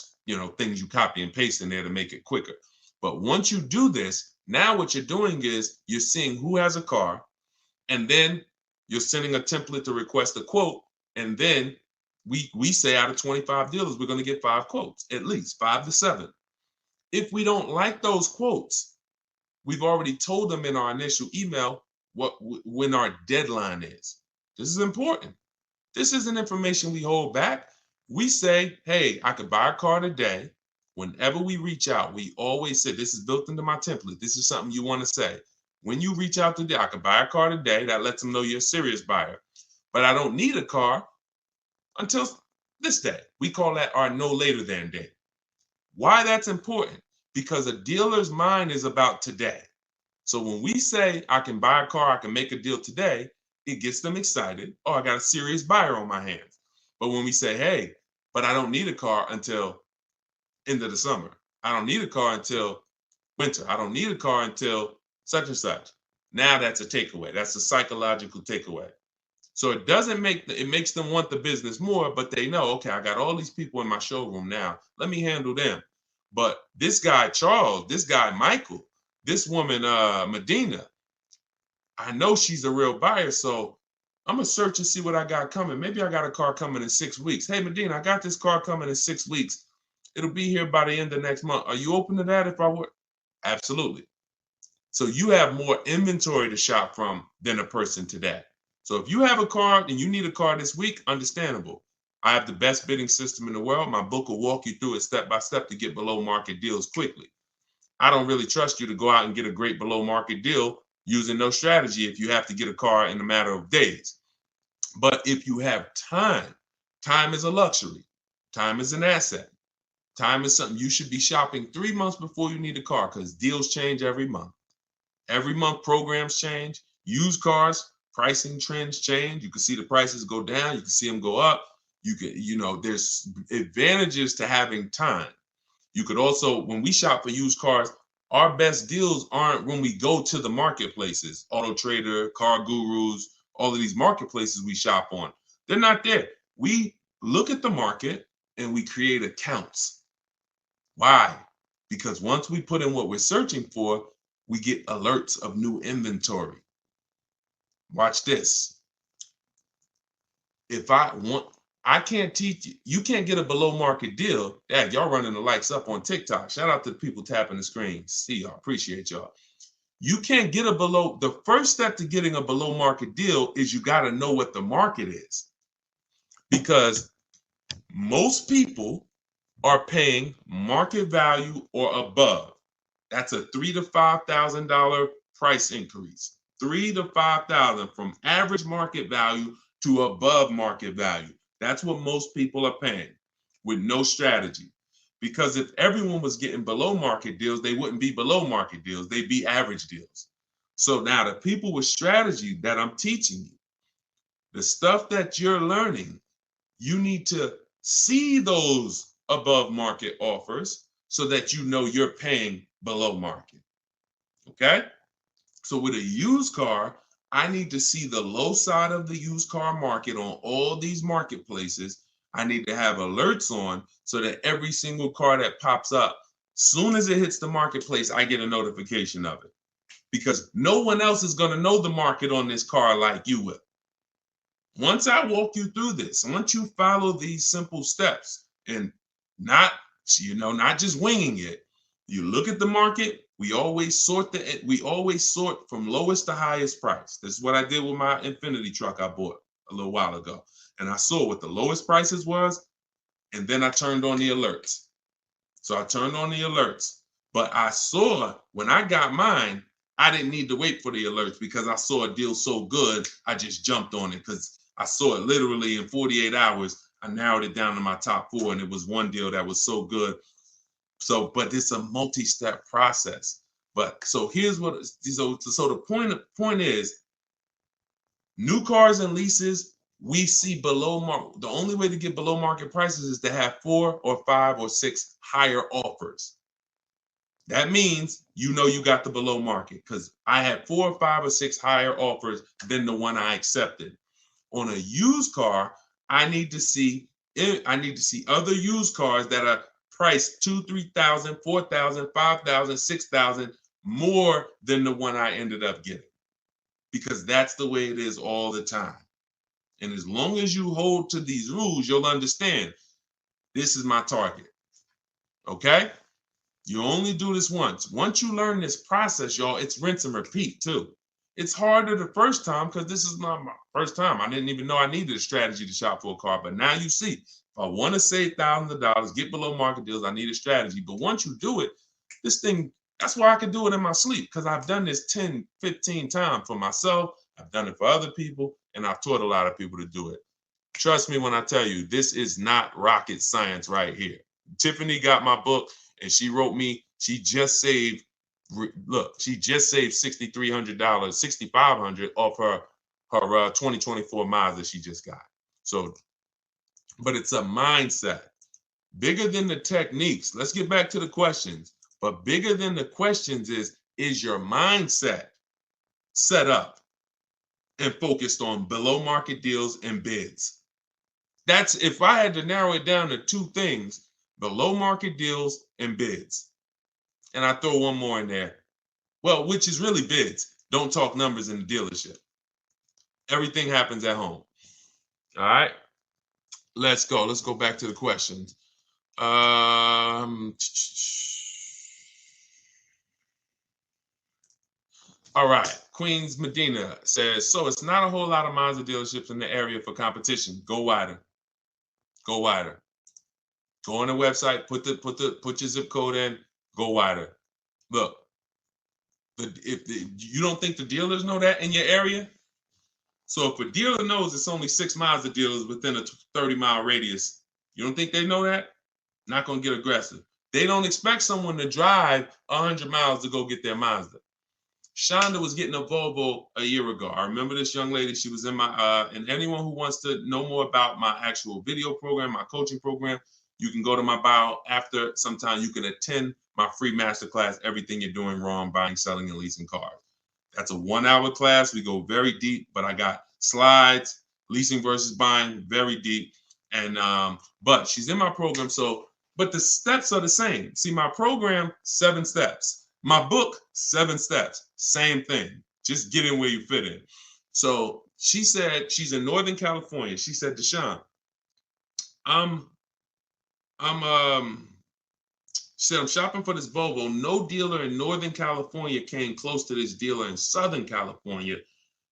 things you copy and paste in there to make it quicker. But once you do this, now what you're doing is you're seeing who has a car, and then you're sending a template to request a quote, and then we say out of 25 dealers, we're going to get 5 quotes, at least 5 to 7. If we don't like those quotes, we've already told them in our initial email when our deadline is. This is important. This isn't information we hold back. We say, hey, I could buy a car today. Whenever we reach out, we always say, this is built into my template. This is something you want to say. When you reach out today, I could buy a car today. That lets them know you're a serious buyer. But I don't need a car until this day. We call that our no later than date. Why that's important? Because a dealer's mind is about today. So when we say I can buy a car, I can make a deal today, it gets them excited. Oh, I got a serious buyer on my hands. But when we say, hey, but I don't need a car until end of the summer. I don't need a car until winter. I don't need a car until such and such. Now that's a takeaway. That's a psychological takeaway. So it makes them want the business more, but they know, okay, I got all these people in my showroom now. Let me handle them. But this guy, Charles, this guy, Michael, this woman, Medina, I know she's a real buyer. So I'm going to search and see what I got coming. Maybe I got a car coming in 6 weeks. Hey, Medina, I got this car coming in 6 weeks. It'll be here by the end of next month. Are you open to that if I were? Absolutely. So you have more inventory to shop from than a person today. So if you have a car and you need a car this week, understandable. I have the best bidding system in the world. My book will walk you through it step by step to get below market deals quickly. I don't really trust you to go out and get a great below market deal using no strategy if you have to get a car in a matter of days. But if you have time, time is a luxury. Time is an asset. Time is something you should be shopping 3 months before you need a car, because deals change every month. Every month programs change. Used cars, pricing trends change. You can see the prices go down. You can see them go up. There's advantages to having time. You could also, when we shop for used cars, our best deals aren't when we go to the marketplaces, Auto Trader, Car Gurus, all of these marketplaces we shop on. They're not there. We look at the market and we create accounts. Why? Because once we put in what we're searching for, we get alerts of new inventory. Watch this. If I want, I can't teach you. You can't get a below market deal. Dad, y'all running the lights up on TikTok. Shout out to the people tapping the screen. See y'all. Appreciate y'all. You can't get a below. The first step to getting a below market deal is you got to know what the market is, because most people are paying market value or above. That's a $3,000 to $5,000 price increase. $3,000 to $5,000 from average market value to above market value. That's what most people are paying with no strategy. Because if everyone was getting below market deals, they wouldn't be below market deals. They'd be average deals. So now the people with strategy that I'm teaching you, the stuff that you're learning, you need to see those above market offers so that you know you're paying below market. Okay? So with a used car, I need to see the low side of the used car market on all these marketplaces. I need to have alerts on so that every single car that pops up, soon as it hits the marketplace, I get a notification of it. Because no one else is going to know the market on this car like you will. Once I walk you through this, once you follow these simple steps and not just winging it, you look at the market. We always sort from lowest to highest price. This is what I did with my Infinity truck I bought a little while ago. And I saw what the lowest prices was, and then I turned on the alerts. So I turned on the alerts, but I saw when I got mine, I didn't need to wait for the alerts because I saw a deal so good, I just jumped on it because I saw it literally in 48 hours. I narrowed it down to my top 4, and it was one deal that was so good. So, but it's a multi-step process. But so here's what, so the point is, new cars and leases, we see below market. The only way to get below market prices is to have 4 or 5 or 6 higher offers. That means you know you got the below market because I had 4 or 5 or 6 higher offers than the one I accepted. On a used car, I need to see other used cars that are priced $2,000, $3,000, $4,000, $5,000, $6,000 more than the one I ended up getting, because that's the way it is all the time. And as long as you hold to these rules, you'll understand this is my target. Okay? You only do this once. Once you learn this process, y'all, it's rinse and repeat too. It's harder the first time because this is not my first time. I didn't even know I needed a strategy to shop for a car. But now you see, if I want to save thousands of dollars, get below market deals, I need a strategy. But once you do it, this thing, that's why I can do it in my sleep, because I've done this 10, 15 times for myself. I've done it for other people, and I've taught a lot of people to do it. Trust me when I tell you, this is not rocket science right here. Tiffany got my book, and she wrote me, she just saved $6,300, $6,500 off her 2024 Mazda she just got. So, but it's a mindset. Bigger than the techniques. Let's get back to the questions. But bigger than the questions is your mindset set up and focused on below market deals and bids? That's, if I had to narrow it down to 2 things, below market deals and bids. And I throw one more in there. Well, which is really bids. Don't talk numbers in the dealership. Everything happens at home. All right. Let's go. Let's go back to the questions. All right. Queens Medina says, so it's not a whole lot of Mazda dealerships in the area for competition. Go wider. Go wider. Go on the website, put your zip code in, go wider. Look, you don't think the dealers know that in your area? So if a dealer knows it's only 6 Mazda dealers within a 30-mile radius, you don't think they know that? Not going to get aggressive. They don't expect someone to drive 100 miles to go get their Mazda. Shonda was getting a Volvo a year ago. I remember this young lady. She was in my, and anyone who wants to know more about my actual video program, my coaching program, you can go to my bio after. Sometime you can attend my free masterclass, Everything You're Doing Wrong, Buying, Selling, and Leasing Cars. That's a 1-hour class. We go very deep, but I got slides, leasing versus buying, very deep. And, but she's in my program. So, but the steps are the same. See, my program, 7 steps. My book, 7 steps. Same thing. Just get in where you fit in. So she said, she's in Northern California. She said, Deshone, I'm said I'm shopping for this Volvo. No dealer in Northern California came close to this dealer in Southern California.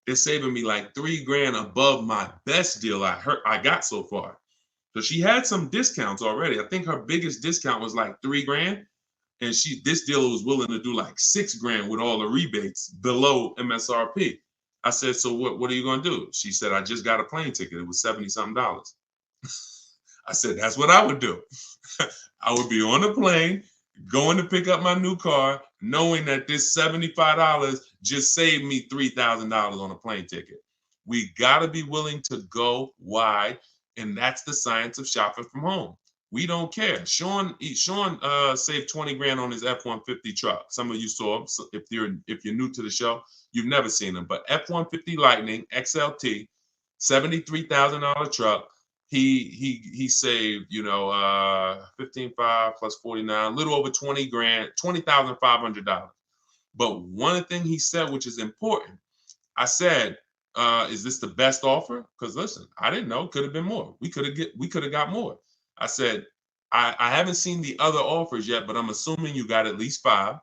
They're saving me like $3,000 above my best deal I got so far. So she had some discounts already. I think her biggest discount was like $3,000, and this dealer was willing to do like $6,000 with all the rebates below MSRP. I said, so what are you gonna do? She said, I just got a plane ticket. It was $70-something. I said, that's what I would do. I would be on a plane, going to pick up my new car, knowing that this $75 just saved me $3,000 on a plane ticket. We got to be willing to go wide, and that's the science of shopping from home. We don't care. Sean saved $20,000 on his F-150 truck. Some of you saw him. So if you're new to the show, you've never seen him. But F-150 Lightning XLT, $73,000 truck. He saved, 15.5 plus 49, a little over $20,000, $20,500. But one thing he said, which is important, I said, is this the best offer? Because listen, I didn't know. Could have been more. We could have got more. I said, I haven't seen the other offers yet, but I'm assuming you got at least 5.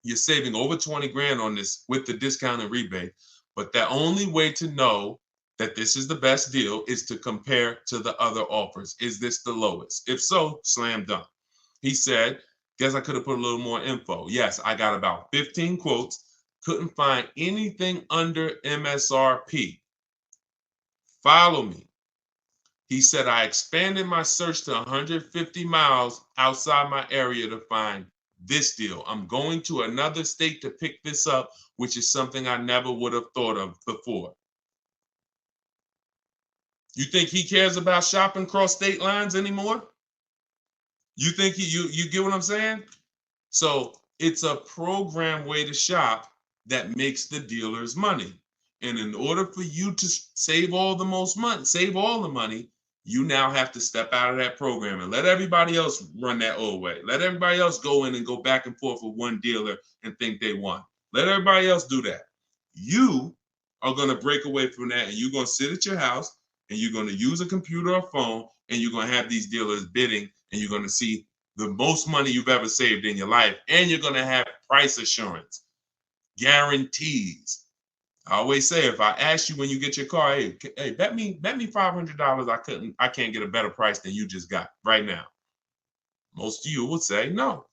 You're saving over $20,000 on this with the discount and rebate. But the only way to know that this is the best deal is to compare to the other offers. Is this the lowest? If so, slam dunk. He said, guess I could have put a little more info. Yes, I got about 15 quotes. Couldn't find anything under MSRP. Follow me. He said, I expanded my search to 150 miles outside my area to find this deal. I'm going to another state to pick this up, which is something I never would have thought of before. You think he cares about shopping cross state lines anymore? You think you get what I'm saying? So it's a program way to shop that makes the dealers money. And in order for you to save all the money, you now have to step out of that program and let everybody else run that old way. Let everybody else go in and go back and forth with one dealer and think they won. Let everybody else do that. You are going to break away from that, and you're going to sit at your house, and you're going to use a computer or phone, and you're going to have these dealers bidding, and you're going to see the most money you've ever saved in your life, and you're going to have price assurance, guarantees. I always say, if I ask you when you get your car, hey, bet me $500 I can't get a better price than you just got right now. Most of you would say no,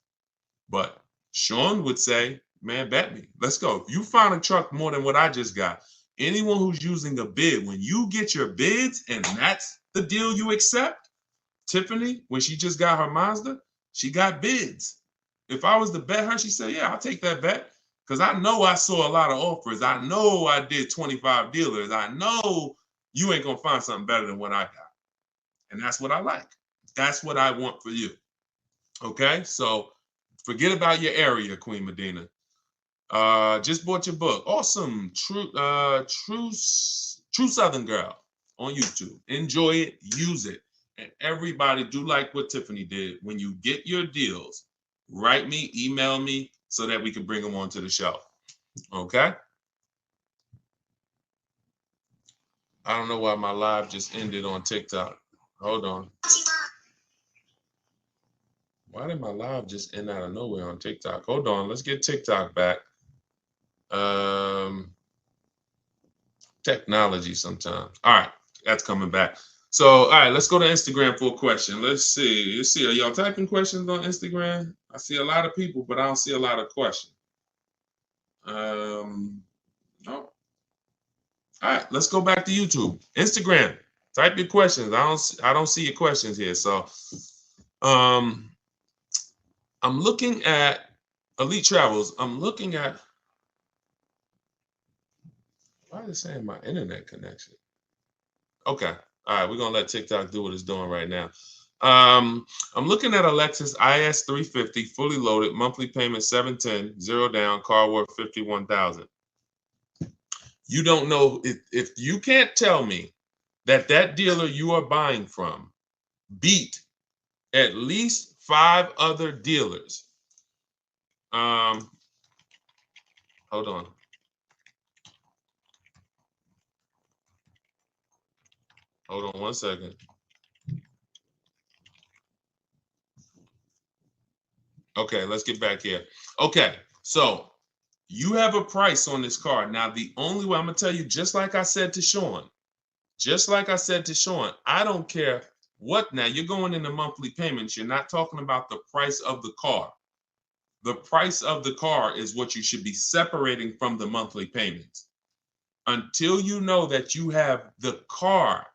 but Sean would say, man, bet me. Let's go. If you find a truck more than what I just got, anyone who's using a bid, when you get your bids and that's the deal you accept, Tiffany, when she just got her Mazda, she got bids. If I was to bet her, she said, yeah, I'll take that bet. Because I know I saw a lot of offers. I know I did 25 dealers. I know you ain't going to find something better than what I got. And that's what I like. That's what I want for you. Okay? So forget about your area, Queen Medina. Just bought your book. Awesome. True Southern Girl on YouTube. Enjoy it. Use it. And everybody do like what Tiffany did. When you get your deals, write me, email me, so that we can bring them onto the show. Okay? I don't know why my live just ended on TikTok. Hold on. Why did my live just end out of nowhere on TikTok? Hold on. Let's get TikTok back. Technology sometimes. All right. That's coming back. So, all right, let's go to Instagram for a question. Let's see. Are y'all typing questions on Instagram? I see a lot of people, but I don't see a lot of questions. No. All right, let's go back to YouTube. Instagram. Type your questions. I don't see your questions here. So, I'm looking at Elite Travels. I'm looking at. Why is it saying my internet connection? Okay. All right, we're gonna let TikTok do what it's doing right now. I'm looking at a Lexus IS 350, fully loaded, monthly payment $710, 0 down, car worth $51,000. You don't know if you can't tell me that dealer you are buying from beat at least 5 other dealers. Hold on. Hold on one second. Okay, let's get back here. Okay, so you have a price on this car. Now, the only way I'm gonna tell you, just like I said to Sean, I don't care what. Now you're going into monthly payments. You're not talking about the price of the car. The price of the car is what you should be separating from the monthly payments. Until you know that you have the car,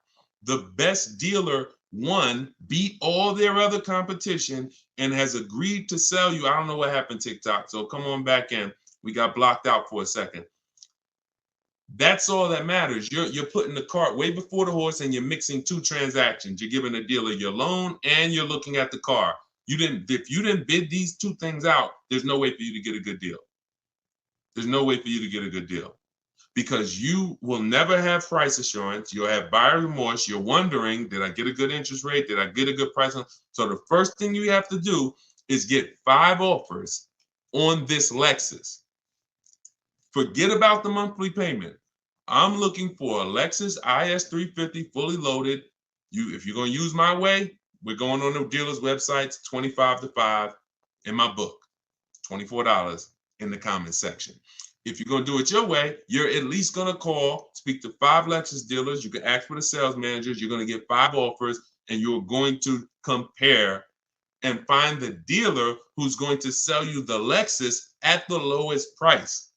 the best dealer, one, beat all their other competition and has agreed to sell you. I don't know what happened, TikTok. So come on back in. We got blocked out for a second. That's all that matters. You're putting the cart way before the horse, and you're mixing two transactions. You're giving the dealer your loan and you're looking at the car. If you didn't bid these two things out, there's no way for you to get a good deal. There's no way for you to get a good deal, because you will never have price assurance. You'll have buyer remorse. You're wondering, did I get a good interest rate? Did I get a good price? So the first thing you have to do is get 5 offers on this Lexus. Forget about the monthly payment. I'm looking for a Lexus IS 350 fully loaded. If you're going to use my way, we're going on the dealer's websites, 25 to 5 in my book, $24 in the comment section. If you're going to do it your way, you're at least going to call, speak to 5 Lexus dealers. You can ask for the sales managers. You're going to get 5 offers, and you're going to compare and find the dealer who's going to sell you the Lexus at the lowest price.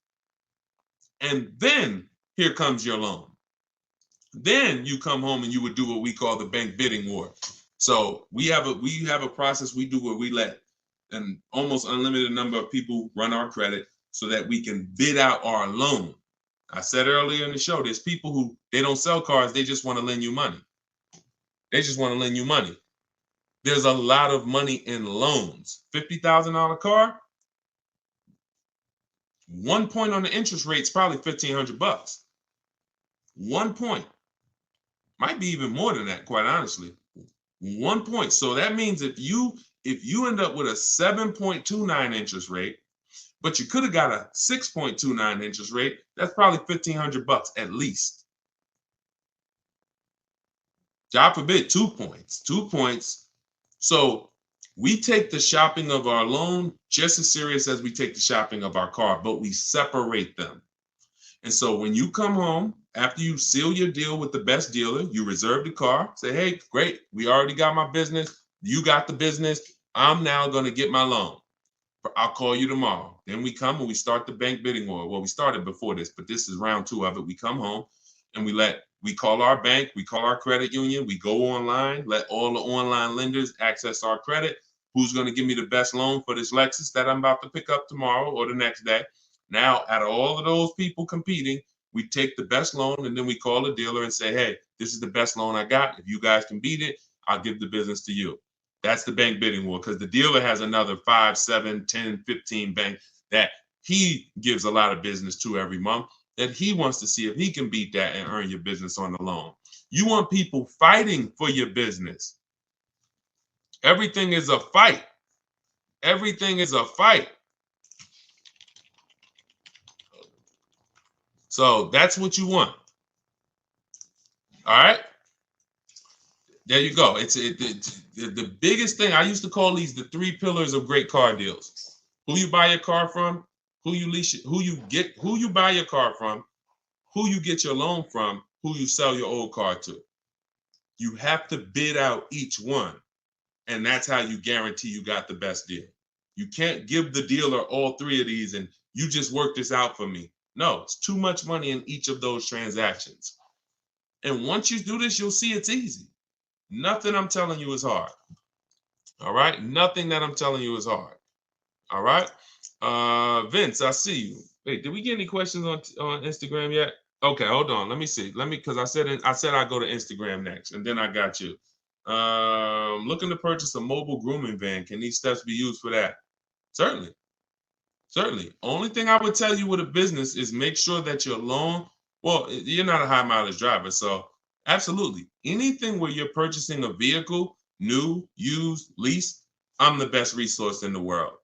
And then here comes your loan. Then you come home and you would do what we call the bank bidding war. So we have a process we do where we let an almost unlimited number of people run our credit so that we can bid out our loan. I said earlier in the show, there's people who they don't sell cars, they just want to lend you money. There's a lot of money in loans. $50,000 car, 1 point on the interest rate is probably $1,500. 1 point. Might be even more than that, quite honestly. 1 point. So that means if you end up with a 7.29 interest rate, but you could have got a 6.29 interest rate, that's probably $1,500 at least. God forbid, 2 points. 2 points. So we take the shopping of our loan just as serious as we take the shopping of our car, but we separate them. And so when you come home, after you seal your deal with the best dealer, you reserve the car, say, hey, great, we already got my business. You got the business. I'm now going to get my loan. I'll call you tomorrow. Then we come and we start the bank bidding war. Well, we started before this, but this is round 2 of it. We come home and we call our bank, we call our credit union, we go online, let all the online lenders access our credit. Who's going to give me the best loan for this Lexus that I'm about to pick up tomorrow or the next day? Now, out of all of those people competing, we take the best loan and then we call the dealer and say, hey, this is the best loan I got. If you guys can beat it, I'll give the business to you. That's the bank bidding war, because the dealer has another 5, 7, 10, 15 banks that he gives a lot of business to every month, that he wants to see if he can beat that and earn your business on the loan. You want people fighting for your business. Everything is a fight. Everything is a fight. So that's what you want. All right. There you go. It's the biggest thing. I used to call these the 3 pillars of great car deals. Who you buy your car from, who you lease, who you buy your car from, who you get your loan from, who you sell your old car to. You have to bid out each one. And that's how you guarantee you got the best deal. You can't give the dealer all 3 of these and you just work this out for me. No, it's too much money in each of those transactions. And once you do this, you'll see it's easy. Nothing I'm telling you is hard. All right? Nothing that I'm telling you is hard. All right? Vince, I see you. Wait, did we get any questions on Instagram yet? Okay, hold on. Let me see. Because I said I'd go to Instagram next, and then I got you. Looking to purchase a mobile grooming van. Can these steps be used for that? Certainly. Only thing I would tell you with a business is make sure that your loan, well, you're not a high mileage driver, so absolutely. Anything where you're purchasing a vehicle, new, used, leased, I'm the best resource in the world.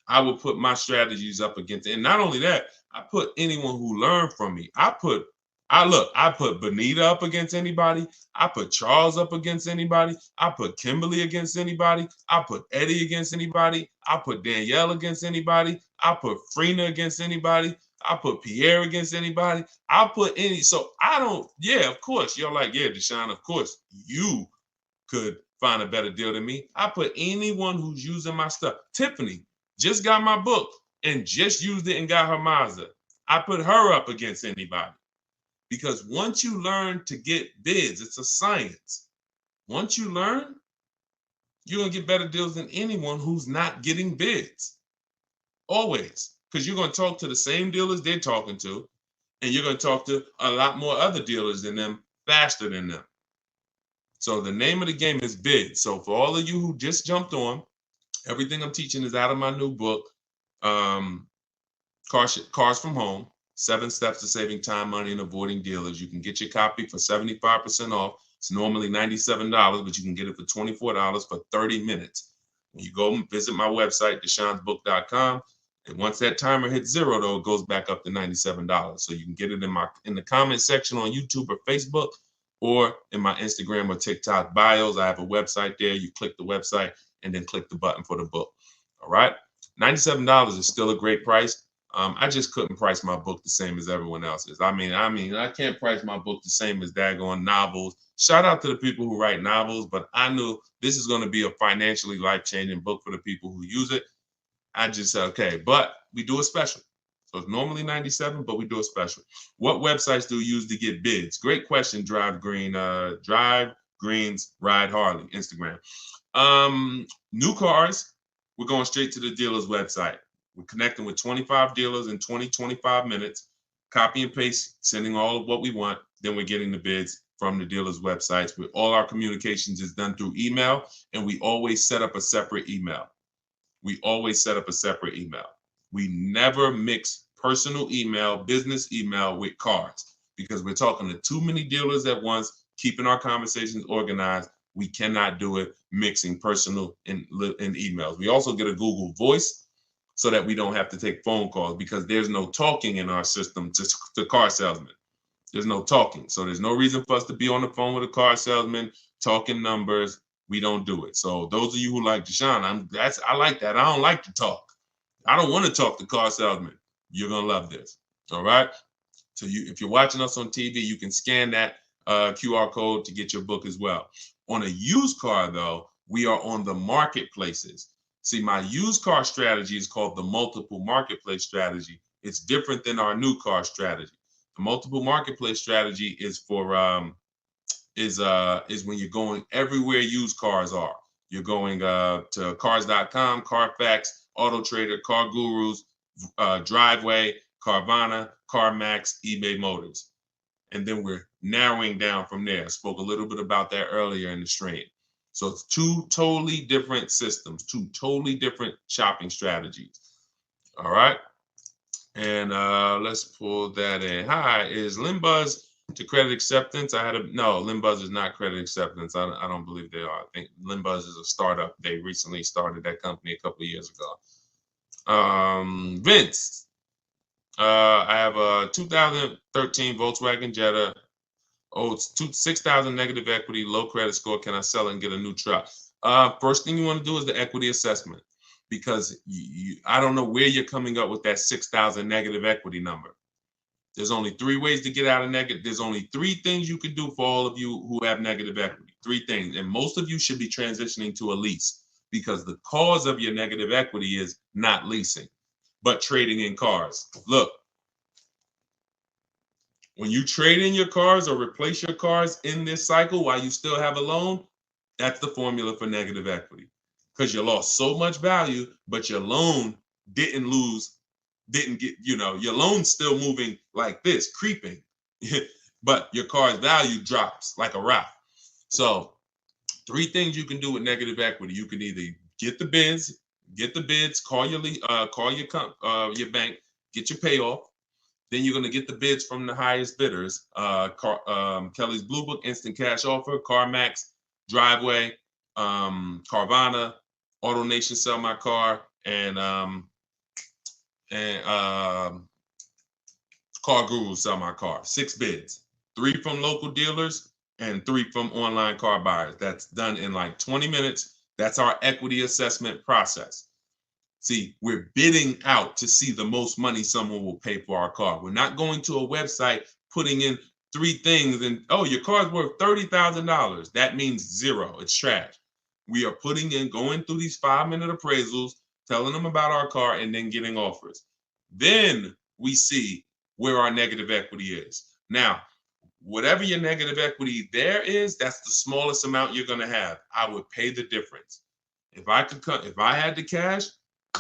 I will put my strategies up against it. And not only that, I put anyone who learned from me. I put I put Benita up against anybody. I put Charles up against anybody. I put Kimberly against anybody. I put Eddie against anybody. I put Danielle against anybody. I put Frina against anybody. I put Pierre against anybody. I'll put any. So I don't, yeah, of course. You're like, yeah, Deshone, of course, you could find a better deal than me. I put anyone who's using my stuff. Tiffany just got my book and just used it and got her Mazda. I put her up against anybody. Because once you learn to get bids, it's a science. Once you learn, you're going to get better deals than anyone who's not getting bids. Always. Because you're going to talk to the same dealers they're talking to, and you're going to talk to a lot more other dealers than them faster than them. So the name of the game is bids. So for all of you who just jumped on, everything I'm teaching is out of my new book, Cars from Home. 7 Steps to Saving Time, Money, and Avoiding Dealers. You can get your copy for 75% off. It's normally $97, but you can get it for $24 for 30 minutes. When you go and visit my website, deshonsbook.com, and once that timer hits 0, though, it goes back up to $97. So you can get it in the comment section on YouTube or Facebook, or in my Instagram or TikTok bios. I have a website there. You click the website and then click the button for the book. All right, $97 is still a great price. I just couldn't price my book the same as everyone else's. I mean, I can't price my book the same as daggone novels. Shout out to the people who write novels, but I knew this is going to be a financially life-changing book for the people who use it. I just said, okay, but we do a special. So it's normally $97, but we do a special. What websites do you use to get bids? Great question, Drive Greens, Ride Harley, Instagram. New cars, we're going straight to the dealer's website. We're connecting with 25 dealers in 25 minutes, copy and paste, sending all of what we want. Then we're getting the bids from the dealers' websites. With all our communications is done through email, and we always set up a separate email. We never mix personal email, business email with cars, because we're talking to too many dealers at once, keeping our conversations organized. We cannot do it mixing personal and emails. We also get a Google Voice, so that we don't have to take phone calls, because there's no talking in our system to car salesmen. There's no talking. So there's no reason for us to be on the phone with a car salesman, talking numbers. We don't do it. So those of you who like Deshone, I like that. I don't like to talk. I don't want to talk to car salesmen. You're going to love this. All right. So if you're watching us on TV, you can scan that QR code to get your book as well. On a used car, though, we are on the marketplaces. See, my used car strategy is called the multiple marketplace strategy. It's different than our new car strategy. The multiple marketplace strategy is for is when you're going everywhere used cars are. You're going to cars.com, Carfax, Auto Trader, Car Gurus, Driveway, Carvana, CarMax, eBay Motors. And then we're narrowing down from there. I spoke a little bit about that earlier in the stream. So it's 2 totally different systems, 2 totally different shopping strategies. All right. And let's pull that in. Hi, is Limbuzz to credit acceptance? No, Limbuzz is not credit acceptance. I don't believe they are. I think Limbuzz is a startup. They recently started that company a couple of years ago. Vince, I have a 2013 Volkswagen Jetta. Oh, it's 6,000 negative equity, low credit score. Can I sell it and get a new truck? First thing you want to do is the equity assessment, because I don't know where you're coming up with that 6,000 negative equity number. There's only 3 ways to get out of negative. There's only 3 things you can do for all of you who have negative equity. 3 things. And most of you should be transitioning to a lease, because the cause of your negative equity is not leasing, but trading in cars. Look. When you trade in your cars or replace your cars in this cycle while you still have a loan, that's the formula for negative equity. Because you lost so much value, but your loan didn't get, your loan's still moving like this, creeping. But your car's value drops like a rock. So 3 things you can do with negative equity. You can either get the bids, call your bank, get your payoff. Then you're going to get the bids from the highest bidders. Kelly's Blue Book, Instant Cash Offer, CarMax, Driveway, Carvana, AutoNation, Sell My Car, and Car Guru Sell My Car. 6 bids, 3 from local dealers and 3 from online car buyers. That's done in like 20 minutes. That's our equity assessment process. See, we're bidding out to see the most money someone will pay for our car. We're not going to a website, putting in 3 things and, oh, your car's worth $30,000. That means 0. It's trash. We are going through these 5-minute appraisals, telling them about our car, and then getting offers. Then we see where our negative equity is. Now, whatever your negative equity there is, that's the smallest amount you're going to have. I would pay the difference. If I had the cash,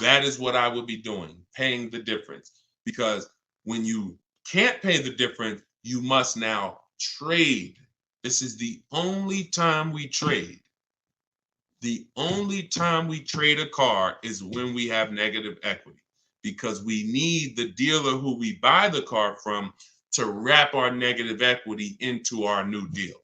that is what I would be doing, paying the difference. Because when you can't pay the difference, you must now trade. This is the only time we trade. The only time we trade a car is when we have negative equity, because we need the dealer who we buy the car from to wrap our negative equity into our new deal.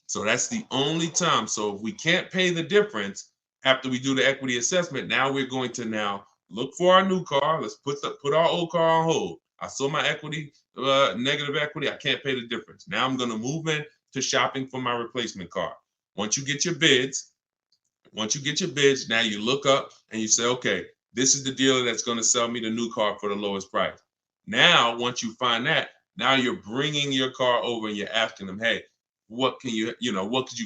So that's the only time. So if we can't pay the difference after we do the equity assessment, now we're going to now look for our new car. Let's put our old car on hold. I sold my equity, negative equity. I can't pay the difference. Now I'm going to move in to shopping for my replacement car. Once you get your bids, now you look up and you say, okay, this is the dealer that's going to sell me the new car for the lowest price. Now, once you find that, now you're bringing your car over and you're asking them, hey, what could you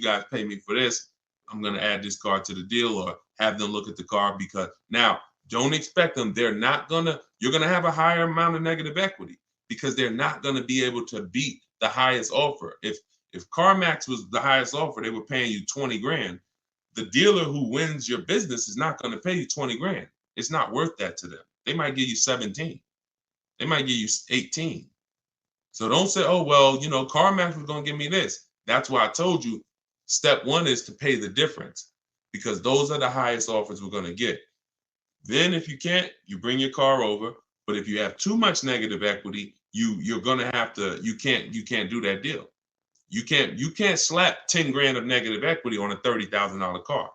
guys pay me for this? I'm going to add this car to the deal, or have them look at the car, because now don't expect them. You're going to have a higher amount of negative equity, because they're not going to be able to beat the highest offer. If CarMax was the highest offer, they were paying you 20 grand. The dealer who wins your business is not going to pay you 20 grand. It's not worth that to them. They might give you 17. They might give you 18. So don't say, oh, well, CarMax was going to give me this. That's why I told you step 1 is to pay the difference, because those are the highest offers we're going to get. Then if you can't, you bring your car over. But if you have too much negative equity, you're going to have to, you can't do that deal. You can't slap 10 grand of negative equity on a $30,000 car.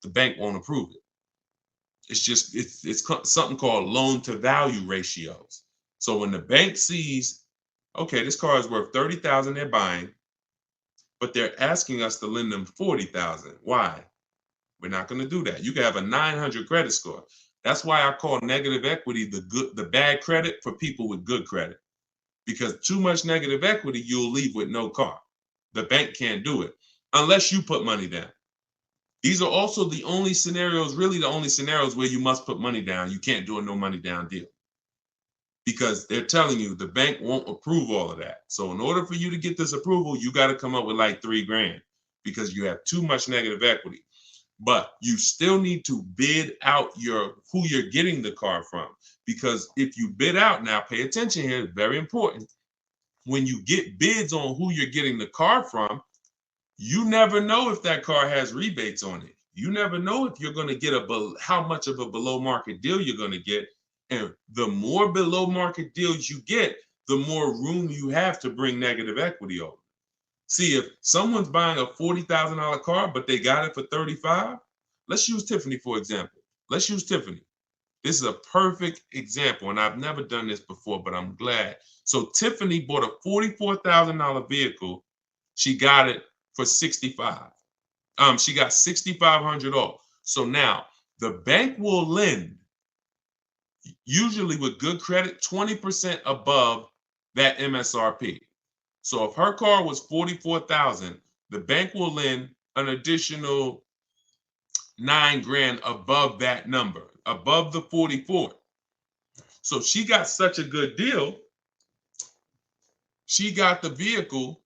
The bank won't approve it. It's something called loan to value ratios. So when the bank sees, okay, this car is worth 30,000, they're buying, but they're asking us to lend them 40,000. Why? We're not going to do that. You can have a 900 credit score. That's why I call negative equity the bad credit for people with good credit. Because too much negative equity, you'll leave with no car. The bank can't do it unless you put money down. These are also the only scenarios where you must put money down. You can't do a no money down deal, because they're telling you the bank won't approve all of that. So in order for you to get this approval, you got to come up with like 3 grand, because you have too much negative equity. But you still need to bid out who you're getting the car from, because if you bid out, now pay attention here, very important. When you get bids on who you're getting the car from, you never know if that car has rebates on it. You never know if you're going to get how much of a below market deal you're going to get. And the more below market deals you get, the more room you have to bring negative equity over. See, if someone's buying a $40,000 car, but they got it for 35, let's use Tiffany, for example. Let's use Tiffany. This is a perfect example, and I've never done this before, but I'm glad. So Tiffany bought a $44,000 vehicle. She got it for 65. She got 6,500 off. So now the bank will lend, usually with good credit, 20% above that MSRP. So if her car was 44,000, the bank will lend an additional 9 grand above that number, above the 44. So she got such a good deal. She got the vehicle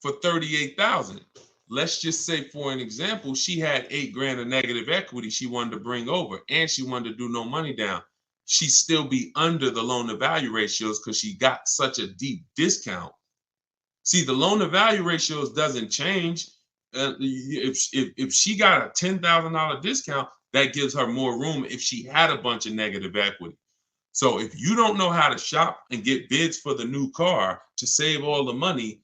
for 38,000. Let's just say, for an example, she had 8 grand of negative equity she wanted to bring over, and she wanted to do no money down. She'd still be under the loan to value ratios because she got such a deep discount. See, the loan to value ratios doesn't change. If she got a $10,000 discount, that gives her more room if she had a bunch of negative equity. So if you don't know how to shop and get bids for the new car to save all the money,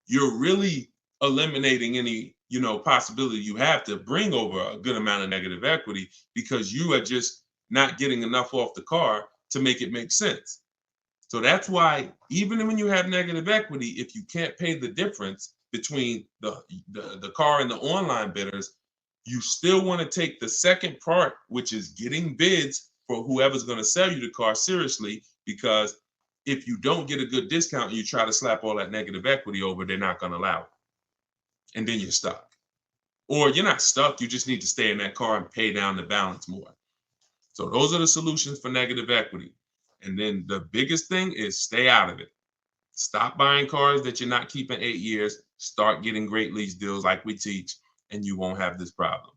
you're really eliminating any possibility you have to bring over a good amount of negative equity, because you are just not getting enough off the car to make it make sense. So that's why even when you have negative equity, if you can't pay the difference between the car and the online bidders, you still want to take the second part, which is getting bids for whoever's going to sell you the car seriously, because if you don't get a good discount and you try to slap all that negative equity over, they're not going to allow it. And then you're stuck. Or you're not stuck, you just need to stay in that car and pay down the balance more. So those are the solutions for negative equity. And then the biggest thing is stay out of it. Stop buying cars that you're not keeping 8 years. Start getting great lease deals like we teach, and you won't have this problem.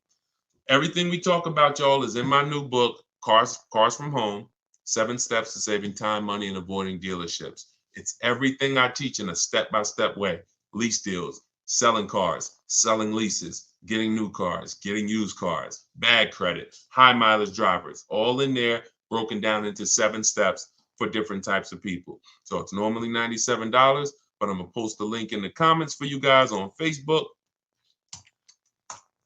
Everything we talk about, y'all, is in my new book, Cars from Home, 7 Steps to Saving Time, Money, and Avoiding Dealerships. It's everything I teach in a step-by-step way. Lease deals, selling cars, selling leases, getting new cars, getting used cars, bad credit, high mileage drivers, all in there, broken down into 7 steps for different types of people. So it's normally $97, but I'm gonna post the link in the comments for you guys on Facebook.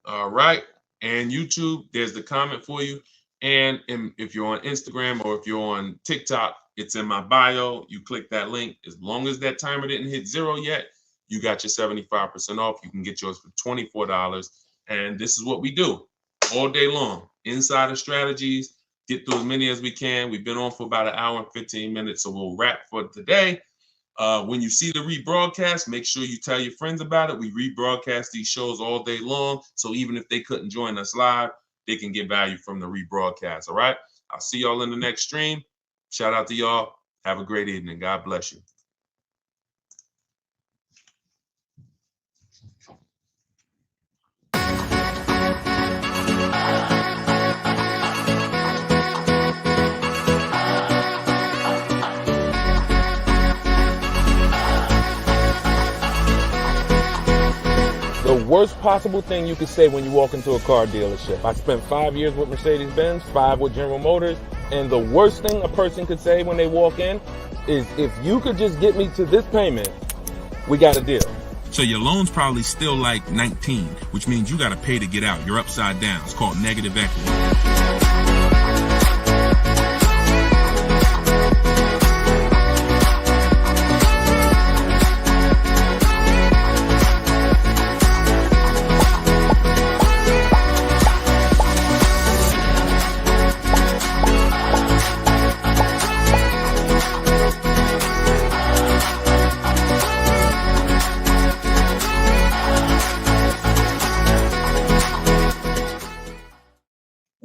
All right, and YouTube, there's the comment for you. And if you're on Instagram or if you're on TikTok, it's in my bio. You click that link. As long as that timer didn't hit 0 yet, you got your 75% off. You can get yours for $24. And this is what we do all day long. Insider strategies, get through as many as we can. We've been on for about 1 hour and 15 minutes, so we'll wrap for today. When you see the rebroadcast, make sure you tell your friends about it. We rebroadcast these shows all day long, so even if they couldn't join us live, they can get value from the rebroadcast, all right? I'll see y'all in the next stream. Shout out to y'all. Have a great evening. God bless you. The worst possible thing you could say when you walk into a car dealership. I spent 5 years with Mercedes-Benz, 5 with General Motors, and the worst thing a person could say when they walk in is, if you could just get me to this payment, we got a deal. So your loan's probably still like 19, which means you got to pay to get out. You're upside down. It's called negative equity.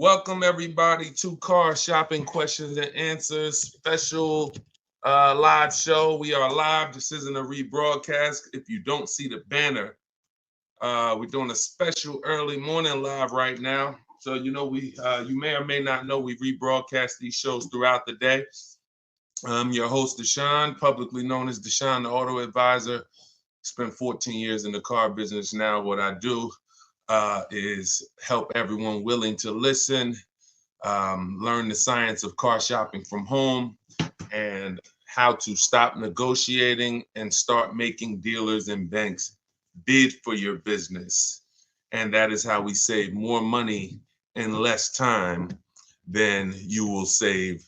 Welcome everybody to Car Shopping Questions and Answers special live show. We are live. This isn't a rebroadcast. If you don't see the banner, we're doing a special early morning live right now. So you know you may or may not know we rebroadcast these shows throughout the day. I'm your host Deshone, publicly known as Deshone the Auto Advisor. Spent 14 years in the car business. Now what I do is help everyone willing to listen, learn the science of car shopping from home, and how to stop negotiating and start making dealers and banks bid for your business. And that is how we save more money in less time than you will save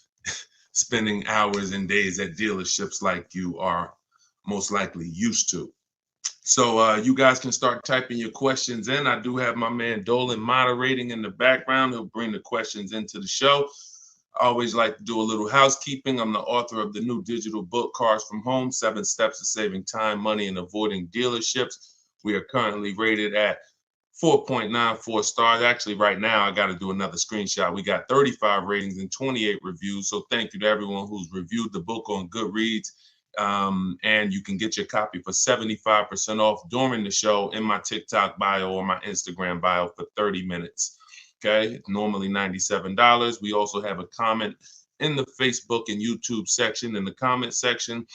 spending hours and days at dealerships like you are most likely used to. So you guys can start typing your questions in. I do have my man Dolan moderating in the background. He'll bring the questions into the show. I always like to do a little housekeeping. I'm the author of the new digital book, Cars from Home, 7 Steps to Saving Time, Money, and Avoiding Dealerships. We are currently rated at 4.94 stars. Actually, right now, I got to do another screenshot. We got 35 ratings and 28 reviews. So thank you to everyone who's reviewed the book on Goodreads. And you can get your copy for 75% off during the show in my TikTok bio or my Instagram bio for 30 minutes. Okay, it's normally $97. We also have a comment in the Facebook and YouTube section, in the comment section.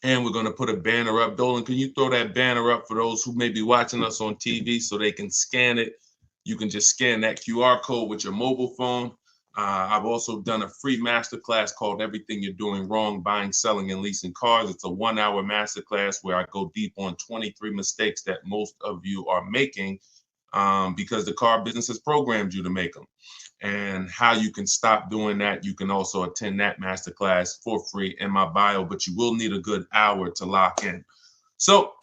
And we're going to put a banner up. Dolan, can you throw that banner up for those who may be watching us on TV so they can scan it? You can just scan that QR code with your mobile phone. I've also done a free masterclass called Everything You're Doing Wrong, Buying, Selling, and Leasing Cars. It's a 1-hour masterclass where I go deep on 23 mistakes that most of you are making because the car business has programmed you to make them. And how you can stop doing that, you can also attend that masterclass for free in my bio, but you will need a good hour to lock in. So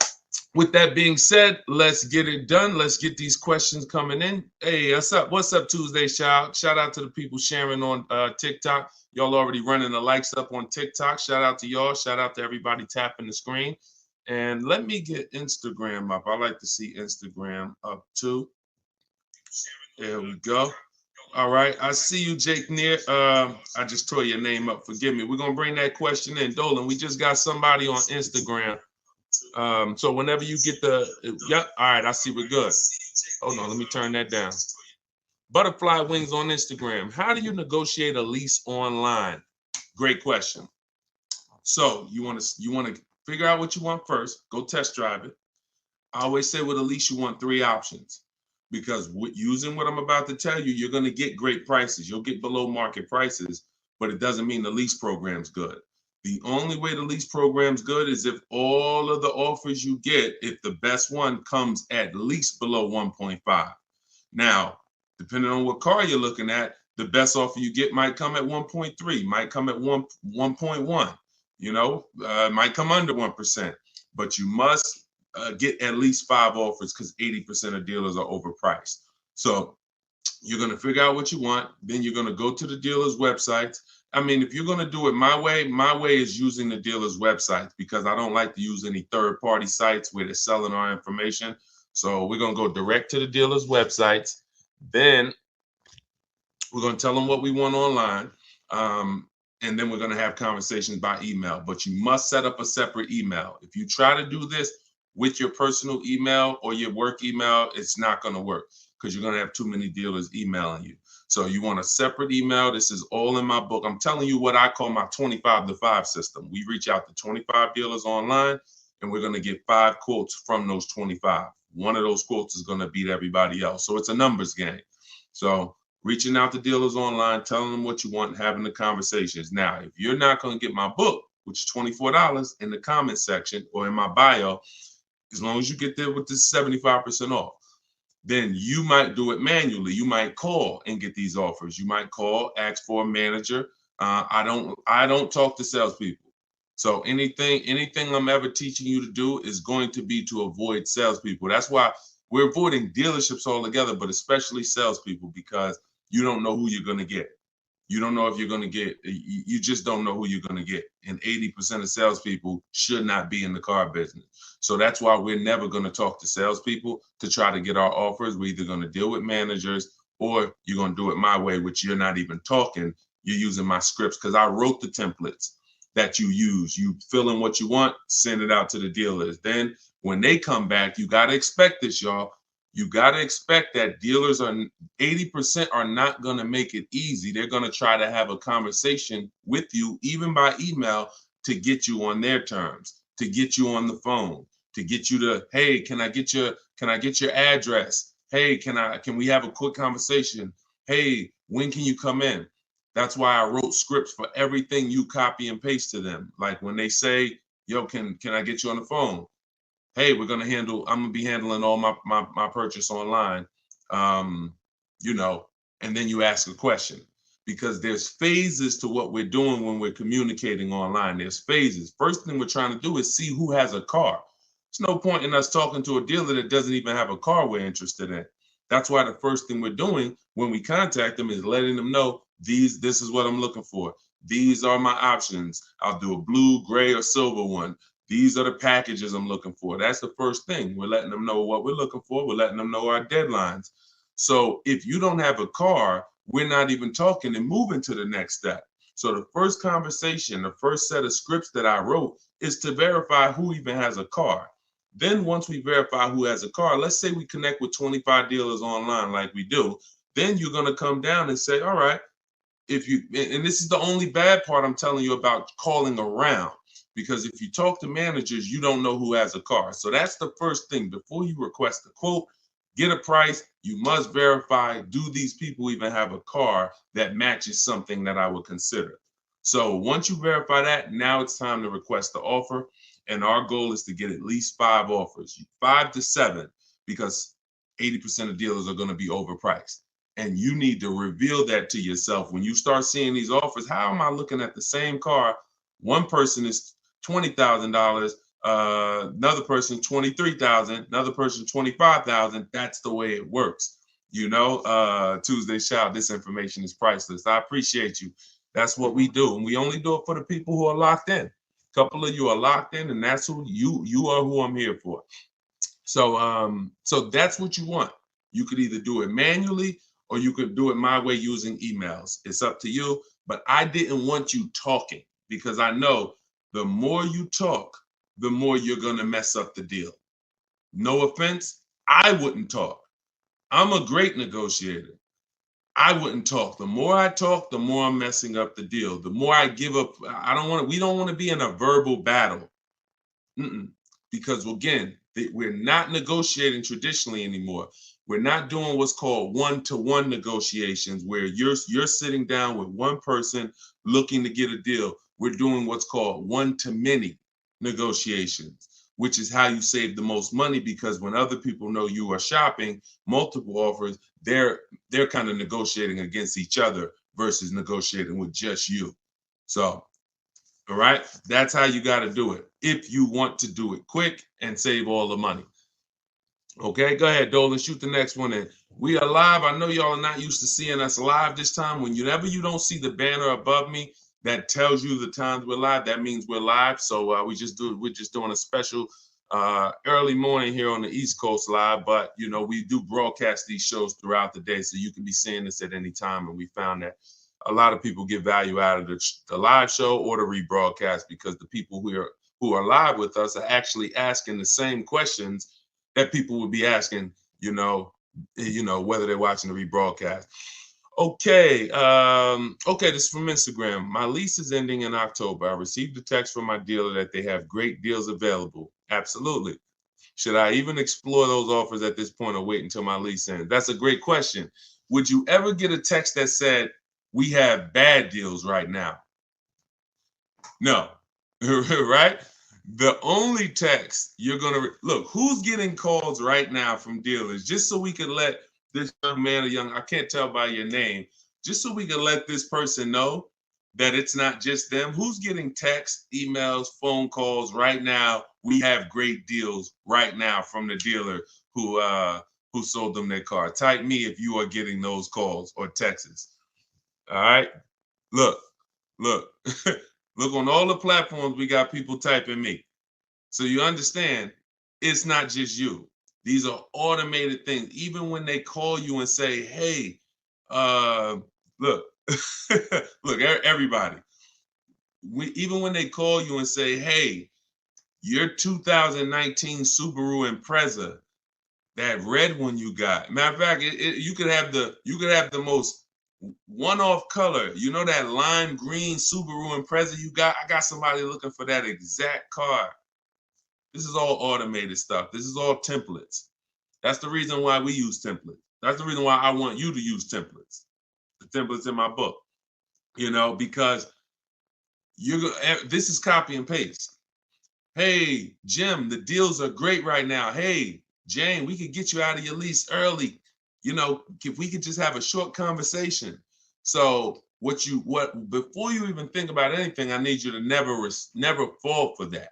with that being said, let's get it done. Let's get these questions coming in. Hey, what's up? What's up, Tuesday, child? Shout out to the people sharing on TikTok. Y'all already running the likes up on TikTok. Shout out to y'all. Shout out to everybody tapping the screen. And let me get Instagram up. I like to see Instagram up too. There we go. All right. I see you, Jake Neer. I just tore your name up. Forgive me. We're going to bring that question in. Dolan, we just got somebody on Instagram. So whenever you get yep. All right. I see we're good. Hold on. Let me turn that down. Butterfly Wings on Instagram. How do you negotiate a lease online? Great question. So you want to figure out what you want first. Go test drive it. I always say with a lease, you want 3 options. Because using what I'm about to tell you, you're going to get great prices. You'll get below market prices, but it doesn't mean the lease program's good. The only way the lease program's good is if all of the offers you get, if the best one comes at least below 1.5. Now, depending on what car you're looking at, the best offer you get might come at 1.3, might come at 1.1, might come under 1%, but you must get at least 5 offers because 80% of dealers are overpriced. So you're going to figure out what you want. Then you're going to go to the dealer's websites. I mean, if you're going to do it my way is using the dealer's websites because I don't like to use any third-party sites where they're selling our information. So we're going to go direct to the dealer's websites. Then we're going to tell them what we want online. And then we're going to have conversations by email. But you must set up a separate email. If you try to do this with your personal email or your work email, it's not going to work because you're going to have too many dealers emailing you. So you want a separate email. This is all in my book. I'm telling you what I call my 25-to-5 system. We reach out to 25 dealers online, and we're going to get 5 quotes from those 25. One of those quotes is going to beat everybody else. So it's a numbers game. So reaching out to dealers online, telling them what you want, and having the conversations. Now, if you're not going to get my book, which is $24 in the comment section or in my bio, as long as you get there with this 75% off, then you might do it manually. You might call and get these offers. You might call, ask for a manager. I don't talk to salespeople. So anything I'm ever teaching you to do is going to be to avoid salespeople. That's why we're avoiding dealerships altogether, but especially salespeople, because you don't know who you're going to get. You don't know if you're going to get, you just don't know who you're going to get. And 80% of salespeople should not be in the car business. So that's why we're never going to talk to salespeople to try to get our offers. We're either going to deal with managers or you're going to do it my way, which you're not even talking. You're using my scripts because I wrote the templates that you use. You fill in what you want, send it out to the dealers. Then when they come back, you got to expect this, y'all. You got to expect that dealers 80% are not going to make it easy. They're going to try to have a conversation with you, even by email, to get you on their terms, to get you on the phone, to get you to, hey, can I get your address? Hey, can we have a quick conversation? Hey, when can you come in? That's why I wrote scripts for everything you copy and paste to them. Like when they say, yo, can I get you on the phone? Hey, I'm gonna be handling all my purchase online, and then you ask a question because there's phases to what we're doing when we're communicating online. There's phases. First thing we're trying to do is see who has a car. There's no point in us talking to a dealer that doesn't even have a car we're interested in. That's why the first thing we're doing when we contact them is letting them know this is what I'm looking for. These are my options. I'll do a blue, gray, or silver one. These are the packages I'm looking for. That's the first thing. We're letting them know what we're looking for. We're letting them know our deadlines. So if you don't have a car, we're not even talking and moving to the next step. So the first conversation, the first set of scripts that I wrote is to verify who even has a car. Then once we verify who has a car, let's say we connect with 25 dealers online like we do, then you're going to come down and say, all right, and this is the only bad part I'm telling you about calling around. Because if you talk to managers, you don't know who has a car. So that's the first thing. Before you request a quote, get a price, you must verify, do these people even have a car that matches something that I would consider? So once you verify that, now it's time to request the offer. And our goal is to get at least 5 offers, 5 to 7, because 80% of dealers are going to be overpriced. And you need to reveal that to yourself. When you start seeing these offers, how am I looking at the same car? One person is $20,000, another person $23,000, another person $25,000. That's the way it works. You know, Tuesday Shout, this information is priceless. I appreciate you. That's what we do. And we only do it for the people who are locked in. A couple of you are locked in, and that's who you are, who I'm here for. So so that's what you want. You could either do it manually or you could do it my way using emails. It's up to you. But I didn't want you talking, because I know the more you talk, the more you're going to mess up the deal. No offense, I wouldn't talk. I'm a great negotiator. I wouldn't talk. The more I talk, the more I'm messing up the deal. The more I give up. We don't want to be in a verbal battle. Because again, we're not negotiating traditionally anymore. We're not doing what's called one-to-one negotiations, where you're sitting down with one person looking to get a deal. We're doing what's called one-to-many negotiations, which is how you save the most money, because when other people know you are shopping multiple offers, they're kind of negotiating against each other versus negotiating with just you. So, all right, that's how you got to do it if you want to do it quick and save all the money. Okay, go ahead, Dolan, shoot the next one in. We are live. I know y'all are not used to seeing us live this time. Whenever you don't see the banner above me that tells you the times we're live, that means we're live. So we're just doing a special early morning here on the East Coast live. But you know, we do broadcast these shows throughout the day, so you can be seeing this at any time. And we found that a lot of people get value out of the live show or the rebroadcast, because the people who are live with us are actually asking the same questions that people would be asking, you know, whether they're watching the rebroadcast. Okay, this is from Instagram. My lease is ending in October. I received a text from my dealer that they have great deals available. Absolutely. Should I even explore those offers at this point, or wait until my lease ends? That's a great question. Would you ever get a text that said, we have bad deals right now? No, right? The only text you're going to look, who's getting calls right now from dealers, just so we can let this young man or I can't tell by your name, just so we can let this person know that it's not just them. Who's getting texts, emails, phone calls right now? We have great deals right now from the dealer who sold them their car. Type me if you are getting those calls or texts. All right. Look. Look, on all the platforms, we got people typing me. So you understand, it's not just you. These are automated things. Even when they call you and say, hey, look, look, everybody. Even when they call you and say, hey, your 2019 Subaru Impreza, that red one you got. Matter of fact, you could have the most one-off color. You know that lime green Subaru Impreza you got? I got somebody looking for that exact car. This is all automated stuff. This is all templates. That's the reason why we use templates. That's the reason why I want you to use templates. The templates in my book. You know, because this is copy and paste. Hey, Jim, the deals are great right now. Hey, Jane, we could get you out of your lease early. You know, if we could just have a short conversation. So before you even think about anything, I need you to never fall for that.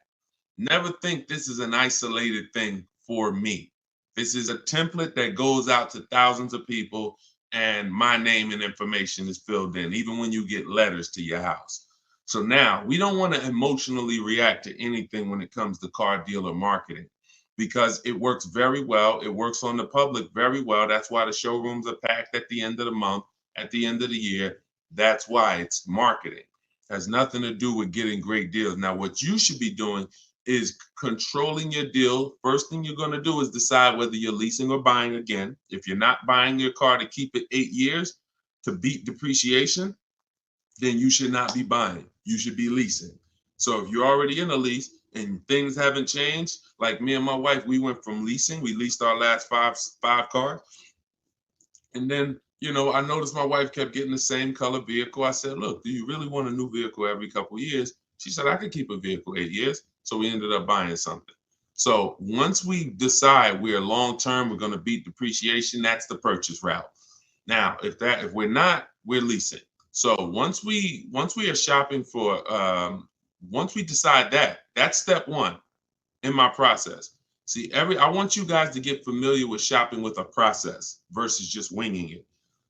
Never think this is an isolated thing for me. This is a template that goes out to thousands of people, and my name and information is filled in, even when you get letters to your house. So now we don't want to emotionally react to anything when it comes to car dealer marketing, because it works very well. It works on the public very well. That's why the showrooms are packed at the end of the month, at the end of the year. That's why it's marketing. It has nothing to do with getting great deals. Now, what you should be doing is controlling your deal. First thing you're going to do is decide whether you're leasing or buying again. If you're not buying your car to keep it 8 years to beat depreciation, then you should not be buying. You should be leasing. So if you're already in a lease and things haven't changed, like me and my wife, we went from leasing. We leased our last five cars. And then, you know, I noticed my wife kept getting the same color vehicle. I said, look, do you really want a new vehicle every couple of years? She said, I could keep a vehicle 8 years. So we ended up buying something. So once we decide we're long-term, we're going to beat depreciation, that's the purchase route. Now, if we're not, we're leasing. So once we are shopping for, once we decide that's step one in my process. See, I want you guys to get familiar with shopping with a process versus just winging it.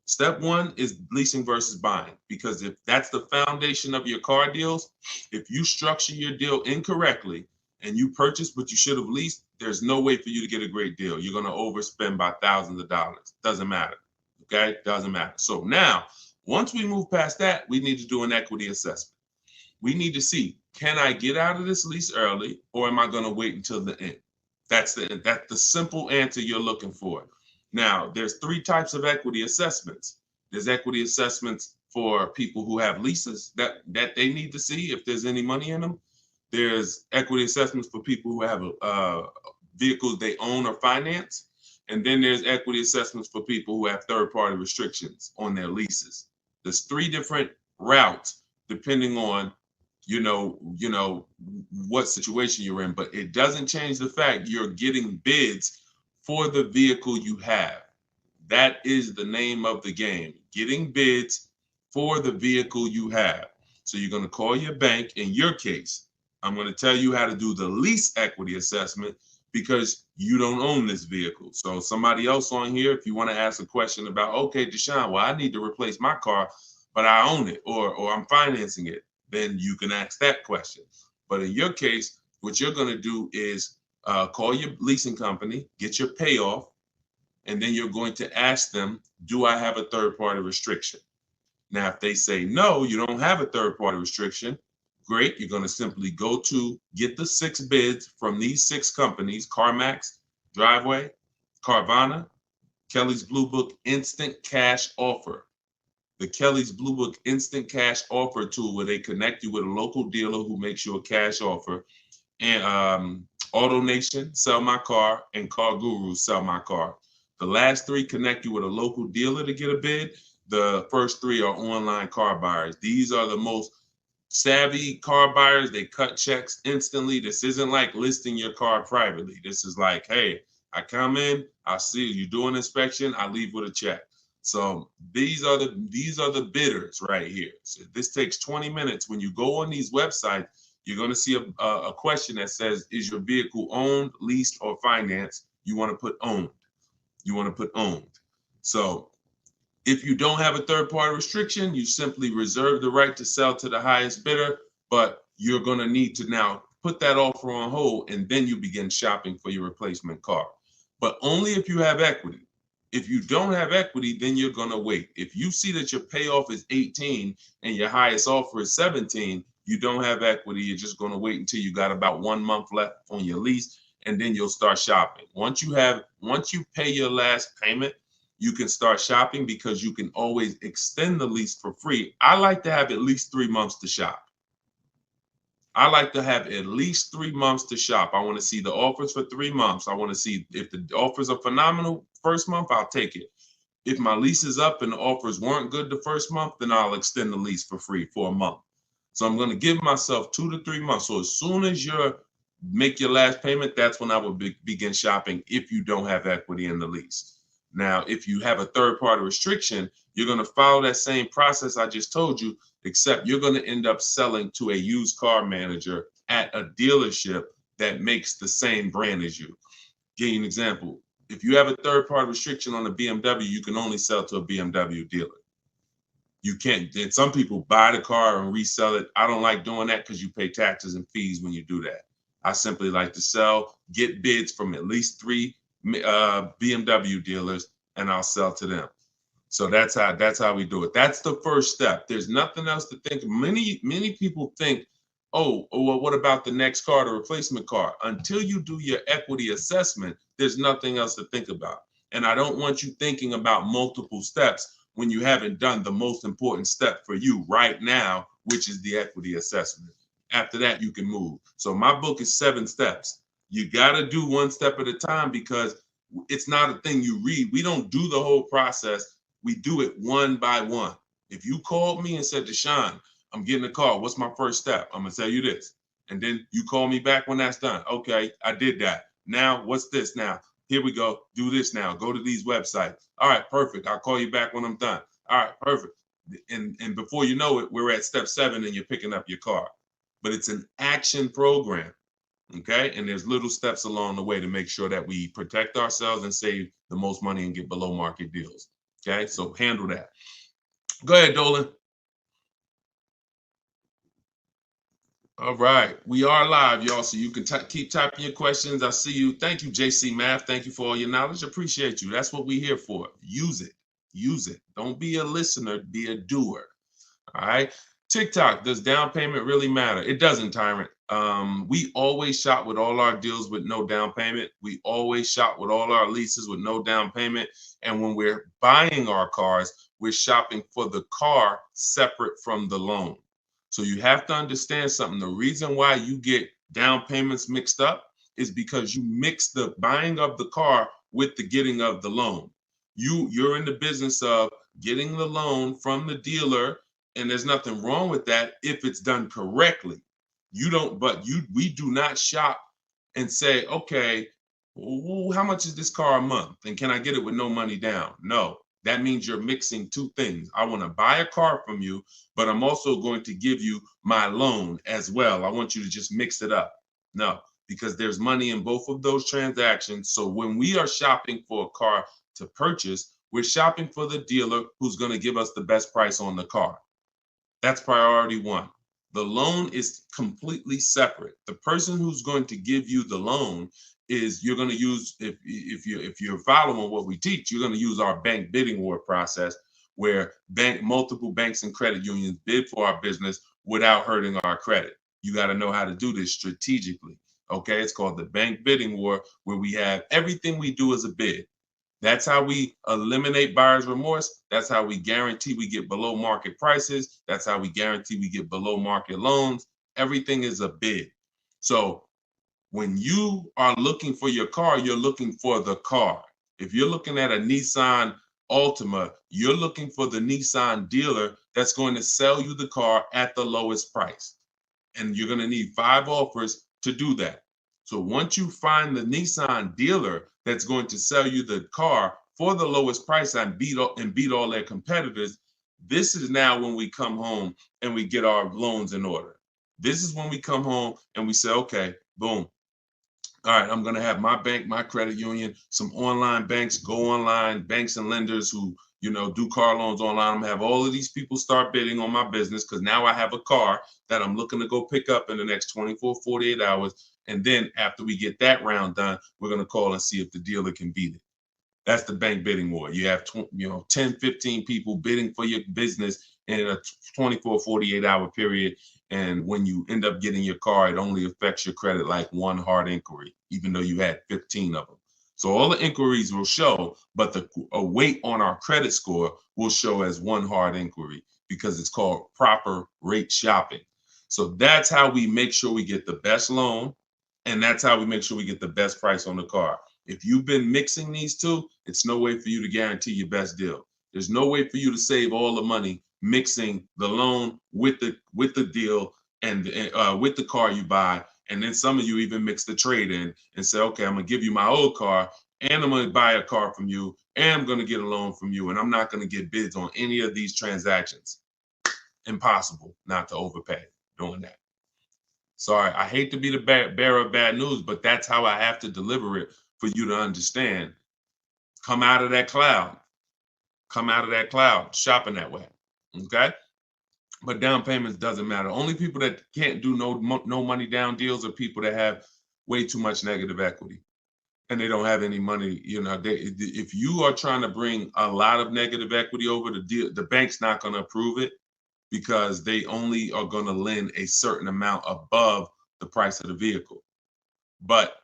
Step one is leasing versus buying, because if that's the foundation of your car deals, if you structure your deal incorrectly and you purchase what you should have leased, there's no way for you to get a great deal. You're going to overspend by thousands of dollars. Doesn't matter. Okay? Doesn't matter. So now, once we move past that, we need to do an equity assessment. We need to see, can I get out of this lease early, or am I going to wait until the end? That's the simple answer you're looking for. Now, there's three types of equity assessments. There's equity assessments for people who have leases that they need to see if there's any money in them. There's equity assessments for people who have vehicles they own or finance. And then there's equity assessments for people who have third-party restrictions on their leases. There's three different routes depending on what situation you're in, but it doesn't change the fact you're getting bids for the vehicle you have. That is the name of the game, getting bids for the vehicle you have. So you're going to call your bank. In your case, I'm going to tell you how to do the lease equity assessment because you don't own this vehicle. So somebody else on here, if you want to ask a question about, okay, Deshone, well, I need to replace my car, but I own it, or I'm financing it, then you can ask that question. But in your case, what you're going to do is call your leasing company, get your payoff, and then you're going to ask them, do I have a third-party restriction? Now, if they say, no, you don't have a third-party restriction, great. You're going to simply go to get the 6 bids from these 6 companies: CarMax, Driveway, Carvana, Kelly's Blue Book Instant Cash Offer. The Kelly's Blue Book Instant Cash Offer tool, where they connect you with a local dealer who makes you a cash offer, and AutoNation, Sell My Car, and Car Guru, Sell My Car. The last 3 connect you with a local dealer to get a bid. The first 3 are online car buyers. These are the most savvy car buyers. They cut checks instantly. This isn't like listing your car privately. This is like, hey, I come in, I see you do an inspection, I leave with a check. So these are the bidders right here. So this takes 20 minutes. When you go on these websites, you're going to see a question that says, is your vehicle owned, leased, or financed? You want to put owned. You want to put owned. So if you don't have a third-party restriction, you simply reserve the right to sell to the highest bidder, but you're going to need to now put that offer on hold, and then you begin shopping for your replacement car. But only if you have equity. If you don't have equity, then you're going to wait. If you see that your payoff is 18 and your highest offer is 17, you don't have equity. You're just going to wait until you got about 1 month left on your lease, and then you'll start shopping. Once you pay your last payment, you can start shopping, because you can always extend the lease for free. I like to have at least 3 months to shop. I like to have at least 3 months to shop. I want to see the offers for 3 months. I want to see if the offers are phenomenal first month, I'll take it. If my lease is up and the offers weren't good the first month, then I'll extend the lease for free for a month. So I'm going to give myself 2 to 3 months. So as soon as you make your last payment, that's when I will begin shopping, if you don't have equity in the lease. Now, if you have a third-party restriction, you're going to follow that same process I just told you, except you're going to end up selling to a used car manager at a dealership that makes the same brand as you. Give you an example. If you have a third-party restriction on a BMW, you can only sell to a BMW dealer. You can't. And some people buy the car and resell it. I don't like doing that because you pay taxes and fees when you do that. I simply like to sell, get bids from at least 3 BMW dealers, and I'll sell to them. So that's how we do it. That's the first step. There's nothing else to think. Many people think, oh, well, what about the next car, the replacement car? Until you do your equity assessment, there's nothing else to think about. And I don't want you thinking about multiple steps when you haven't done the most important step for you right now, which is the equity assessment. After that, you can move. So my book is 7 steps. You got to do 1 step at a time, because it's not a thing you read. We don't do the whole process. We do it one by one. If you called me and said, Deshone, I'm getting a car, what's my first step? I'm going to tell you this. And then you call me back when that's done. Okay, I did that. Now, what's this now? Here we go. Do this now. Go to these websites. All right, perfect. I'll call you back when I'm done. All right, perfect. And before you know it, we're at step 7 and you're picking up your car. But it's an action program. Okay, and there's little steps along the way to make sure that we protect ourselves and save the most money and get below market deals. Okay, so handle that. Go ahead, Dolan. All right, we are live, y'all, so you can keep typing your questions. I see you. Thank you, JC Math. Thank you for all your knowledge. Appreciate you. That's what we're here for. Use it. Use it. Don't be a listener. Be a doer. All right. TikTok, does down payment really matter? It doesn't, Tyrant. We always shop with all our deals with no down payment. We always shop with all our leases with no down payment. And when we're buying our cars, we're shopping for the car separate from the loan. So you have to understand something. The reason why you get down payments mixed up is because you mix the buying of the car with the getting of the loan. You're in the business of getting the loan from the dealer, and there's nothing wrong with that if it's done correctly. We do not shop and say, okay, how much is this car a month? And can I get it with no money down? No, that means you're mixing two things. I want to buy a car from you, but I'm also going to give you my loan as well. I want you to just mix it up. No, because there's money in both of those transactions. So when we are shopping for a car to purchase, we're shopping for the dealer who's going to give us the best price on the car. That's priority one. The loan is completely separate. The person who's going to give you the loan is you're going to use, if you're following what we teach, you're going to use our bank bidding war process, where multiple banks and credit unions bid for our business without hurting our credit. You got to know how to do this strategically. Okay, it's called the bank bidding war, where we have everything we do as a bid. That's how we eliminate buyer's remorse. That's how we guarantee we get below market prices. That's how we guarantee we get below market loans. Everything is a bid. So when you are looking for your car, you're looking for the car. If you're looking at a Nissan Altima, you're looking for the Nissan dealer that's going to sell you the car at the lowest price. And you're going to need 5 offers to do that. So once you find the Nissan dealer that's going to sell you the car for the lowest price and beat all their competitors, this is now when we come home and we get our loans in order. This is when we come home and we say, okay, boom. All right, I'm going to have my bank, my credit union, some online banks, go online, banks and lenders who, do car loans online. I'm going to have all of these people start bidding on my business, because now I have a car that I'm looking to go pick up in the next 24, 48 hours. And then after we get that round done, we're going to call and see if the dealer can beat it. That's the bank bidding war. You have 10, 15 people bidding for your business in a 24, 48 hour period. And when you end up getting your car, it only affects your credit like one hard inquiry, even though you had 15 of them. So all the inquiries will show, but a weight on our credit score will show as one hard inquiry, because it's called proper rate shopping. So that's how we make sure we get the best loan, and that's how we make sure we get the best price on the car. If you've been mixing these two, it's no way for you to guarantee your best deal. There's no way for you to save all the money mixing the loan with the deal and with the car you buy. And then some of you even mix the trade in and say, okay, I'm going to give you my old car, and I'm going to buy a car from you, and I'm going to get a loan from you, and I'm not going to get bids on any of these transactions. Impossible not to overpay doing that. Sorry, I hate to be the bearer of bad news, but that's how I have to deliver it for you to understand. Come out of that cloud. Come out of that cloud shopping that way. Okay? But down payments doesn't matter. Only people that can't do no money down deals are people that have way too much negative equity and they don't have any money. If you are trying to bring a lot of negative equity over the deal, the bank's not going to approve it, because they only are going to lend a certain amount above the price of the vehicle. But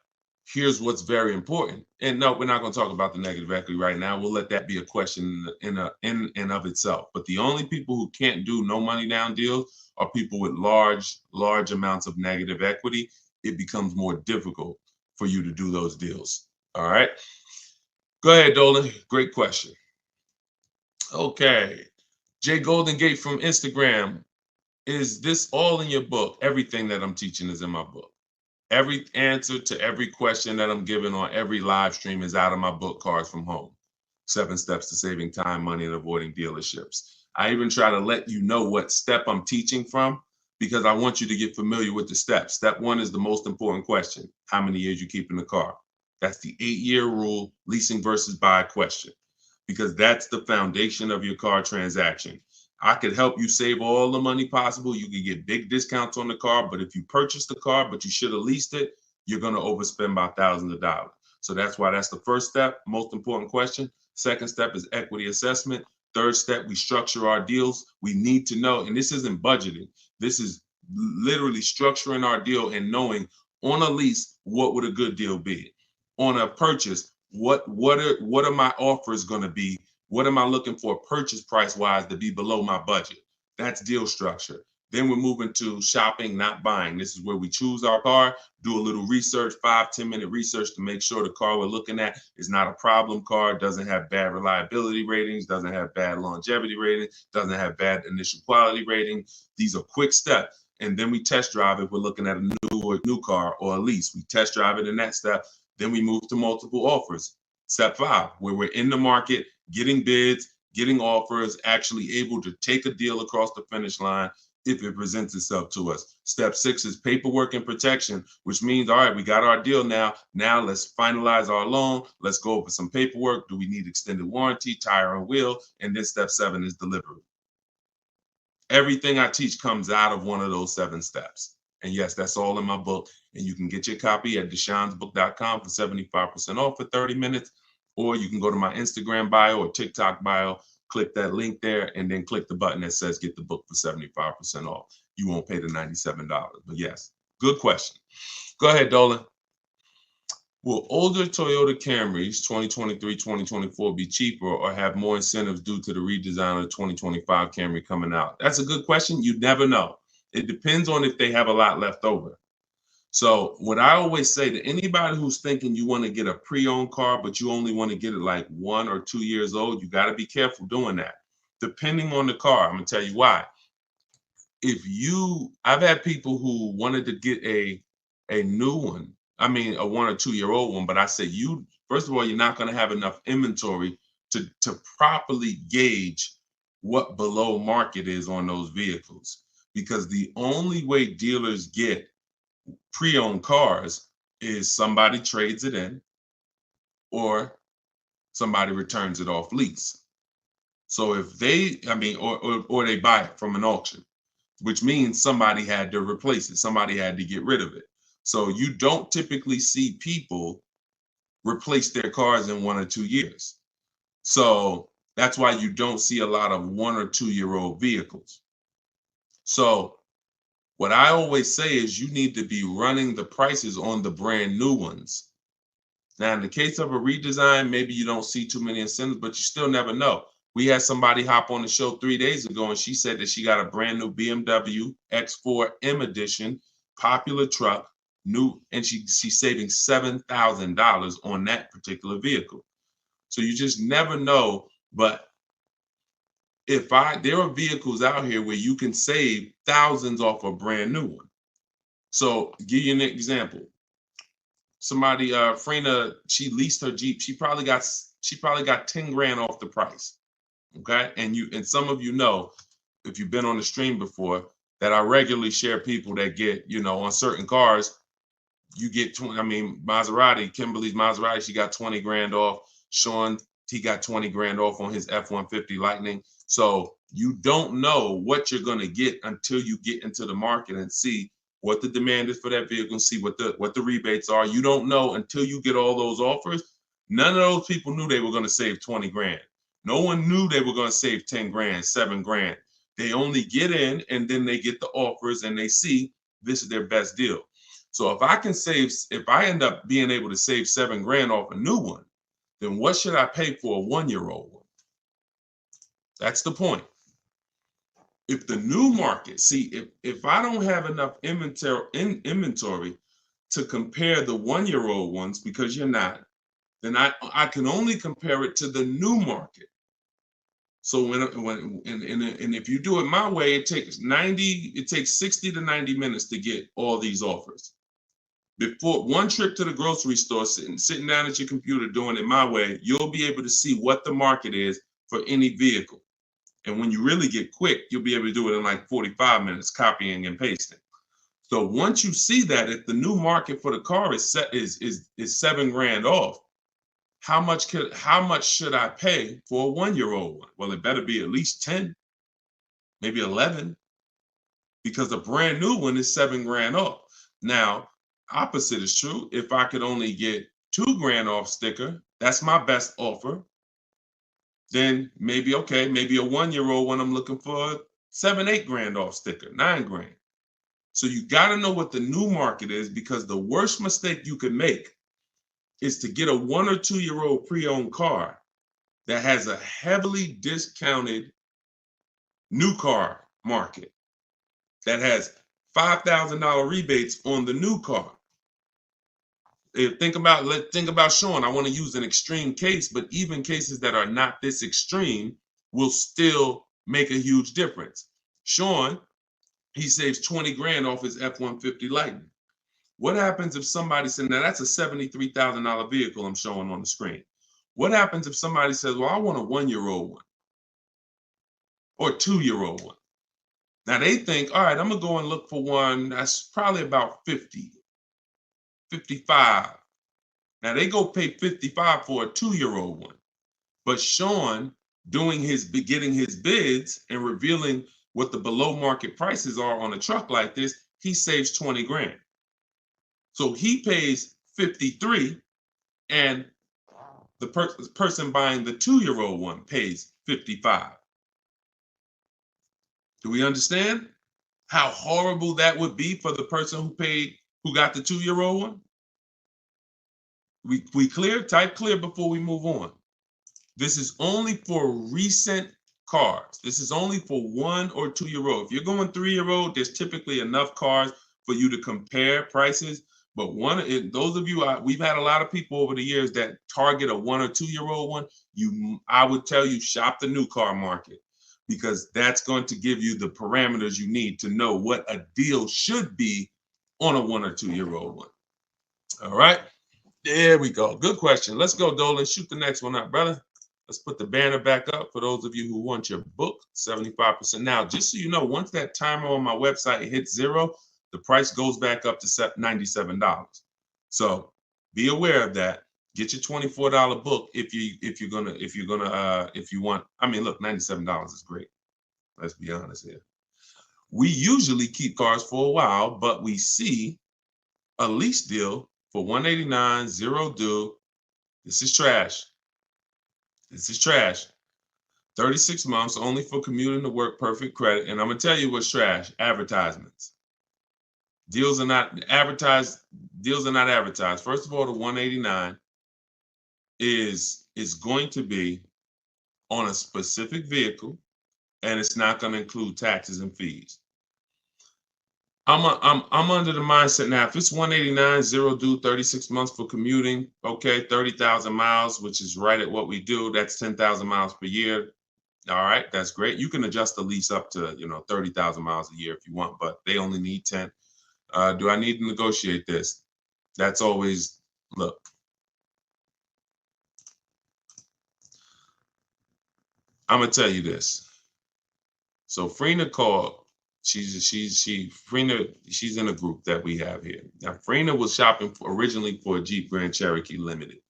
here's what's very important. And no, we're not going to talk about the negative equity right now. We'll let that be a question in and of itself. But the only people who can't do no money down deals are people with large amounts of negative equity. It becomes more difficult for you to do those deals. All right. Go ahead, Dolan. Great question. Okay. Jay Golden Gate from Instagram. is this all in your book? Everything that I'm teaching is in my book. Every answer to every question that I'm giving on every live stream is out of my book, Cars from Home. 7 Steps to Saving Time, Money, and Avoiding Dealerships. I even try to let you know what step I'm teaching from because I want you to get familiar with the steps. Step 1 is the most important question. How many years you keep in the car? That's the 8-year rule, leasing versus buy question, because that's the foundation of your car transaction. I could help you save all the money possible. You can get big discounts on the car, but if you purchase the car, but you should have leased it, you're going to overspend by thousands of dollars. So that's why that's the first step, most important question. Second step is equity assessment. Third step, we structure our deals. We need to know, and this isn't budgeting. This is literally structuring our deal and knowing on a lease, what would a good deal be? On a purchase, what are my offers going to be? What am I looking for purchase price wise to be below my budget? That's deal structure. Then we're moving to shopping, not buying. This is where we choose our car, do a little research, 5-10 minute research to make sure the car we're looking at is not a problem car, doesn't have bad reliability ratings, doesn't have bad longevity ratings, doesn't have bad initial quality rating. These are quick steps. And then we test drive if we're looking at a new car or a lease. We test drive it in that step. Then we move to multiple offers. Step 5, where we're in the market, getting bids, getting offers, actually able to take a deal across the finish line if it presents itself to us. Step 6 is paperwork and protection, which means, all right, we got our deal now. Now let's finalize our loan. Let's go over some paperwork. Do we need extended warranty, tire and wheel? And then step 7 is delivery. Everything I teach comes out of one of those 7 steps. And yes, that's all in my book. And you can get your copy at deshonsbook.com for 75% off for 30 minutes. Or you can go to my Instagram bio or TikTok bio, click that link there, and then click the button that says get the book for 75% off. You won't pay the $97. But yes, good question. Go ahead, Dolan. Will older Toyota Camrys 2023, 2024 be cheaper or have more incentives due to the redesign of the 2025 Camry coming out? That's a good question. You never know. It depends on if they have a lot left over. So what I always say to anybody who's thinking you want to get a pre-owned car, but you only want to get it like 1 or 2 years old, you got to be careful doing that. Depending on the car, I'm going to tell you why. I've had people who wanted to get a new one. I mean, a 1 or 2 year old one, but I say first of all, you're not going to have enough inventory to properly gauge what below market is on those vehicles. Because the only way dealers get pre-owned cars is somebody trades it in or somebody returns it off lease. So if or they buy it from an auction, which means somebody had to replace it. Somebody had to get rid of it. So you don't typically see people replace their cars in 1 or 2 years. So that's why you don't see a lot of 1 or 2 year old vehicles. So what I always say is you need to be running the prices on the brand new ones. Now, in the case of a redesign, maybe you don't see too many incentives, but you still never know. We had somebody hop on the show 3 days ago, and she said that she got a brand new BMW X4 M Edition, popular truck, new, and she's saving $7,000 on that particular vehicle. So you just never know. But there are vehicles out here where you can save thousands off a brand new one. So give you an example. Somebody, Frena, she leased her Jeep. She probably got 10 grand off the price. Okay. And some of you know, if you've been on the stream before, that I regularly share people that get, on certain cars, you get 20. I mean, Maserati, Kimberly's Maserati, she got 20 grand off. Sean, he got 20 grand off on his F-150 Lightning. So you don't know what you're going to get until you get into the market and see what the demand is for that vehicle and see what the rebates are. You don't know until you get all those offers. None of those people knew they were going to save 20 grand. No one knew they were going to save 10 grand, 7 grand. They only get in and then they get the offers and they see this is their best deal. So if I end up being able to save 7 grand off a new one, then what should I pay for a 1-year-old one? That's the point. If the new market, if I don't have enough inventory to compare the 1-year-old ones, because you're not, then I can only compare it to the new market. So and if you do it my way, it takes 60 to 90 minutes to get all these offers. Before one trip to the grocery store, sitting down at your computer doing it my way, you'll be able to see what the market is for any vehicle. And when you really get quick, you'll be able to do it in like 45 minutes, copying and pasting. So once you see that, if the new market for the car is $7,000 off, how much should I pay for a 1-year-old one? Well, it better be at least 10, maybe 11, because a brand new one is $7,000 off. Now, opposite is true. If I could only get $2,000 off sticker, that's my best offer. Then maybe a 1-year-old one, I'm looking for $7,000-8,000 off sticker, $9,000. So you got to know what the new market is, because the worst mistake you could make is to get a 1 or 2-year-old pre-owned car that has a heavily discounted new car market that has $5,000 rebates on the new car. Think about Sean. I want to use an extreme case, but even cases that are not this extreme will still make a huge difference. Sean, he saves $20,000 off his F-150 Lightning. What happens if somebody said, now that's a $73,000 vehicle I'm showing on the screen. What happens if somebody says, well, I want a 1-year-old one or a 2-year-old one? Now they think, all right, I'm gonna go and look for one that's probably about 50, 55. Now they go pay 55 for a 2-year-old one. But Sean, getting his bids and revealing what the below market prices are on a truck like this, he saves $20,000. So he pays 53, and the person buying the 2-year-old one pays 55. Do we understand how horrible that would be for the person who got the 2-year-old one? We clear? Type clear before we move on. This is only for recent cars. This is only for 1 or 2-year-old. If you're going 3-year-old, there's typically enough cars for you to compare prices. But those of you, we've had a lot of people over the years that target a 1 or 2-year-old one. I would tell you, shop the new car market, because that's going to give you the parameters you need to know what a deal should be on a 1 or 2-year-old one. All right, there we go. Good question. Let's go, Dolan. Shoot the next one up, brother. Let's put the banner back up for those of you who want your book, 75%. Now, just so you know, once that timer on my website hits 0, the price goes back up to $97. So be aware of that. Get your $24 book if you want. I mean, look, $97 is great. Let's be honest here. We usually keep cars for a while, but we see a lease deal for $189, 0 due. This is trash. This is trash. 36 months only for commuting to work, perfect credit. And I'm gonna tell you what's trash: advertisements. Deals are not advertised. First of all, the 189 is going to be on a specific vehicle, and it's not going to include taxes and fees. I'm under the mindset now, if it's 189, 0 due, 36 months for commuting, okay, 30,000 miles, which is right at what we do. That's 10,000 miles per year. All right, that's great. You can adjust the lease up to 30,000 miles a year if you want, but they only need 10. Do I need to negotiate this? That's always, look. I'm gonna tell you this. So Frina called. She's in a group that we have here. Now Frina was shopping originally for a Jeep Grand Cherokee Limited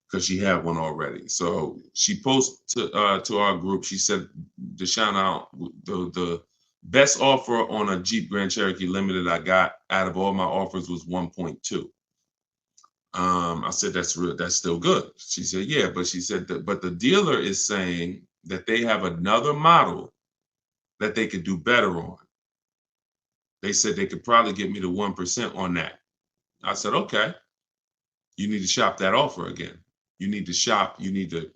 because she had one already. So she posted to our group. She said, Deshone, the best offer on a Jeep Grand Cherokee Limited I got out of all my offers was 1.2. I said, that's still good. She said, yeah, but she said but the dealer is saying that they have another model that they could do better on. They said they could probably get me to 1% on that. I said, okay, you need to shop that offer again. You need to shop, you need to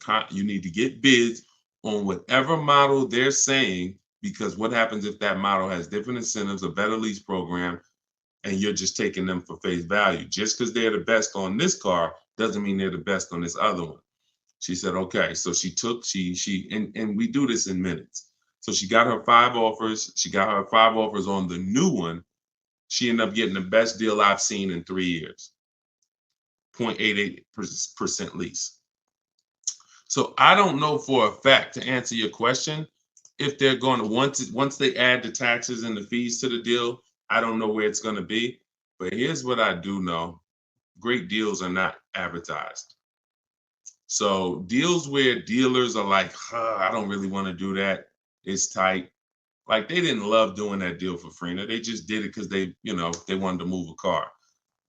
get bids on whatever model they're saying, because what happens if that model has different incentives, a better lease program, and you're just taking them for face value? Just because they're the best on this car doesn't mean they're the best on this other one. She said, okay. So and we do this in minutes. So she got her 5 offers. She got her 5 offers on the new one. She ended up getting the best deal I've seen in 3 years. 0.88% lease. So I don't know for a fact, to answer your question, if they're going to once they add the taxes and the fees to the deal, I don't know where it's going to be. But here's what I do know. Great deals are not advertised. So deals where dealers are like, I don't really want to do that. It's tight. Like they didn't love doing that deal for Freener. They just did it because they wanted to move a car.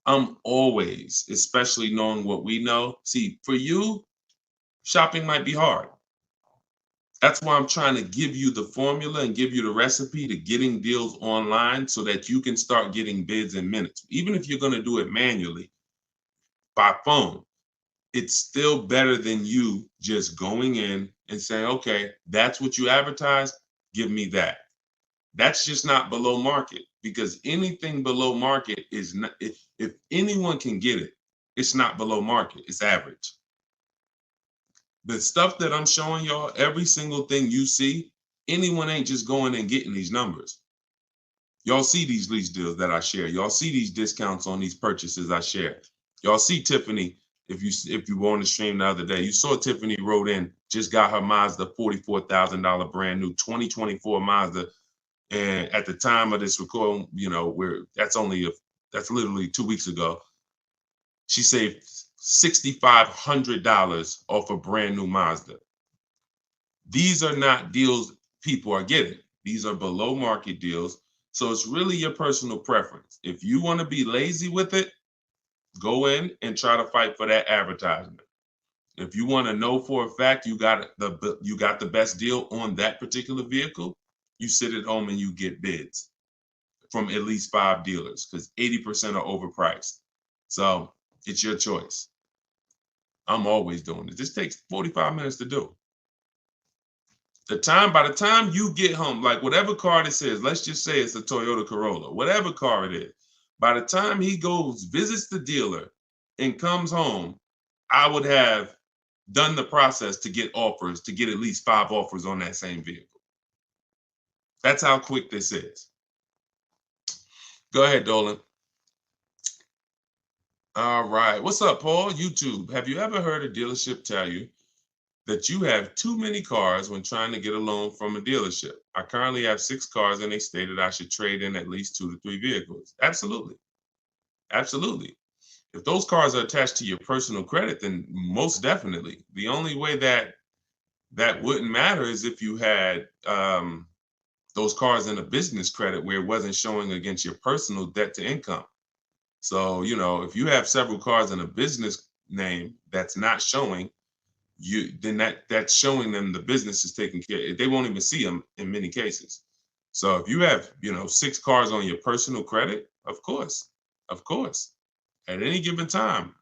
I'm always, especially knowing what we know. See, for you, shopping might be hard. That's why I'm trying to give you the formula and give you the recipe to getting deals online so that you can start getting bids in minutes. Even if you're going to do it manually by phone, it's still better than you just going in and saying, okay, that's what you advertise, give me that. That's just not below market, because anything below market is not, if anyone can get it, it's not below market, it's average. The stuff that I'm showing y'all, every single thing you see, anyone ain't just going and getting these numbers. Y'all see these lease deals that I share. Y'all see these discounts on these purchases I share. Y'all see Tiffany. If you were on the stream the other day, you saw Tiffany wrote in, just got her Mazda $44,000 brand new 2024 Mazda. And at the time of this recording, that's literally 2 weeks ago. She saved $6,500 off a brand new Mazda. These are not deals people are getting. These are below market deals. So it's really your personal preference. If you want to be lazy with it, go in and try to fight for that advertisement. If you want to know for a fact you got the best deal on that particular vehicle, you sit at home and you get bids from at least 5 dealers, because 80% are overpriced. So it's your choice. I'm always doing it. This takes 45 minutes to do. By the time you get home, like whatever car this is, let's just say it's a Toyota Corolla, whatever car it is, by the time he goes, visits the dealer, and comes home, I would have done the process to get at least 5 offers on that same vehicle. That's how quick this is. Go ahead, Dolan. All right. What's up, Paul? YouTube. Have you ever heard a dealership tell you that you have too many cars when trying to get a loan from a dealership? I currently have 6 cars and they stated I should trade in at least 2 to 3 vehicles. Absolutely. Absolutely. If those cars are attached to your personal credit, then most definitely. The only way that wouldn't matter is if you had those cars in a business credit where it wasn't showing against your personal debt to income. So, if you have several cars in a business name that's not showing, then that's showing them the business is taking care. They won't even see them in many cases. So if you have, 6 cars on your personal credit, of course, at any given time,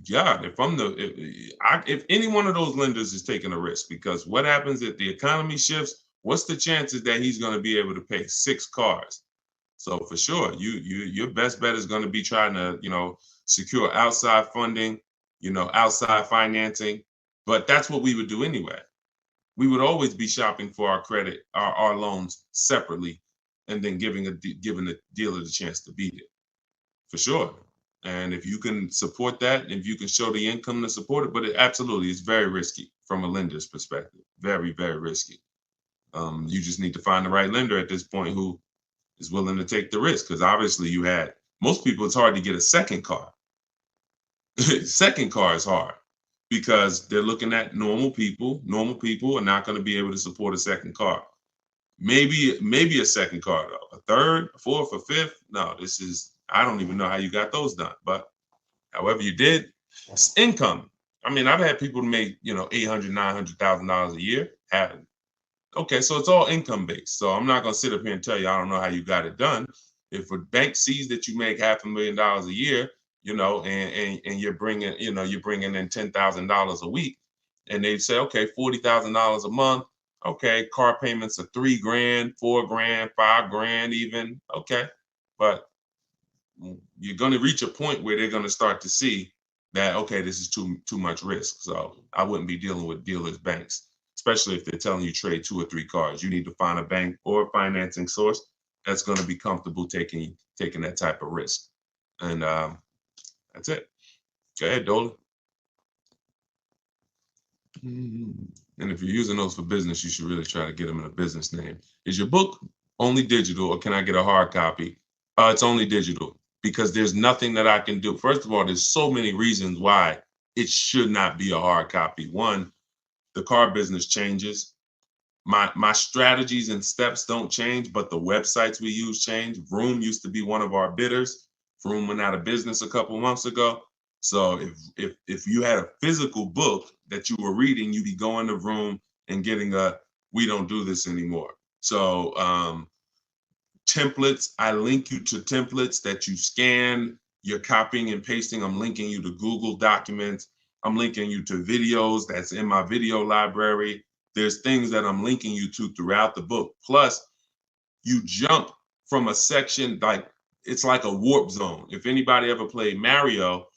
yeah, if any one of those lenders is taking a risk, because what happens if the economy shifts? What's the chances that he's going to be able to pay 6 cars? So for sure, your best bet is going to be trying to, secure outside funding, outside financing. But that's what we would do anyway. We would always be shopping for our credit, our loans separately, and then giving the dealer the chance to beat it. For sure. And if you can support that, if you can show the income to support it, but it absolutely is very risky from a lender's perspective. Very, very risky. You just need to find the right lender at this point who is willing to take the risk, because obviously most people, it's hard to get a second car. Second car is hard because they're looking at normal people. Normal people are not going to be able to support a second car. Maybe a second car though, a third, a fourth, a fifth. No, I don't even know how you got those done, but however you did, it's income. I mean, I've had people make, $800,000, $900,000 a year. Okay, so it's all income based. So I'm not going to sit up here and tell you I don't know how you got it done. If a bank sees that you make $500,000 a year, and you're bringing in $10,000 a week, and they say, okay, $40,000 a month. Okay, car payments are $3,000, $4,000, $5,000 even. Okay, but you're going to reach a point where they're going to start to see that, okay, this is too much risk. So I wouldn't be dealing with dealers, banks, especially if they're telling you trade 2 or 3 cars. You need to find a bank or a financing source that's going to be comfortable taking that type of risk. And that's it. Go ahead, Dolan. And if you're using those for business, you should really try to get them in a business name. Is your book only digital, or can I get a hard copy? It's only digital, because there's nothing that I can do. First of all, there's so many reasons why it should not be a hard copy. One, the car business changes. My strategies and steps don't change, but the websites we use change. Vroom used to be one of our bidders. Vroom went out of business a couple months ago. So if you had a physical book that you were reading, you'd be going to Vroom and getting we don't do this anymore. So templates, I link you to templates that you scan, you're copying and pasting. I'm linking you to Google Documents. I'm linking you to videos that's in my video library. There's things that I'm linking you to throughout the book. Plus, you jump from a section, like it's like a warp zone. If anybody ever played Mario,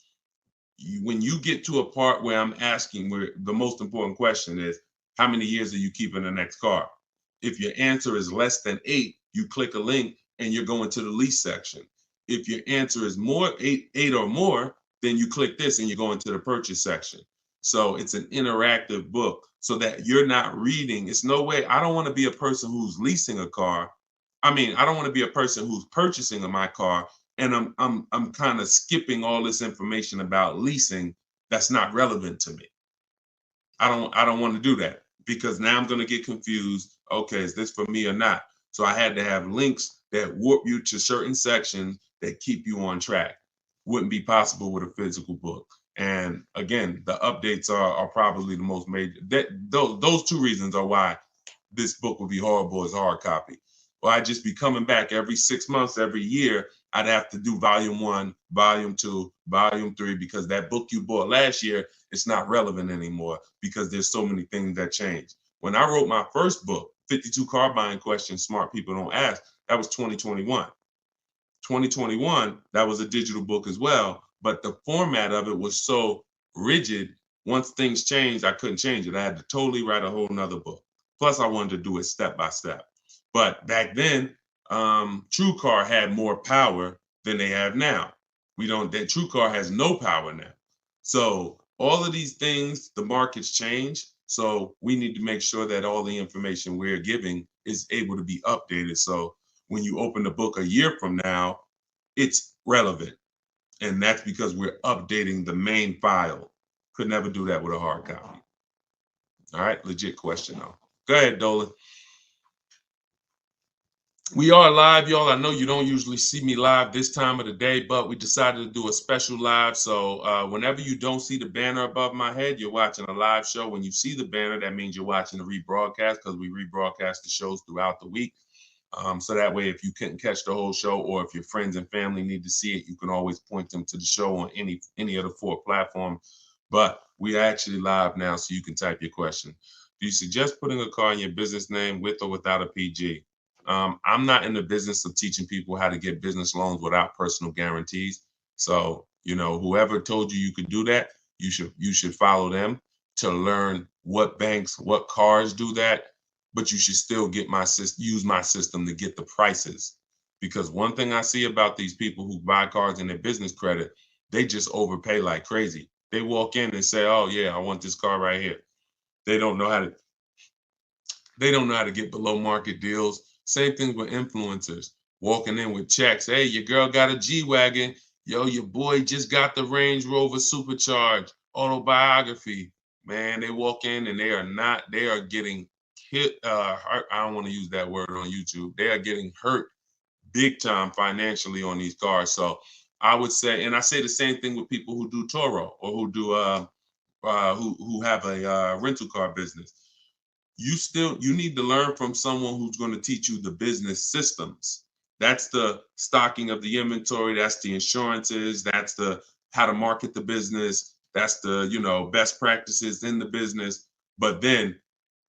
when you get to a part where I'm asking, where the most important question is, how many years are you keeping the next car? If your answer is less than 8, you click a link and you're going to the lease section. If your answer is more, eight or more, then you click this and you're going to the purchase section. So it's an interactive book so that you're not reading. It's no way. I don't want to be a person who's leasing a car. I mean, I don't want to be a person who's purchasing my car and I'm kind of skipping all this information about leasing that's not relevant to me. I don't want to do that, because now I'm going to get confused. Okay, is this for me or not? So I had to have links that warp you to certain sections that keep you on track. Wouldn't be possible with a physical book. And again, the updates are probably the most major. Those 2 reasons are why this book would be horrible as hard copy. Well, I'd just be coming back every 6 months, every year. I'd have to do volume 1, volume 2, volume 3, because that book you bought last year, it's not relevant anymore because there's so many things that change. When I wrote my first book, 52 Car Buying Questions Smart People Don't Ask, that was 2021. 2021, that was a digital book as well, but the format of it was so rigid. Once things changed, I couldn't change it. I had to totally write a whole nother book. Plus, I wanted to do it step by step. But back then, TrueCar had more power than they have now. That TrueCar has no power now. So all of these things, the markets change. So we need to make sure that all the information we're giving is able to be updated. So when you open the book a year from now, it's relevant. And that's because we're updating the main file. Could never do that with a hard copy. All right, legit question though. Go ahead, Dolan. We are live, y'all. I know you don't usually see me live this time of the day, but we decided to do a special live. So whenever you don't see the banner above my head, you're watching a live show. When you see the banner, that means you're watching a rebroadcast, because we rebroadcast the shows throughout the week. So that way, if you couldn't catch the whole show, or if your friends and family need to see it, you can always point them to the show on any of the 4 platforms. But we are actually live now, so you can type your question. Do you suggest putting a car in your business name with or without a PG? I'm not in the business of teaching people how to get business loans without personal guarantees. So, whoever told you could do that, you should follow them to learn what banks, what cars do that. But you should still use my system to get the prices. Because one thing I see about these people who buy cars in their business credit, they just overpay like crazy. They walk in and say, "Oh yeah, I want this car right here." They don't know how to get below market deals. Same thing with influencers walking in with checks. Hey, your girl got a G-Wagon. Yo, your boy just got the Range Rover Supercharged autobiography. Man, they walk in and they are getting hit. Hurt. I don't want to use that word on YouTube. They are getting hurt big time financially on these cars. So I would say, and I say the same thing with people who do Toro, or who do who have a rental car business. You need to learn from someone who's going to teach you the business systems. That's the stocking of the inventory. That's the insurances. That's the how to market the business. That's the, best practices in the business. But then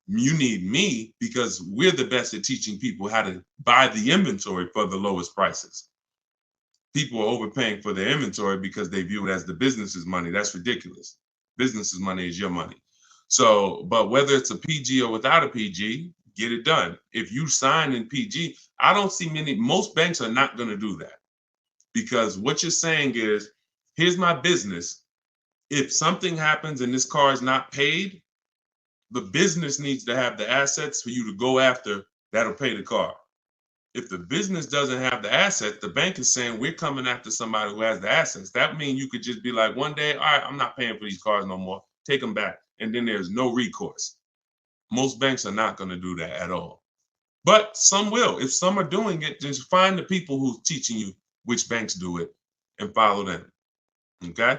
you need me, because we're the best at teaching people how to buy the inventory for the lowest prices. people are overpaying for their inventory because they view it as the business's money. That's ridiculous. Business's money is your money. So, but whether it's a PG or without a PG, get it done. If you sign in PG, I don't see most banks are not going to do that, because what you're saying is, here's my business. If something happens and this car is not paid, the business needs to have the assets for you to go after that'll pay the car. If the business doesn't have the assets, the bank is saying, we're coming after somebody who has the assets. That means you could just be like, one day, all right, I'm not paying for these cars no more. Take them back. And then there's no recourse. Most banks are not going to do that at all. But some will. If some are doing it, just find the people who's teaching you which banks do it and follow them. Okay?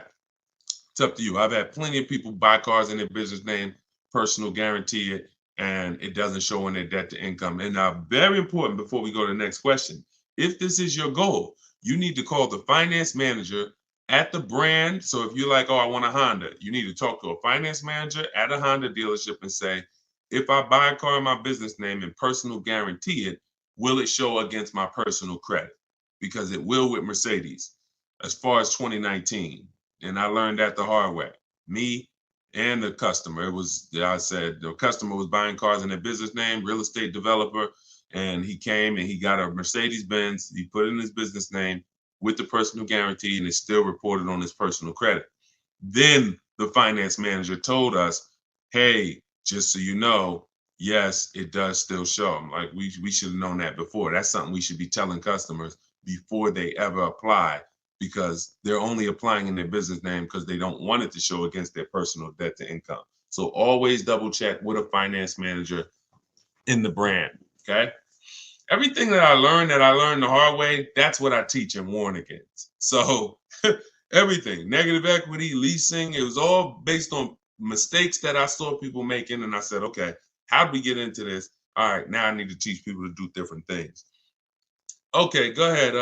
It's up to you. I've had plenty of people buy cars in their business name, personal guarantee it, and it doesn't show in their debt to income. And now, very important before we go to the next question, if this is your goal, you need to call the finance manager at the brand. So if you're like, oh, I want a Honda, you need to talk to a finance manager at a Honda dealership and say, if I buy a car in my business name and personal guarantee it, will it show against my personal credit? Because it will with Mercedes as far as 2019. And I learned that the hard way. Me and the customer. It was, I said, the customer was buying cars in their business name, real estate developer, and he came and he got a Mercedes Benz. He put it in his business name with the personal guarantee, and it's still reported on his personal credit. Then the finance manager told us, hey, just so you know, yes, it does still show. I'm like, we should have known that before. That's something we should be telling customers before they ever apply, because they're only applying in their business name because they don't want it to show against their personal debt to income. So always double check with a finance manager in the brand, okay? Everything that I learned the hard way, that's what I teach and warn against. So everything, negative equity, leasing, it was all based on mistakes that I saw people making. And I said, okay, how do we get into this? All right, now I need to teach people to do different things. Okay, go ahead,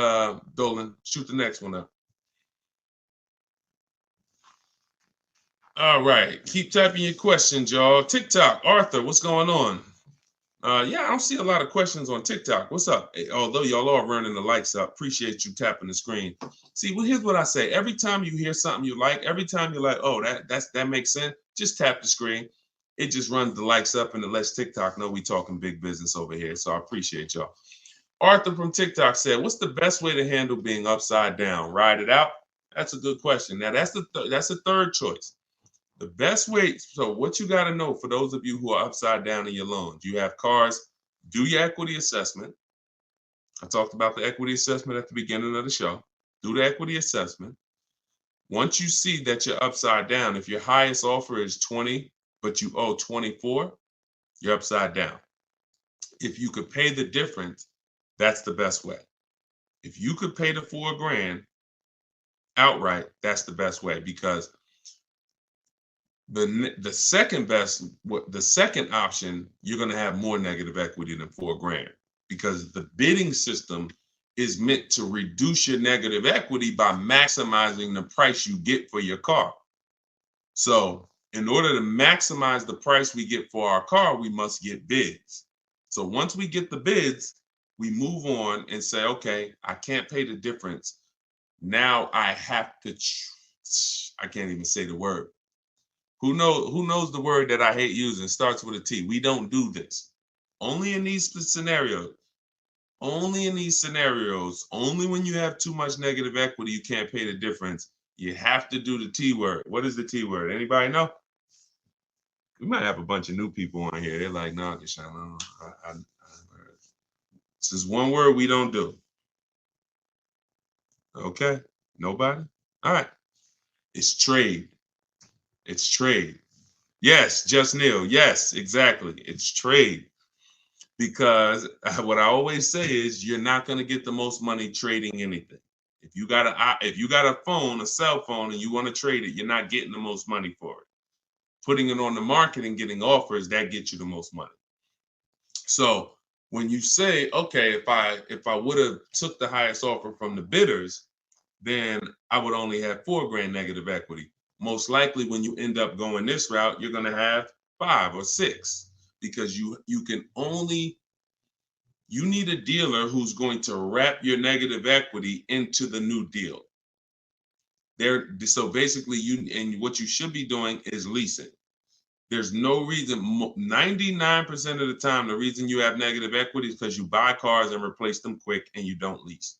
Dolan. Shoot the next one up. All right, keep typing your questions, y'all. TikTok, Arthur, what's going on? Yeah, I don't see a lot of questions on TikTok. What's up? Although y'all are running the likes up, appreciate you tapping the screen. See, well, here's what I say. Every time you hear something you like, every time you're like, oh, that makes sense, just tap the screen. It just runs the likes up and it lets TikTok know we talking big business over here. So I appreciate y'all. Arthur from TikTok said, what's the best way to handle being upside down? Ride it out? That's a good question. Now, that's the third choice. The best way, so what you got to know for those of you who are upside down in your loans, you have cars, do your equity assessment. I talked about the equity assessment at the beginning of the show. Do the equity assessment. Once you see that you're upside down, if your highest offer is 20, but you owe 24, you're upside down. If you could pay the difference, that's the best way. If you could pay the $4,000 outright, that's the best way, because the second option, you're going to have more negative equity than $4,000, because the bidding system is meant to reduce your negative equity by maximizing the price you get for your car. So in order to maximize the price we get for our car, we must get bids. So once we get the bids, we move on and say, okay, I can't pay the difference. Now I have to, I can't even say the word. Who knows the word that I hate using? Starts with a T. We don't do this. Only in these scenarios. Only in these scenarios. Only when you have too much negative equity, you can't pay the difference. You have to do the T word. What is the T word? Anybody know? We might have a bunch of new people on here. They're like, no, Deshone, this is one word we don't do. Okay. Nobody? All right. It's trade. It's trade. Yes, Just Neil. Yes, exactly. It's trade. Because what I always say is, you're not going to get the most money trading anything. If you got a phone, a cell phone, and you want to trade it, you're not getting the most money for it. Putting it on the market and getting offers, that gets you the most money. So when you say, okay, if I would have took the highest offer from the bidders, then I would only have $4,000 negative equity. Most likely when you end up going this route, you're going to have 5 or 6, because you can only You need a dealer who's going to wrap your negative equity into the new deal. So basically, what you should be doing is leasing. There's no reason, 99% of the time, the reason you have negative equity is because you buy cars and replace them quick and you don't lease.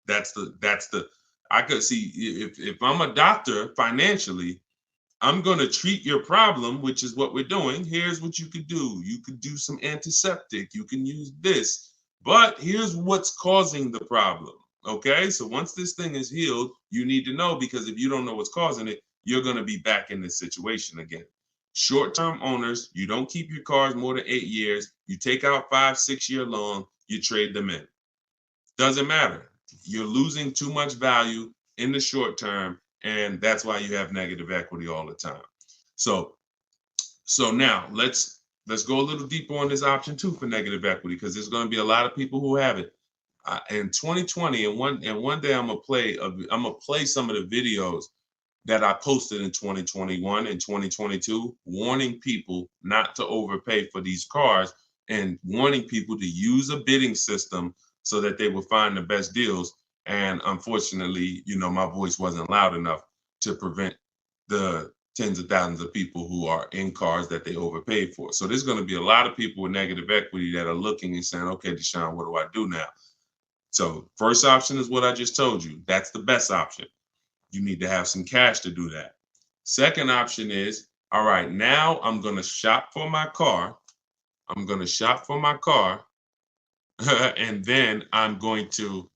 I could see if I'm a doctor financially, I'm going to treat your problem, which is what we're doing. Here's what you could do. You could do some antiseptic. You can use this. But here's what's causing the problem. Okay? So once this thing is healed, you need to know, because if you don't know what's causing it, you're going to be back in this situation again. Short-term owners, you don't keep your cars more than 8 years. You take out 5-6 year loan, you trade them in. Doesn't matter. You're losing too much value in the short term, and that's why you have negative equity all the time. So now let's go a little deeper on this option 2 for negative equity, because there's going to be a lot of people who have it. In 2020, and one day I'm gonna play some of the videos that I posted in 2021 and 2022, warning people not to overpay for these cars and warning people to use a bidding system so that they will find the best deals. And unfortunately, my voice wasn't loud enough to prevent the tens of thousands of people who are in cars that they overpaid for. So there's going to be a lot of people with negative equity that are looking and saying, okay, Deshone, what do I do now? So first option is what I just told you. That's the best option. You need to have some cash to do that. Second option is, all right, now I'm going to shop for my car. I'm going to shop for my car. And then I'm going to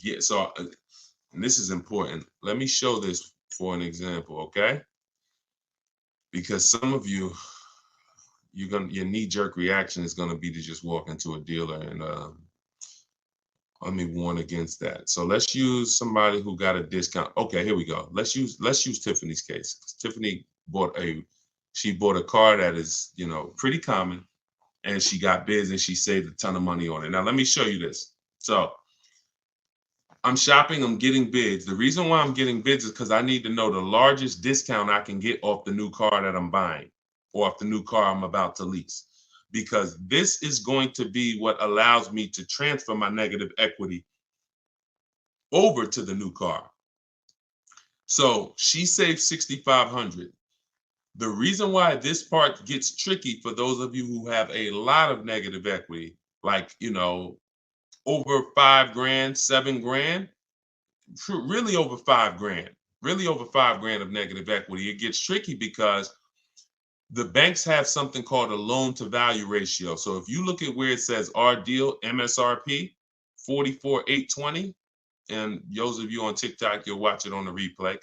and this is important. Let me show this for an example, okay? Because some of you, your knee-jerk reaction is going to be to just walk into a dealer, and let me warn against that. So let's use somebody who got a discount. Okay, here we go. Let's use Tiffany's case. Tiffany bought a car that is, pretty common, and she got bids and she saved a ton of money on it. Now let me show you this. So I'm shopping, I'm getting bids. The reason why I'm getting bids is because I need to know the largest discount I can get off the new car that I'm buying, or off the new car I'm about to lease, because this is going to be what allows me to transfer my negative equity over to the new car. So she saved $6,500. The reason why this part gets tricky for those of you who have a lot of negative equity, like, over $5,000, $7,000, really over $5,000 of negative equity, it gets tricky because the banks have something called a loan to value ratio. So if you look at where it says our deal MSRP 44,820, and those of you on TikTok, you'll watch it on the replay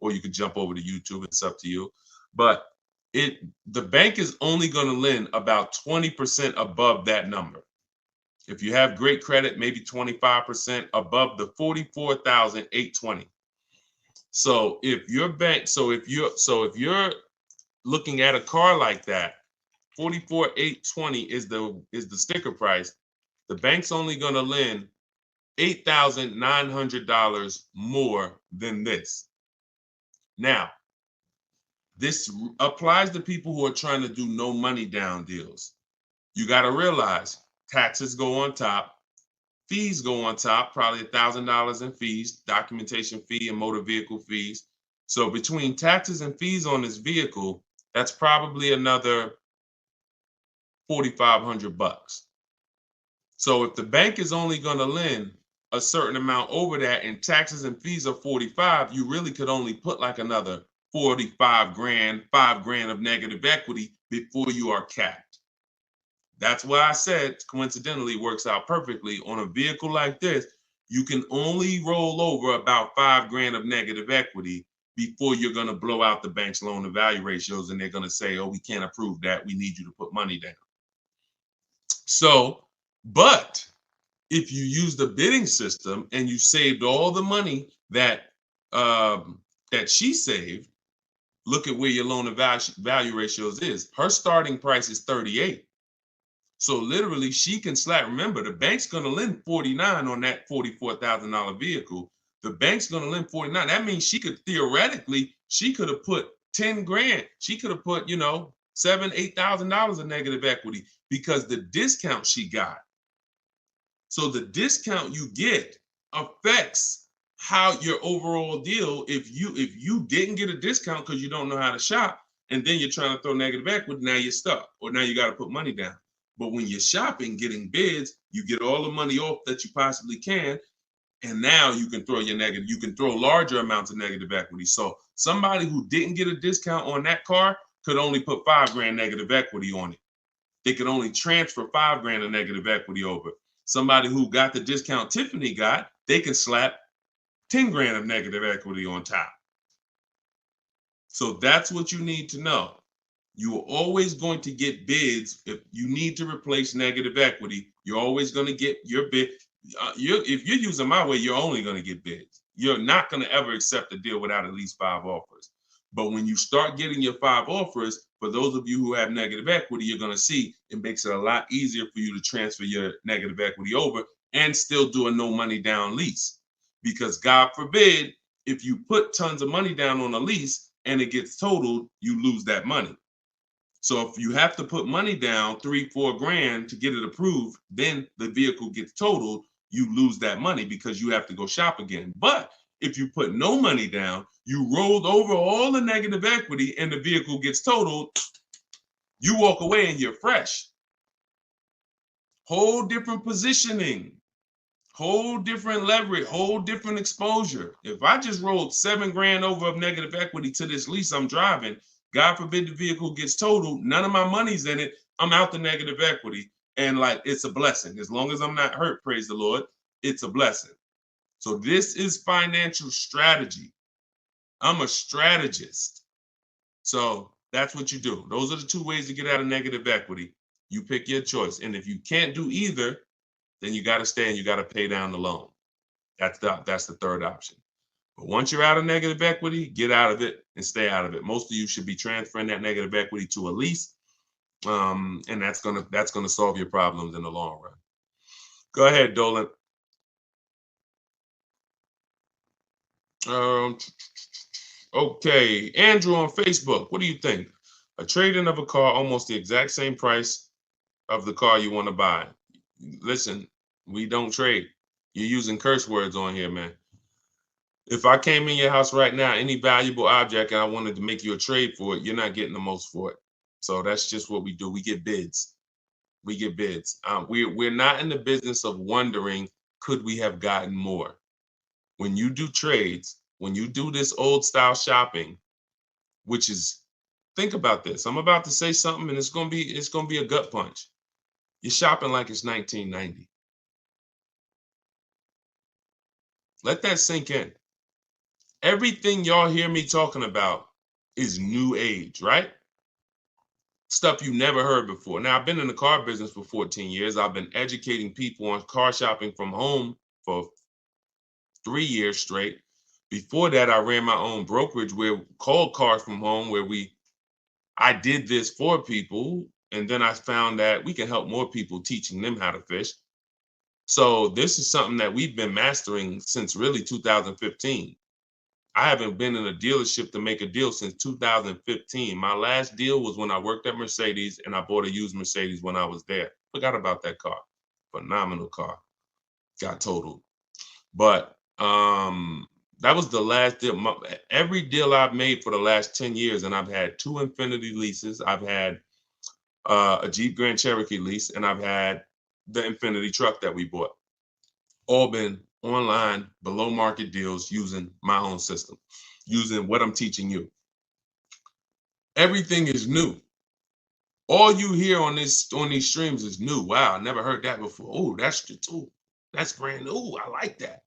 or you could jump over to YouTube. It's up to you. But the bank is only going to lend about 20% above that number. If you have great credit, maybe 25% above the 44,820. So if you're looking at a car like that, 44,820 is the sticker price. The bank's only going to lend $8,900 more than this. Now, this applies to people who are trying to do no money down deals. You got to realize taxes go on top, fees go on top, probably $1,000 in fees, documentation fee and motor vehicle fees. So between taxes and fees on this vehicle, that's probably another $4,500. So if the bank is only going to lend a certain amount over that and taxes and fees are 45, you really could only put like another 45 grand, $5,000 of negative equity before you are capped. That's why I said, coincidentally, works out perfectly on a vehicle like this. You can only roll over about $5,000 of negative equity before you're going to blow out the bank's loan to value ratios, and they're going to say, oh, we can't approve that. We need you to put money down. So, but if you use the bidding system and you saved all the money that she saved, look at where your loan to value ratios is. Her starting price is 38. So literally she can slap. Remember, the bank's going to lend 49 on that $44,000 vehicle. The bank's going to lend 49. That means she could have put 10 grand. She could have put, $7,000, $8,000 of negative equity, because the discount she got So the discount you get affects how your overall deal. If you didn't get a discount because you don't know how to shop, and then you're trying to throw negative equity, now you're stuck, or now you got to put money down. But when you're shopping, getting bids, you get all the money off that you possibly can, and now you can throw your negative. You can throw larger amounts of negative equity. So somebody who didn't get a discount on that car could only put $5,000 negative equity on it. They could only transfer $5,000 of negative equity over. Somebody who got the discount Tiffany got, they can slap $10,000 of negative equity on top. So that's what you need to know. You are always going to get bids. If you need to replace negative equity, you're always going to get your bid. If you're using my way, you're only going to get bids. You're not going to ever accept a deal without at least 5 offers. But when you start getting your 5 offers, for those of you who have negative equity, you're going to see it makes it a lot easier for you to transfer your negative equity over and still do a no money down lease. Because God forbid, if you put tons of money down on a lease and it gets totaled, you lose that money. So if you have to put money down, $3-4 to get it approved, then the vehicle gets totaled, you lose that money because you have to go shop again. But if you put no money down, you rolled over all the negative equity and the vehicle gets totaled, you walk away and you're fresh. Whole different positioning, whole different leverage, whole different exposure. If I just rolled $7,000 over of negative equity to this lease I'm driving, God forbid the vehicle gets totaled, none of my money's in it, I'm out the negative equity. And like, it's a blessing. As long as I'm not hurt, praise the Lord, it's a blessing. So this is financial strategy. I'm a strategist. So that's what you do. Those are the 2 ways to get out of negative equity. You pick your choice. And if you can't do either, then you got to stay and you got to pay down the loan. That's the third option. But once you're out of negative equity, get out of it and stay out of it. Most of you should be transferring that negative equity to a lease. And that's gonna solve your problems in the long run. Go ahead, Dolan. Okay, Andrew on Facebook. What do you think? A trade-in of a car almost the exact same price of the car you want to buy. Listen, we don't trade. You're using curse words on here, man. If I came in your house right now, any valuable object, and I wanted to make you a trade for it, you're not getting the most for it. So that's just what we do. We get bids. We get bids. We're not in the business of wondering, could we have gotten more? When you do trades, when you do this old style shopping, which is, think about this. I'm about to say something and it's gonna be a gut punch. You're shopping like it's 1990. Let that sink in. Everything y'all hear me talking about is new age, right? Stuff you never heard before. Now, I've been in the car business for 14 years. I've been educating people on car shopping from home for 3 years straight. Before that, I ran my own brokerage called Cars from Home, where I did this for people. And then I found that we can help more people teaching them how to fish. So this is something that we've been mastering since really 2015. I haven't been in a dealership to make a deal since 2015. My last deal was when I worked at Mercedes and I bought a used Mercedes when I was there. Forgot about that car. Phenomenal car. Got totaled. But that was the last deal. Every deal I've made for the last 10 years, and I've had 2 Infiniti leases. I've had a Jeep Grand Cherokee lease, and I've had the Infiniti truck that we bought. All been online, below market deals using my own system, using what I'm teaching you. Everything is new. All you hear on these streams is new. Wow, I never heard that before. Oh, that's brand new. I like that.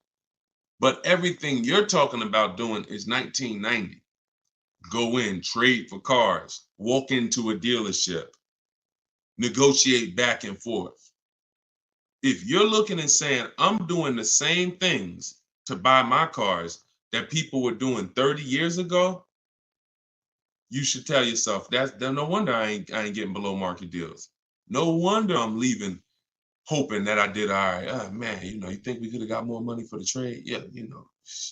But everything you're talking about doing is 1990. Go in, trade for cars, walk into a dealership, negotiate back and forth. If you're looking and saying, I'm doing the same things to buy my cars that people were doing 30 years ago, you should tell yourself, no wonder I ain't getting below market deals. No wonder I'm leaving hoping that I did all right. Oh, man, you think we could have got more money for the trade? Yeah,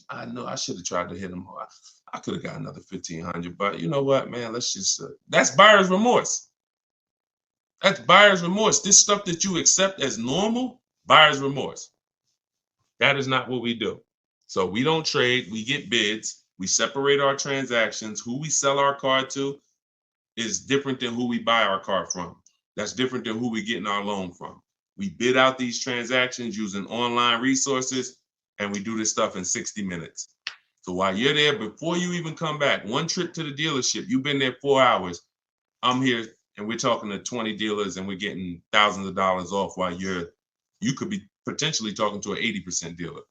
I know I should have tried to hit them more. I could have got another 1,500, but you know what, man, let's just, that's buyer's remorse. That's buyer's remorse. This stuff that you accept as normal, Buyer's remorse. That is not what we do. So we don't trade, we get bids, we separate our transactions. Who we sell our car to is different than who we buy our car from. That's different than who we're getting our loan from. We bid out these transactions using online resources, and we do this stuff in 60 minutes. So while you're there, before you even come back, one trip to the dealership, you've been there 4 hours. I'm here, and we're talking to 20 dealers, and we're getting thousands of dollars off while you could be potentially talking to an 80% dealer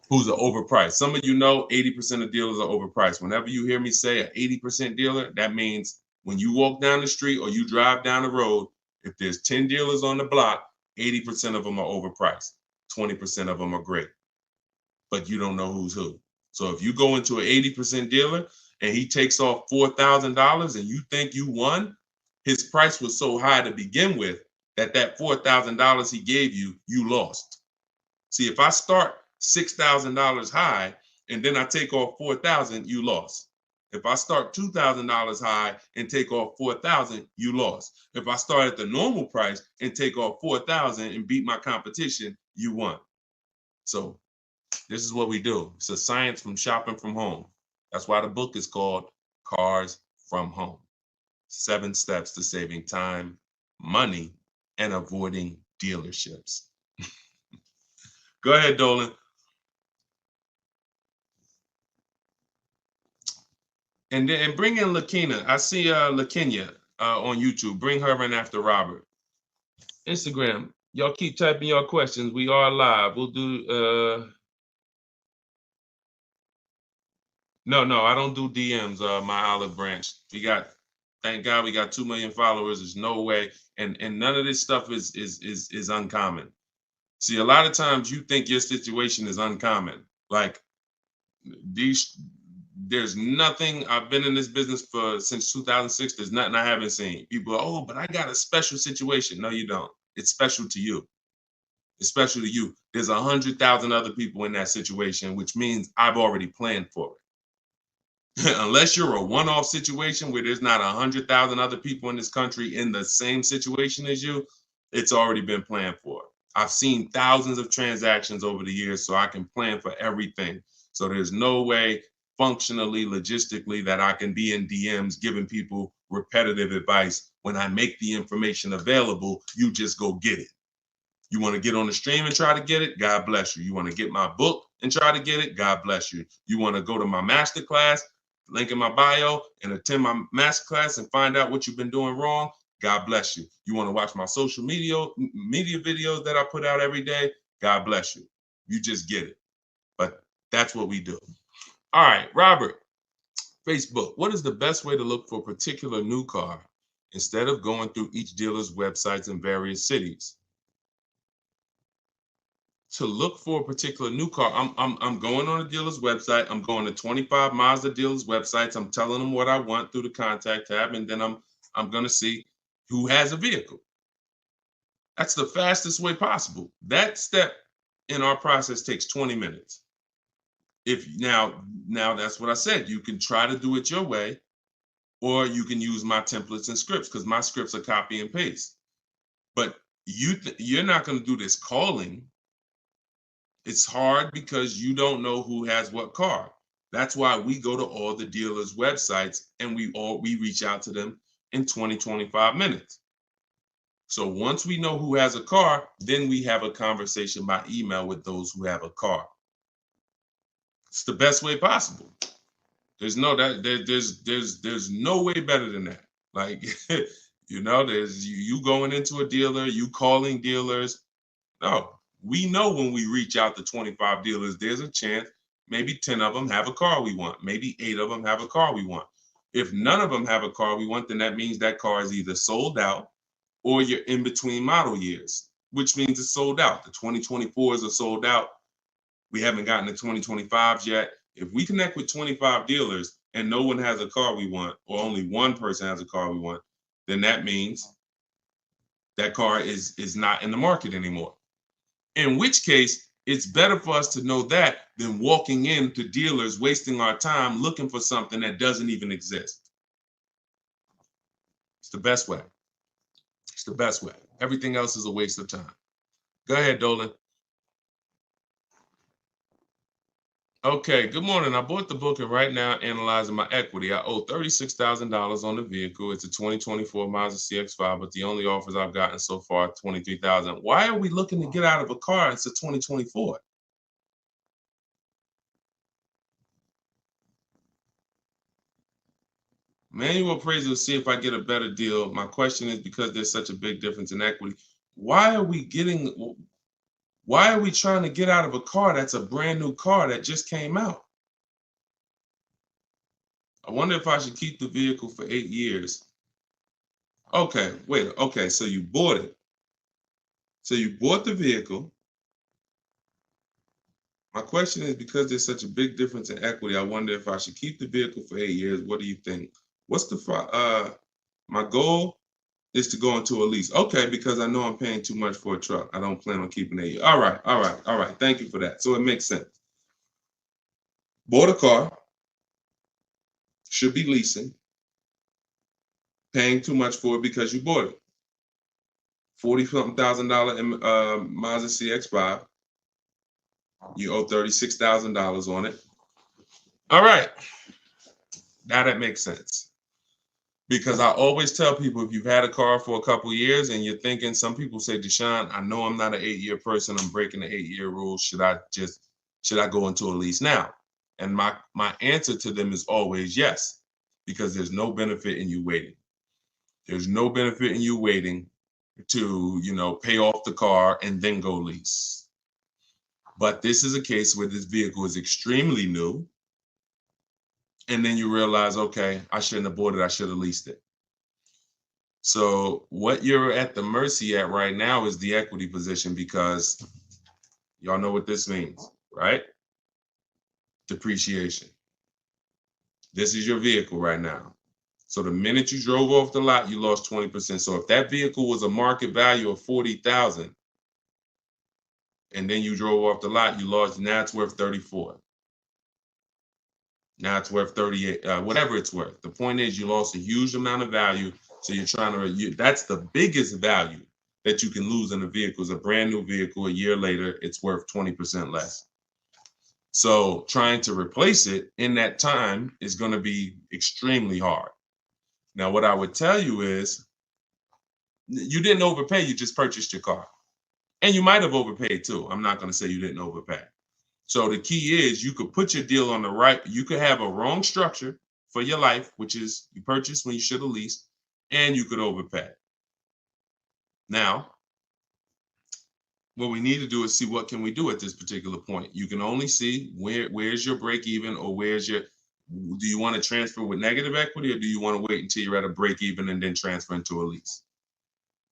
who's overpriced. Some of you know 80% of dealers are overpriced. Whenever you hear me say an 80% dealer, that means when you walk down the street or you drive down the road, if there's 10 dealers on the block, 80% of them are overpriced. 20% of them are great, but you don't know who's who. So if you go into an 80% dealer and he takes off $4,000 and you think you won, his price was so high to begin with that $4,000 he gave you, you lost. See, if I start $6,000 high and then I take off $4,000, you lost. If I start $2,000 high and take off $4,000, you lost. If I start at the normal price and take off $4,000 and beat my competition, you won. So this is what we do. It's a science from shopping from home. That's why the book is called Cars from Home. 7 steps to saving time, money, and avoiding dealerships. Go ahead, Dolan. And bring in Lakina. I see Lakenya on YouTube. Bring her in after Robert. Instagram. Y'all keep typing your questions. We are live. We'll do No, I don't do DMs, my olive branch. Thank God we got 2 million followers. There's no way. And none of this stuff is uncommon. See, a lot of times you think your situation is uncommon. Like there's nothing. I've been in this business since 2006. There's nothing I haven't seen. People are, oh, but I got a special situation. No, you don't. It's special to you. It's special to you. There's 100,000 other people in that situation, which means I've already planned for it. Unless you're a one-off situation where there's not 100,000 other people in this country in the same situation as you, it's already been planned for. I've seen thousands of transactions over the years, so I can plan for everything. So there's no way functionally, logistically, that I can be in DMs giving people repetitive advice. When I make the information available, you just go get it. You want to get on the stream and try to get it? God bless you. You want to get my book and try to get it? God bless you. You want to go to my masterclass, link in my bio, and attend my masterclass and find out what you've been doing wrong? God bless you. You want to watch my social media videos that I put out every day? God bless you. You just get it. But that's what we do. All right, Robert, Facebook. What is the best way to look for a particular new car instead of going through each dealer's websites in various cities? To look for a particular new car, I'm going on a dealer's website. I'm going to 25 Mazda dealers' websites. I'm telling them what I want through the contact tab, and then I'm going to see who has a vehicle. That's the fastest way possible. That step in our process takes 20 minutes. If now that's what I said. You can try to do it your way, or you can use my templates and scripts, because my scripts are copy and paste. But you're not going to do this calling. It's hard because you don't know who has what car. That's why we go to all the dealers' websites and we reach out to them in 20-25 minutes. So once we know who has a car, then we have a conversation by email with those who have a car. It's the best way possible. There's no way better than that. Like, there's you going into a dealer, you calling dealers. No. We know when we reach out to 25 dealers, there's a chance maybe 10 of them have a car we want. Maybe 8 of them have a car we want. If none of them have a car we want, then that means that car is either sold out or you're in between model years, which means it's sold out. The 2024s are sold out. We haven't gotten the 2025s yet. If we connect with 25 dealers and no one has a car we want, or only one person has a car we want, then that means that car is not in the market anymore. In which case, it's better for us to know that than walking into dealers, wasting our time looking for something that doesn't even exist. It's the best way. It's the best way. Everything else is a waste of time. Go ahead, Dolan. Okay, good morning. I bought the book and right now analyzing my equity. I owe $36,000 on the vehicle. It's a 2024 Mazda CX-5, but the only offers I've gotten so far are $23,000. Why are we looking to get out of a car? It's a 2024. Manual appraisal to see if I get a better deal. My question is, because there's such a big difference in equity, why are we trying to get out of a car that's a brand new car that just came out? I wonder if I should keep the vehicle for 8 years. Okay, wait. Okay, so you bought it. So you bought the vehicle. My question is, because there's such a big difference in equity, I wonder if I should keep the vehicle for 8 years. What do you think? What's my goal is to go into a lease. Okay, because I know I'm paying too much for a truck. I don't plan on keeping it. All right. Thank you for that. So it makes sense. Bought a car, should be leasing, paying too much for it because you bought it. $40-something thousand Mazda CX-5. You owe $36,000 on it. All right. Now that makes sense. Because I always tell people, if you've had a car for a couple years and you're thinking, some people say, Deshone, I know I'm not an 8-year person. I'm breaking the 8-year rule. Should I go into a lease now? And my answer to them is always yes, because there's no benefit in you waiting. There's no benefit in you waiting to, pay off the car and then go lease. But this is a case where this vehicle is extremely new. And then you realize, okay, I shouldn't have bought it. I should have leased it. So what you're at the mercy at right now is the equity position, because y'all know what this means, right? Depreciation. This is your vehicle right now. So the minute you drove off the lot, you lost 20%. So if that vehicle was a market value of $40,000, and then you drove off the lot, you lost. Now it's worth 34. Now it's worth 38, whatever it's worth. The point is, you lost a huge amount of value. So you're trying to, that's the biggest value that you can lose in a vehicle. Is a brand new vehicle. A year later, it's worth 20% less. So trying to replace it in that time is going to be extremely hard. Now, what I would tell you is, you didn't overpay. You just purchased your car. And you might have overpaid too. I'm not going to say you didn't overpay. So the key is, you could put your deal on the right. You could have a wrong structure for your life, which is you purchased when you should have leased, and you could overpay. Now, what we need to do is see what can we do at this particular point. You can only see where's your break even, or do you want to transfer with negative equity, or do you want to wait until you're at a break even and then transfer into a lease?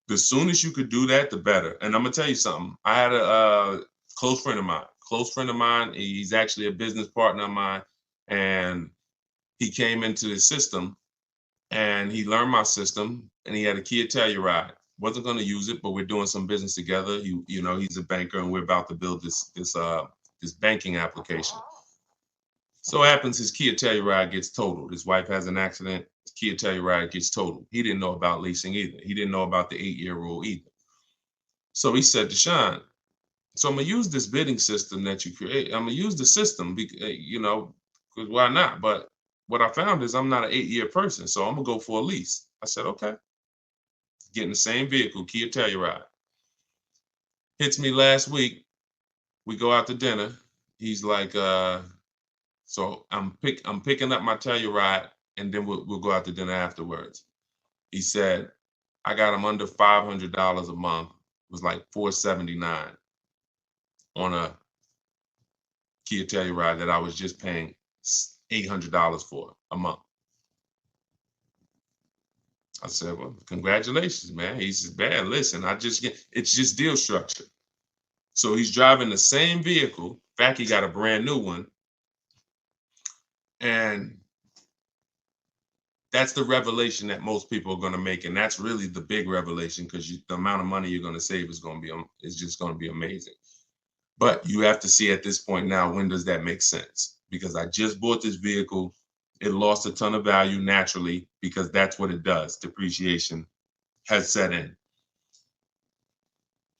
The soon as you could do that, the better. And I'm gonna tell you something. I had a close friend of mine. He's actually a business partner of mine, and he came into the system and he learned my system, and he had a Kia Telluride. Wasn't going to use it, but we're doing some business together. He's a banker, and we're about to build this banking application. So happens his Kia Telluride gets totaled. His wife has an accident. His Kia Telluride gets totaled. He didn't know about leasing either. He didn't know about the 8-year rule either. So he said, Deshone, so I'm gonna use this bidding system that you create. I'm gonna use the system, because why not? But what I found is, I'm not an 8-year person, so I'm gonna go for a lease. I said, okay. Getting the same vehicle, Kia Telluride. Hits me last week. We go out to dinner. He's like, so I'm picking up my Telluride, and then we'll go out to dinner afterwards. He said, I got him under $500 a month. It was like $479 on a Kia Telluride that I was just paying $800 for a month. I said, well, congratulations, man. He says, man, listen, it's just deal structure. So he's driving the same vehicle. In fact, he got a brand new one. And that's the revelation that most people are going to make. And that's really the big revelation, because the amount of money you're going to save is just going to be amazing. But you have to see at this point now, when does that make sense? Because I just bought this vehicle. It lost a ton of value naturally, because that's what it does. Depreciation has set in.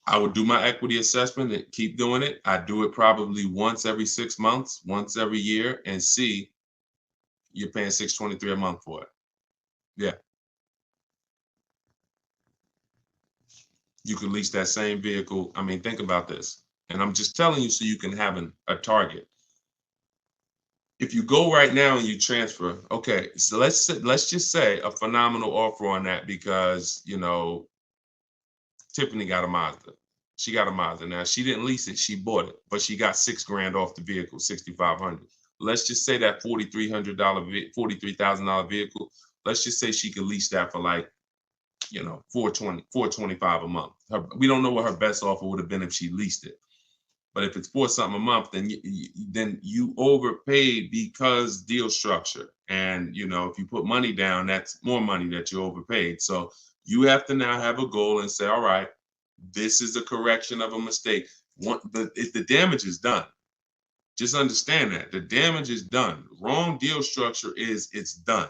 I would do my equity assessment and keep doing it. I do it probably once every 6 months, once every year, and see you're paying $623 a month for it. Yeah. You could lease that same vehicle. I mean, think about this. And I'm just telling you so you can have a target. If you go right now and you transfer, okay, so let's just say a phenomenal offer on that because, you know, Tiffany got a Mazda. She got a Mazda. Now, she didn't lease it, she bought it, but she got $6,000 off the vehicle, $6,500. Let's just say that $43,000 vehicle, let's just say she could lease that for like, you know, $425 a month. We don't know what her best offer would have been if she leased it. But if it's $4 something a month, then you overpaid because deal structure. And, you know, if you put money down, that's more money that you overpaid. So you have to now have a goal and say, all right, this is a correction of a mistake. If the damage is done, just understand that the damage is done. Wrong deal structure it's done.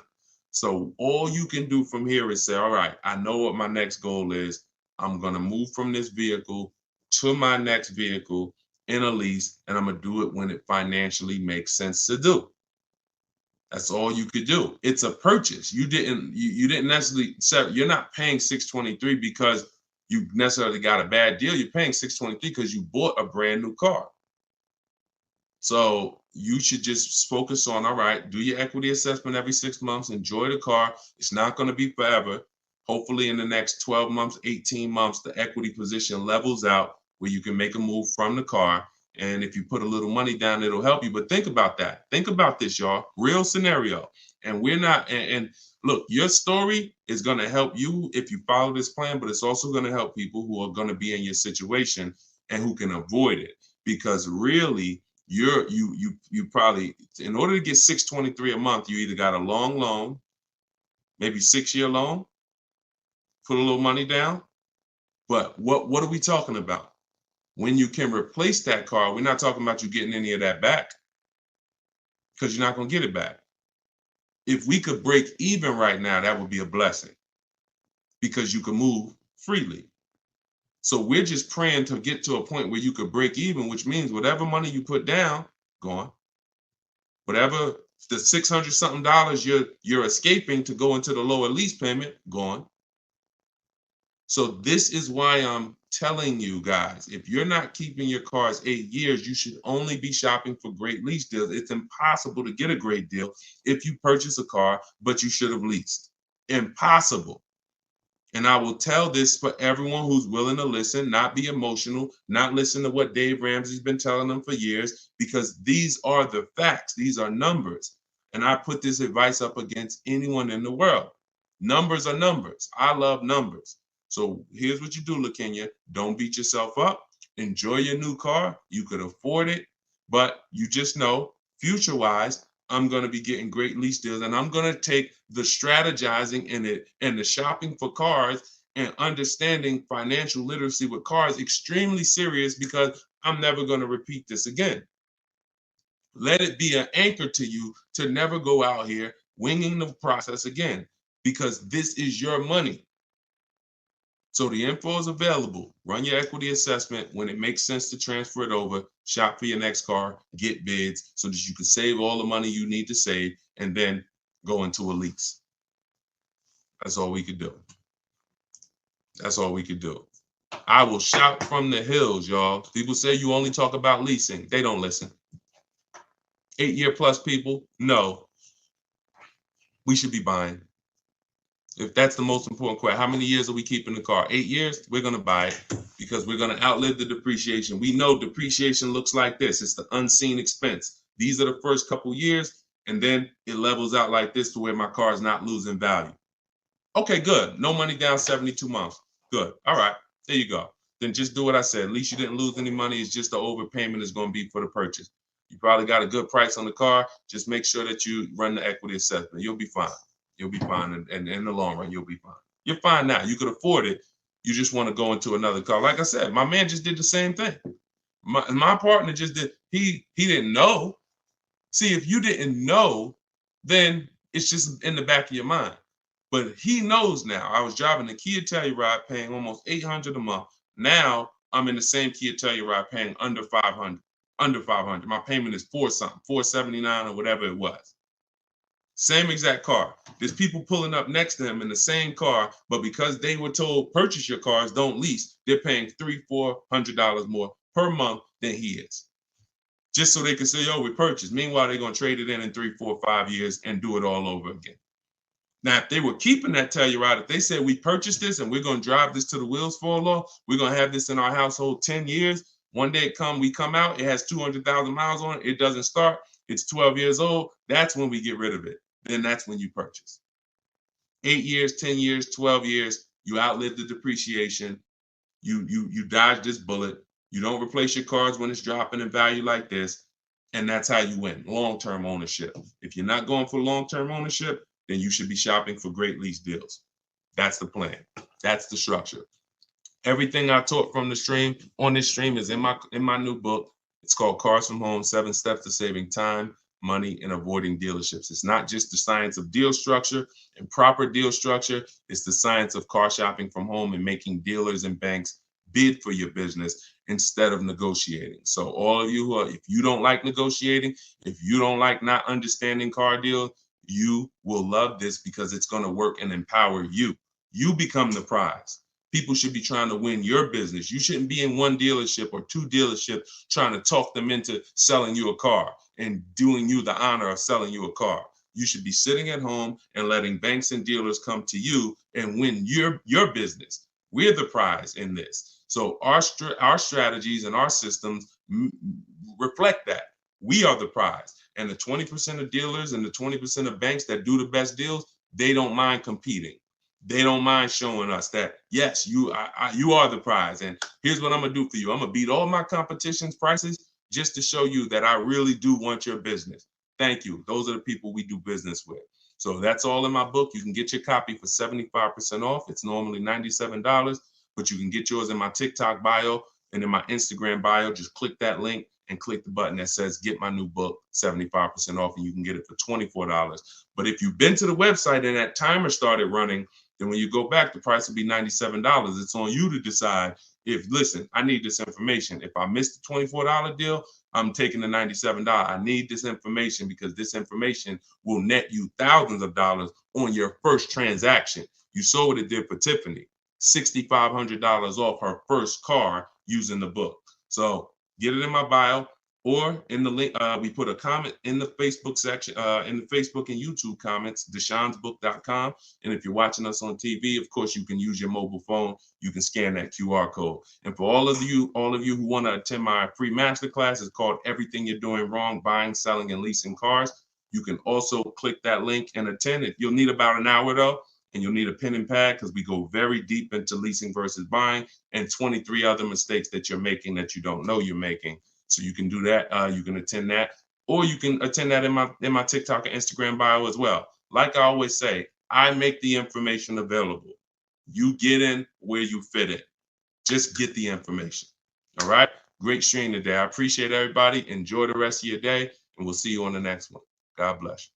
So all you can do from here is say, all right, I know what my next goal is. I'm going to move from this vehicle to my next vehicle in a lease, and I'm going to do it when it financially makes sense to do. That's all you could do. It's a purchase. You didn't necessarily, you're not paying $623 because you necessarily got a bad deal. You're paying $623 because you bought a brand new car. So you should just focus on, all right, do your equity assessment every 6 months, enjoy the car. It's not going to be forever. Hopefully in the next 12 months, 18 months, the equity position levels out where you can make a move from the car. And if you put a little money down, it'll help you. But think about that. Think about this, y'all. Real scenario. And we're not, and look, your story is going to help you if you follow this plan, but it's also going to help people who are going to be in your situation and who can avoid it. Because really, you probably, in order to get $623 a month, you either got a long loan, maybe 6-year loan, put a little money down. But what are we talking about? When you can replace that car, we're not talking about you getting any of that back because you're not going to get it back. If we could break even right now, that would be a blessing because you can move freely. So we're just praying to get to a point where you could break even, which means whatever money you put down, gone. Whatever the $600 something you're escaping to go into the lower lease payment, gone. So this is why I'm telling you guys, if you're not keeping your cars 8 years, you should only be shopping for great lease deals. It's impossible to get a great deal if you purchase a car, but you should have leased. Impossible. And I will tell this for everyone who's willing to listen, not be emotional, not listen to what Dave Ramsey's been telling them for years, because these are the facts. These are numbers. And I put this advice up against anyone in the world. Numbers are numbers. I love numbers. So here's what you do, LaKenya. Don't beat yourself up. Enjoy your new car. You could afford it, but you just know, future-wise, I'm going to be getting great lease deals, and I'm going to take the strategizing in it and the shopping for cars and understanding financial literacy with cars extremely serious because I'm never going to repeat this again. Let it be an anchor to you to never go out here winging the process again, because this is your money. So the info is available. Run your equity assessment. When it makes sense to transfer it over, shop for your next car, get bids so that you can save all the money you need to save and then go into a lease. That's all we could do. That's all we could do. I will shout from the hills, y'all. People say you only talk about leasing. They don't listen. 8-year plus people, no. We should be buying. If that's the most important question, how many years are we keeping the car? 8 years? We're going to buy it because we're going to outlive the depreciation. We know depreciation looks like this. It's the unseen expense. These are the first couple years, and then it levels out like this to where my car is not losing value. Okay, good. No money down, 72 months. Good. All right. There you go. Then just do what I said. At least you didn't lose any money. It's just the overpayment is going to be for the purchase. You probably got a good price on the car. Just make sure that you run the equity assessment. You'll be fine. You'll be fine. And in the long run, you'll be fine. You're fine now. You could afford it. You just want to go into another car. Like I said, my man just did the same thing. My partner just did. He didn't know. See, if you didn't know, then it's just in the back of your mind. But he knows now. I was driving a Kia Telluride paying almost $800 a month. Now I'm in the same Kia Telluride paying under 500. Under 500. My payment is 479 or whatever it was. Same exact car. There's people pulling up next to him in the same car, but because they were told purchase your cars, don't lease, they're paying $300-400 more per month than he is. Just so they can say, oh, we purchased. Meanwhile, they're going to trade it in 3, 4, 5 years and do it all over again. Now, if they were keeping that Telluride, if they said we purchased this and we're going to drive this till the wheels fall off, we're going to have this in our household 10 years. One day we come out, it has 200,000 miles on it. It doesn't start. It's 12 years old. That's when we get rid of it. Then that's when you purchase. 8 years, 10 years, 12 years, you outlive the depreciation. You dodge this bullet. You don't replace your cars when it's dropping in value like this. And that's how you win. Long-term ownership. If you're not going for long-term ownership, then you should be shopping for great lease deals. That's the plan. That's the structure. Everything I taught from the stream on this stream is in my new book. It's called Cars from Home, 7 Steps to Saving Time, Money, and Avoiding Dealerships. It's not just the science of deal structure and proper deal structure. It's the science of car shopping from home and making dealers and banks bid for your business instead of negotiating. So all of you if you don't like negotiating, if you don't like not understanding car deals, you will love this because it's going to work and empower you. You become the prize. People should be trying to win your business. You shouldn't be in one dealership or 2 dealerships trying to talk them into selling you a car and doing you the honor of selling you a car. You should be sitting at home and letting banks and dealers come to you and win your business. We're the prize in this. So our strategies and our systems reflect that. We are the prize. And the 20% of dealers and the 20% of banks that do the best deals, they don't mind competing. They don't mind showing us that, yes, you are the prize. And here's what I'm going to do for you. I'm going to beat all my competition's prices just to show you that I really do want your business. Thank you. Those are the people we do business with. So that's all in my book. You can get your copy for 75% off. It's normally $97, but you can get yours in my TikTok bio and in my Instagram bio. Just click that link and click the button that says get my new book 75% off, and you can get it for $24. But if you've been to the website and that timer started running, then when you go back, the price will be $97. It's on you to decide if, listen, I need this information. If I missed the $24 deal, I'm taking the $97. I need this information because this information will net you thousands of dollars on your first transaction. You saw what it did for Tiffany, $6,500 off her first car using the book. So get it in my bio or in the link. We put a comment in the Facebook section, in the Facebook and YouTube comments, deshonsbook.com. And if you're watching us on TV, of course, you can use your mobile phone. You can scan that QR code. And for all of you who want to attend my free masterclass, it's called Everything You're Doing Wrong, Buying, Selling, and Leasing Cars. You can also click that link and attend it. You'll need about an hour though, and you'll need a pen and pad because we go very deep into leasing versus buying and 23 other mistakes that you're making that you don't know you're making. So you can do that. You can attend that, or you can attend that in my TikTok and Instagram bio as well. Like I always say, I make the information available. You get in where you fit in. Just get the information. All right. Great stream today. I appreciate everybody. Enjoy the rest of your day, and we'll see you on the next one. God bless you.